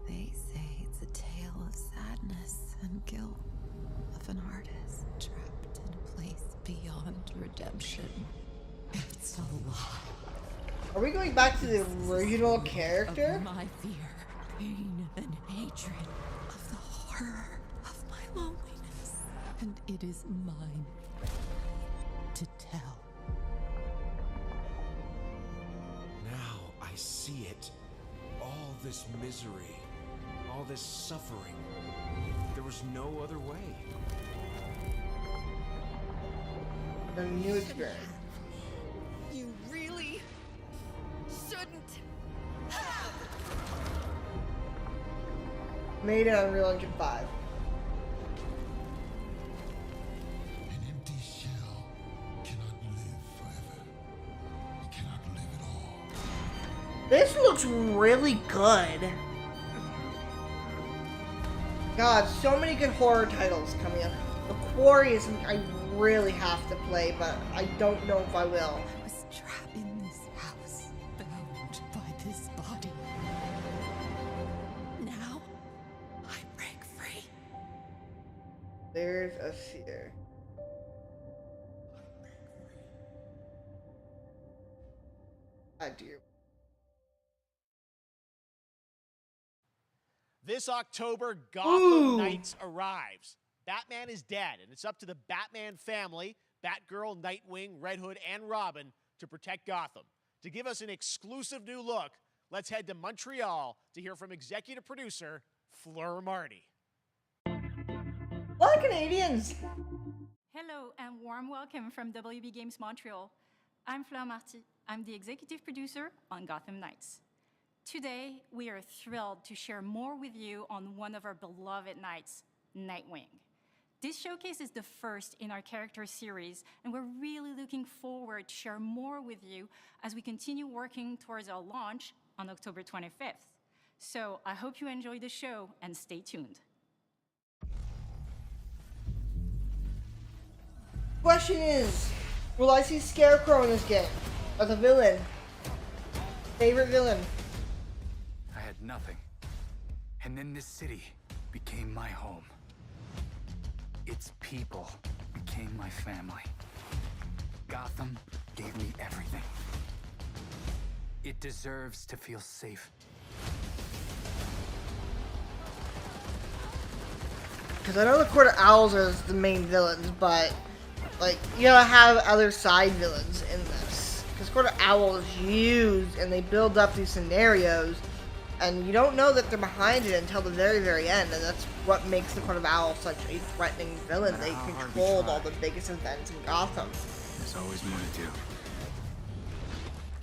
They say it's a tale of sadness and guilt of an artist trapped in a place beyond redemption. It's a lie. Are we going back to the original character? Of my fear, pain, and hatred, of the horror of my loneliness, and it is mine to tell. Now I see it. All this misery, all this suffering. There was no other way. A new experience. You really shouldn't. Made in Unreal Engine 5. An empty shell cannot live forever. It cannot live at all. This looks really good. God, so many good horror titles coming up. The Quarry is something I really have to play, but I don't know if I will. I was trapped in this house, bound by this body. Now, I break free. There's a seer. Ah, dear. This October, Gotham Ooh. Knights arrives. Batman is dead, and it's up to the Batman family, Batgirl, Nightwing, Red Hood, and Robin to protect Gotham. To give us an exclusive new look, let's head to Montreal to hear from executive producer Fleur Marty. What Canadians? Hello and warm welcome from WB Games Montreal. I'm Fleur Marty. I'm the executive producer on Gotham Knights. Today, we are thrilled to share more with you on one of our beloved knights, Nightwing. This showcase is the first in our character series, and we're really looking forward to share more with you as we continue working towards our launch on October 25th. So I hope you enjoy the show and stay tuned. Question is, will I see Scarecrow in this game as a villain? Favorite villain? I had nothing. And then this city became my home. Its people became my family. Gotham gave me everything. It deserves to feel safe. Because I know the Court of Owls are the main villains, but like you gotta have other side villains in this. Because Court of Owls is used and they build up these scenarios, and you don't know that they're behind it until the very, very end, and that's what makes the Court of Owls such a threatening villain. They controlled all the biggest events in Gotham. There's always more to do.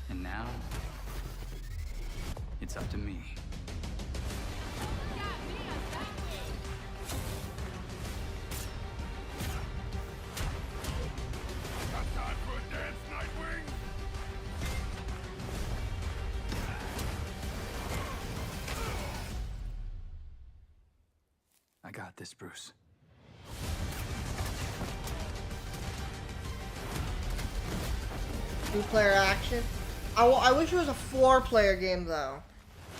And now, it's up to me. Got time for a dance, Nightwing? I got this, Bruce. Two-player action. I wish it was a 4-player game though.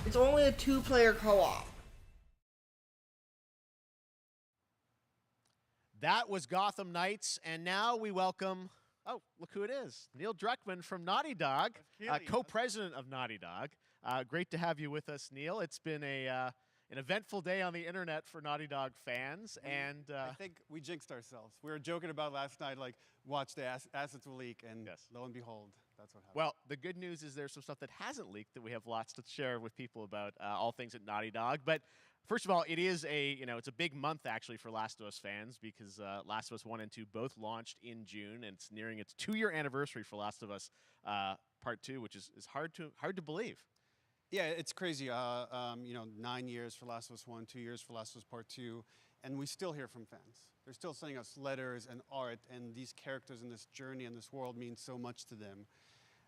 It's only a 2-player co-op. That was Gotham Knights, and now we welcome, oh, look who it is. Neil Druckmann from Naughty Dog, co-president of Naughty Dog. Great to have you with us, Neil. It's been a an eventful day on the internet for Naughty Dog fans, and I think we jinxed ourselves. We were joking about last night, like, watch the assets will leak, and lo and behold, that's what happened. Well, the good news is there's some stuff that hasn't leaked that we have lots to share with people about all things at Naughty Dog. But first of all, it is it's a big month actually for Last of Us fans because Last of Us 1 and 2 both launched in June, and it's nearing its 2-year anniversary for Last of Us Part 2, which is hard to believe. Yeah, it's crazy. 9 years for Last of Us 1, 2 years for Last of Us Part 2, and we still hear from fans. They're still sending us letters and art, and these characters in this journey and this world mean so much to them.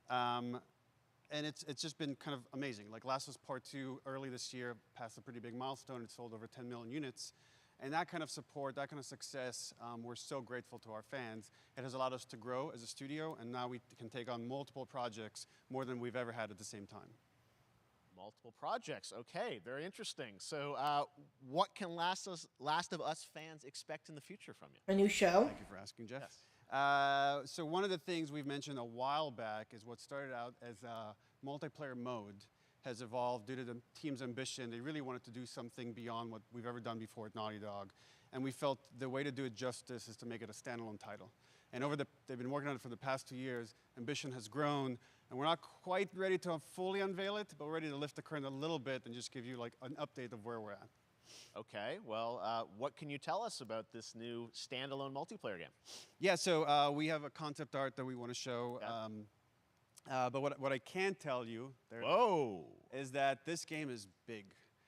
And it's just been kind of amazing. Like Last of Us Part 2 early this year passed a pretty big milestone. It sold over 10 million units. And that kind of support, that kind of success, we're so grateful to our fans. It has allowed us to grow as a studio, and now we can take on multiple projects, more than we've ever had at the same time. Multiple projects. Okay, very interesting. So what can Last of Us fans expect in the future from you? A new show? Thank you for asking, Jeff. Yes. So one of the things we've mentioned a while back is what started out as a multiplayer mode has evolved due to the team's ambition. They really wanted to do something beyond what we've ever done before at Naughty Dog. And we felt the way to do it justice is to make it a standalone title. And they've been working on it for the past 2 years. Ambition has grown, and we're not quite ready to fully unveil it, but we're ready to lift the curtain a little bit and just give you like an update of where we're at. Okay, well, what can you tell us about this new standalone multiplayer game? Yeah, so we have a concept art that we want to show. But what I can tell you is that this game is big.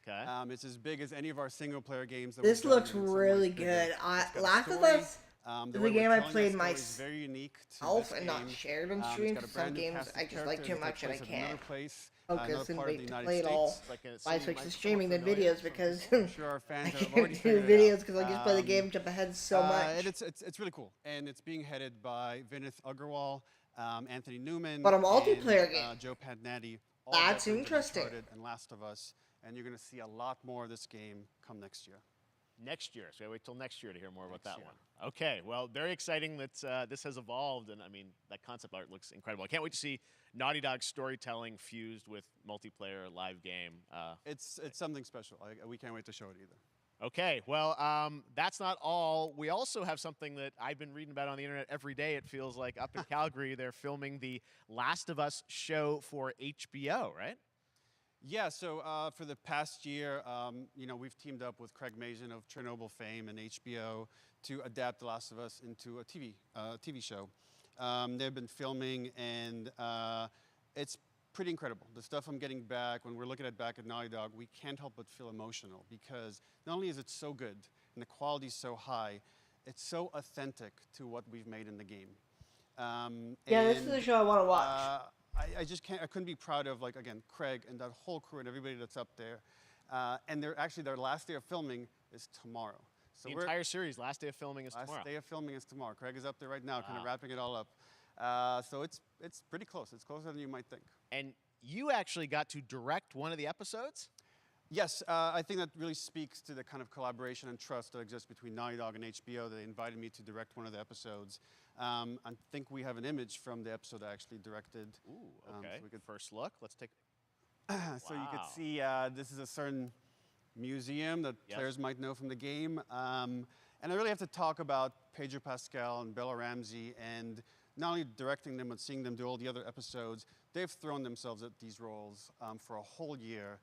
Okay. It's as big as any of our single-player games. That This looks really good. Last of Us is a game I played myself and not shared on stream. Some games I just like too much and I can't focus and wait to play it all. I switched to streaming than videos because I can't do videos because I just play the game, jump ahead so much. It's really cool, and it's being headed by Vinith Agarwal, Anthony Newman, But a multiplayer and, game. Joe Pantnati. That's interesting. And Last of Us, and you're going to see a lot more of this game come next year. Next year, so we wait till next year to hear more about that one. Okay, well, very exciting that this has evolved, and I mean, that concept art looks incredible. I can't wait to see Naughty Dog's storytelling fused with multiplayer live game. It's something special. We can't wait to show it either. Okay, well, that's not all. We also have something that I've been reading about on the internet every day, it feels like. Up in Calgary, they're filming the Last of Us show for HBO, right? Yeah, so for the past year, we've teamed up with Craig Mazin of Chernobyl fame and HBO to adapt The Last of Us into a TV show. They've been filming, and it's pretty incredible. The stuff I'm getting back, when we're looking at back at Naughty Dog, we can't help but feel emotional because not only is it so good and the quality is so high, it's so authentic to what we've made in the game. This is the show I want to watch. I just can't. I couldn't be proud of, like, again, Craig and that whole crew and everybody that's up there. And their last day of filming is tomorrow. So the entire series, last day of filming is tomorrow. Last day of filming is tomorrow. Craig is up there right now, kind of wrapping it all up. So it's pretty close. It's closer than you might think. And you actually got to direct one of the episodes? Yes, I think that really speaks to the kind of collaboration and trust that exists between Naughty Dog and HBO. They invited me to direct one of the episodes. I think we have an image from the episode I actually directed. Ooh, okay. So we could first look. Let's take. So you could see this is a certain museum that players might know from the game. And I really have to talk about Pedro Pascal and Bella Ramsey, and not only directing them, but seeing them do all the other episodes. They've thrown themselves at these roles for a whole year.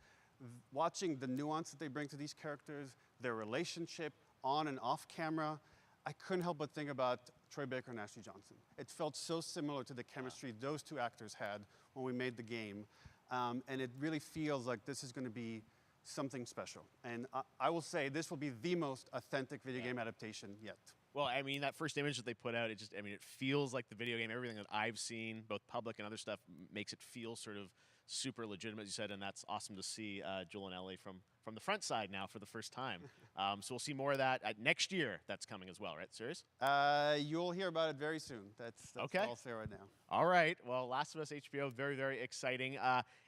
Watching the nuance that they bring to these characters, their relationship on and off camera, I couldn't help but think about Troy Baker and Ashley Johnson. It felt so similar to the chemistry those two actors had when we made the game. And it really feels like this is going to be something special. And I will say this will be the most authentic video game adaptation yet. Well, I mean, that first image that they put out, it feels like the video game. Everything that I've seen, both public and other stuff, makes it feel sort of super legitimate, as you said, and that's awesome to see Joel and Ellie from the front side now for the first time. So we'll see more of that next year. That's coming as well, right? Serious? You'll hear about it very soon. That's okay. All I'll say right now. All right. Well, Last of Us HBO, very, very exciting.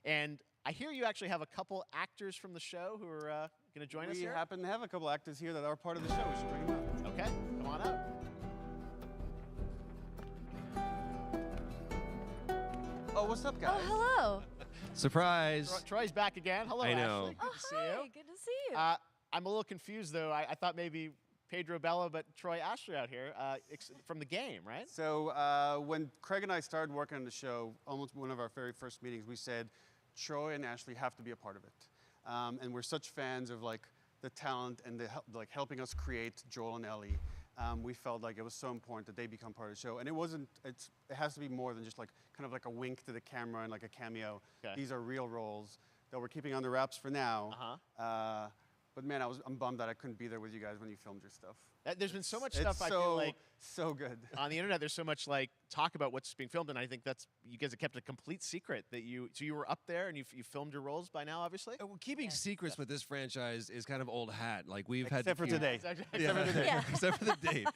And I hear you actually have a couple actors from the show who are going to join us here. We happen to have a couple actors here that are part of the show. We should bring them up. Okay. Come on up. Oh, what's up, guys? Oh, hello. Surprise! Troy's back again. Hello, I know. Ashley. Good to see you. Good to see you. I'm a little confused, though. I thought maybe Pedro Bella, but Troy Ashley out here from the game, right? So when Craig and I started working on the show, almost one of our very first meetings, we said Troy and Ashley have to be a part of it. And we're such fans of like the talent and like helping us create Joel and Ellie. We felt like it was so important that they become part of the show. And it has to be more than just like kind of like a wink to the camera and like a cameo. Okay. These are real roles that we're keeping under wraps for now. But man, I'm bummed that I couldn't be there with you guys when you filmed your stuff. There's been so much stuff I feel like so good on the internet. There's so much like talk about what's being filmed, and I think that's you guys have kept a complete secret that you were up there and you filmed your roles by now, obviously. Well, keeping secrets with this franchise is kind of old hat. Like we've Except had for today. Except for today. Except for the date.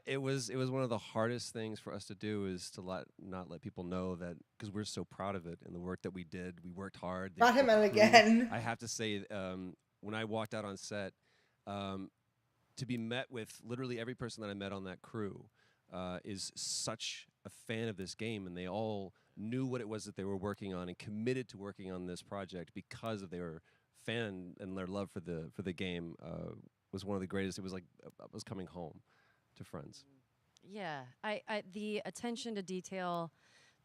It was one of the hardest things for us to do is to not let people know that because we're so proud of it and the work that we did. We worked hard. Brought him out again. I have to say, when I walked out on set, to be met with literally every person that I met on that crew is such a fan of this game, and they all knew what it was that they were working on and committed to working on this project because of their fan and their love for the game was one of the greatest. It was like I was coming home to friends. Yeah, the attention to detail,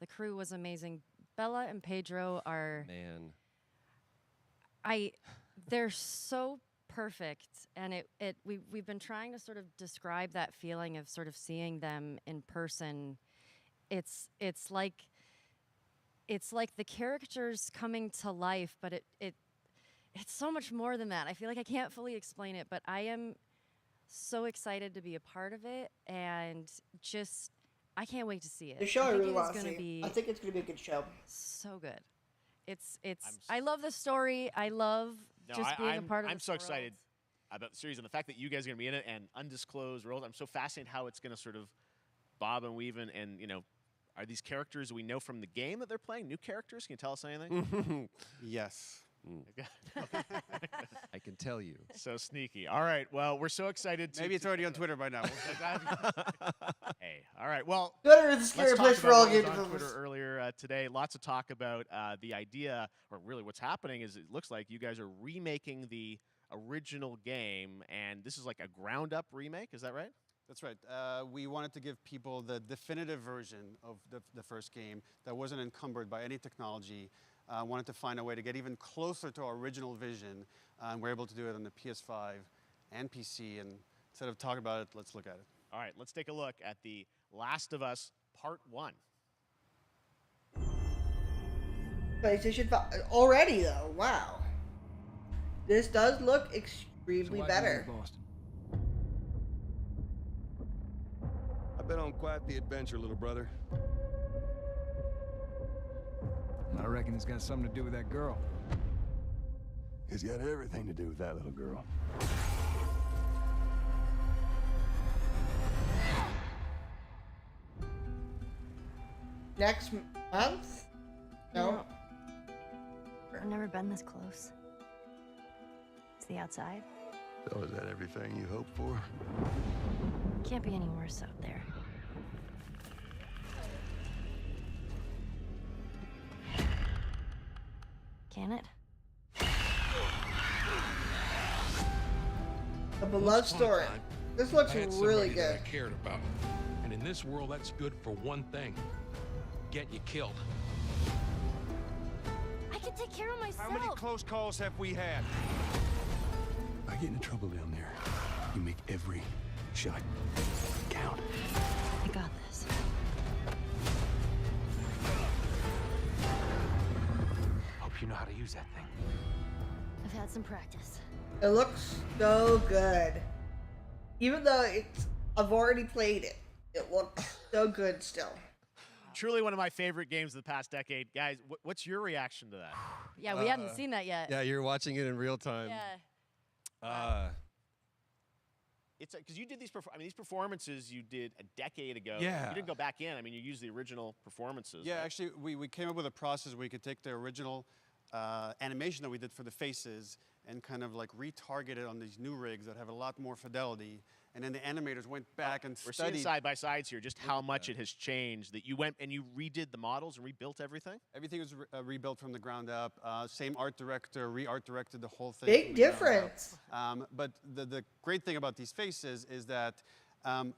the crew was amazing. Bella and Pedro are they're so perfect, and we've been trying to sort of describe that feeling of sort of seeing them in person. It's like the characters coming to life, but it's so much more than that. I feel like I can't fully explain it, but I am so excited to be a part of it, and just I can't wait to see it. The show I really want to gonna see. I think it's going to be a good show. So good. I love the story. I love just being a part of. I'm this so world. excited about the series and the fact that you guys are going to be in it and undisclosed roles. I'm so fascinated how it's going to sort of bob and weave and are these characters we know from the game that they're playing new characters? Can you tell us anything? Yes. I can tell you. So sneaky. All right. Well, we're so excited. Maybe it's already on Twitter by now. Hey. All right. Well, Twitter is a scary let's place talk for all about what game was on developers. Twitter earlier today. Lots of talk about the idea, or really what's happening is it looks like you guys are remaking the original game, and this is like a ground-up remake. Is that right? That's right. We wanted to give people the definitive version of the first game that wasn't encumbered by any technology. Wanted to find a way to get even closer to our original vision. We're able to do it on the PS5 and PC. And instead of talking about it, let's look at it. All right, let's take a look at The Last of Us Part 1. PlayStation 5 already though. Wow. This does look extremely better. I've been on quite the adventure, little brother. I reckon it's got something to do with that girl. It's got everything to do with that little girl. Next month? No. I've never been this close. It's the outside. So is that everything you hoped for? Can't be any worse out there. Can it? A beloved story. This looks I had really somebody good. that I cared about. And in this world, that's good for one thing. Get you killed. I can take care of myself. How many close calls have we had? I get into trouble down there. You make every shot count. I got this. Hope you know how to use that thing. I've had some practice. It looks so good. Even though I've already played it, it looks so good still. Truly one of my favorite games of the past decade. Guys, what's your reaction to that? Yeah, we hadn't seen that yet. Yeah, you're watching it in real time. Yeah. It's because you did these. These performances you did a decade ago. Yeah. You didn't go back in. I mean, you used the original performances. Yeah, right? actually, we came up with a process where you could take the original animation that we did for the faces and kind of like retargeted on these new rigs that have a lot more fidelity. And then the animators went back and We're studied. seeing side by sides here just how much it has changed. That you went and you redid the models and rebuilt everything. Everything was rebuilt from the ground up. Same art director, re-art directed the whole thing. Big difference. But the great thing about these faces is that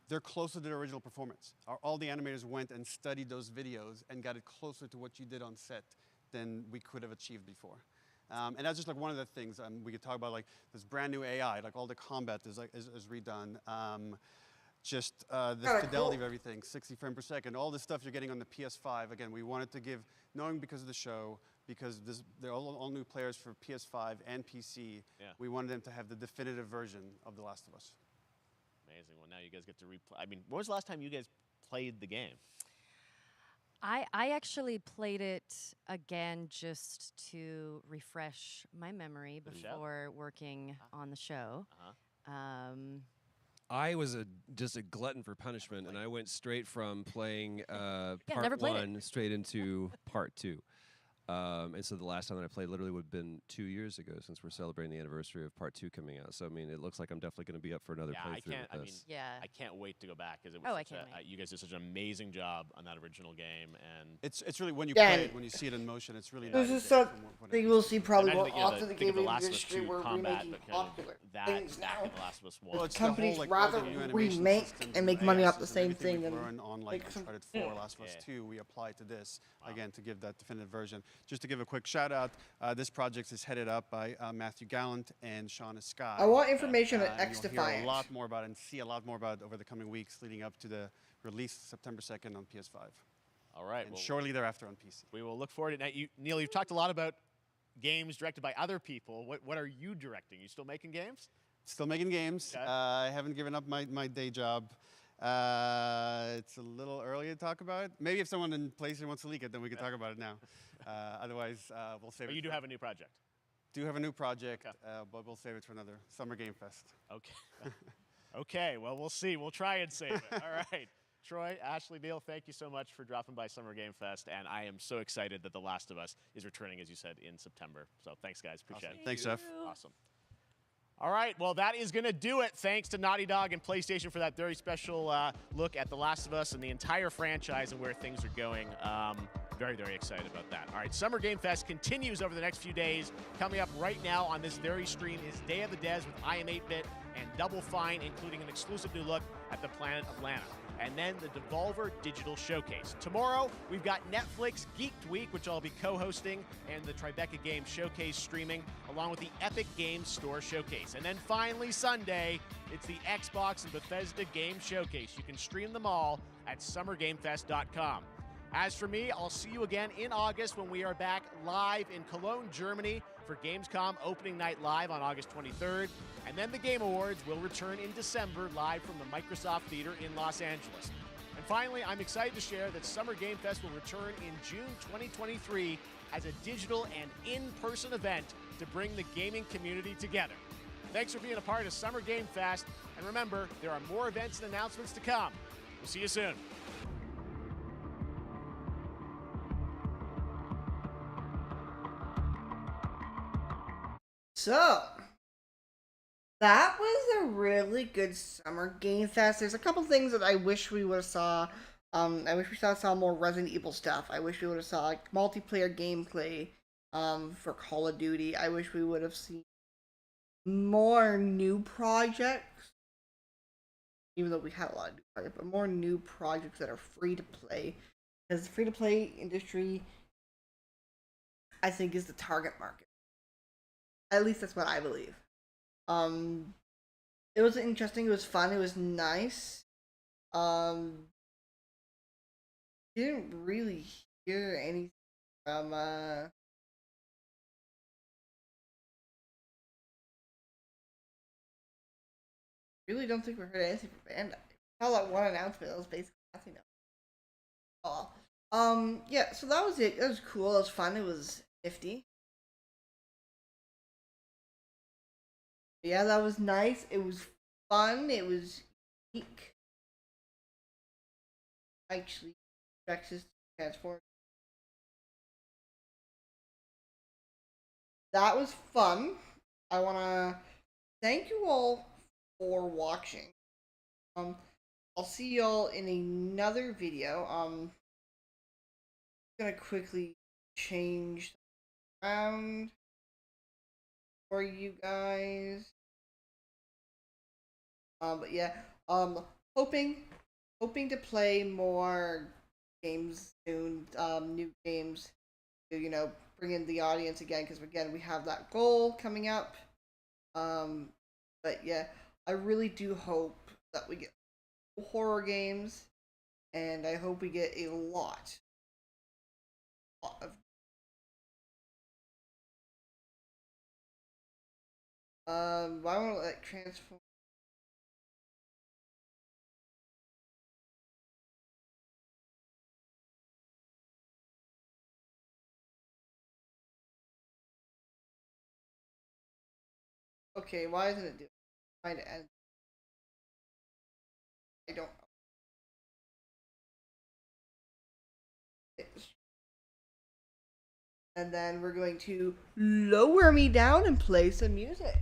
they're closer to the original performance. All the animators went and studied those videos and got it closer to what you did on set than we could have achieved before. And that's just like one of the things we could talk about, like this brand new AI, like all the combat is redone. Just the fidelity of everything, 60 frames per second, all the stuff you're getting on the PS5. Again, we wanted to give, knowing because of the show, because they're all new players for PS5 and PC, we wanted them to have the definitive version of The Last of Us. Amazing. Well, now you guys get to replay. I mean, when was the last time you guys played the game? I actually played it again just to refresh my memory before working on the show. I was just a glutton for punishment, and I went straight from playing never part played 1 straight into part 2. And so the last time that I played literally would have been 2 years ago, since we're celebrating the anniversary of part 2 coming out. So I mean, it looks like I'm definitely going to be up for another playthrough with this. I can't wait to go back because it was I can't wait. you guys did such an amazing job on that original game, and It's really when you play it, when you see it in motion, it's really This nice. is something we'll see probably more Imagine the- often the think of gaming The Last of Us industry 2 where we're combat, making but kind of popular that things back now. in The Last of Us 1. Well, it's the Companies whole, like, rather all the new animation remake systems and make AI money off the systems, same everything thing we than learned on like Uncharted 4, Last of Us 2, we applied to this again to give that definitive version. Just to give a quick shout out, this project is headed up by Matthew Gallant and Shauna Scott. I want information on and X you'll hear Defiant. a lot more about it and see a lot more about it over the coming weeks leading up to the release September 2nd on PS5. All right. And well, shortly thereafter on PC. we will look forward to it. Neil, you've talked a lot about games directed by other people. What are you directing? You still making games? Still making games. Okay. I haven't given up my day job. It's a little early to talk about it. Maybe if someone in PlayStation wants to leak it, then we can talk about it now. Otherwise, we'll save it. But you do have a new project. Do have a new project, but we'll save it for another Summer Game Fest. Okay. Okay, well, we'll see. We'll try and save it. All right. Troy, Ashley, Neil, thank you so much for dropping by Summer Game Fest, and I am so excited that The Last of Us is returning, as you said, in September. So thanks, guys. Appreciate it. Thanks, Jeff. Awesome. All right, well, that is going to do it. Thanks to Naughty Dog and PlayStation for that very special look at The Last of Us and the entire franchise and where things are going. Very, very excited about that. All right, Summer Game Fest continues over the next few days. Coming up right now on this very stream is Day of the Des with I Am 8-Bit and Double Fine, including an exclusive new look at the planet Atlanta. And then the Devolver Digital Showcase. Tomorrow, we've got Netflix Geeked Week, which I'll be co-hosting, and the Tribeca Games Showcase streaming, along with the Epic Games Store Showcase. And then finally, Sunday, it's the Xbox and Bethesda Game Showcase. You can stream them all at summergamefest.com. As for me, I'll see you again in August when we are back live in Cologne, Germany for Gamescom Opening Night Live on August 23rd. And then the Game Awards will return in December live from the Microsoft Theater in Los Angeles. And finally, I'm excited to share that Summer Game Fest will return in June 2023 as a digital and in-person event to bring the gaming community together. Thanks for being a part of Summer Game Fest. And remember, there are more events and announcements to come. We'll see you soon. So, that was a really good Summer Game Fest. There's a couple things that I wish we would have saw. I wish we saw more Resident Evil stuff. I wish we would have saw like multiplayer gameplay for Call of Duty. I wish we would have seen more new projects. Even though we had a lot of new projects, but more new projects that are free to play. Because the free to play industry, I think, is the target market. At least that's what I believe. It was interesting, it was fun, it was nice. Didn't really hear anything from really don't think we heard anything from Bandai. I saw that one announcement, that was basically nothing else. Yeah, so that was it. It was cool, it was fun, it was nifty. Yeah, that was nice. It was fun. It was unique. Actually, Texas transformed. that was fun. I want to thank you all for watching. I'll see y'all in another video. I'm gonna quickly change around for you guys. But yeah, hoping to play more games soon, new games to, you know, bring in the audience again, because again, we have that goal coming up. But yeah, I really do hope that we get horror games, and I hope we get a lot of I want to like transform. Okay, why isn't it doing? Trying to end. I don't know. And then we're going to lower me down and play some music.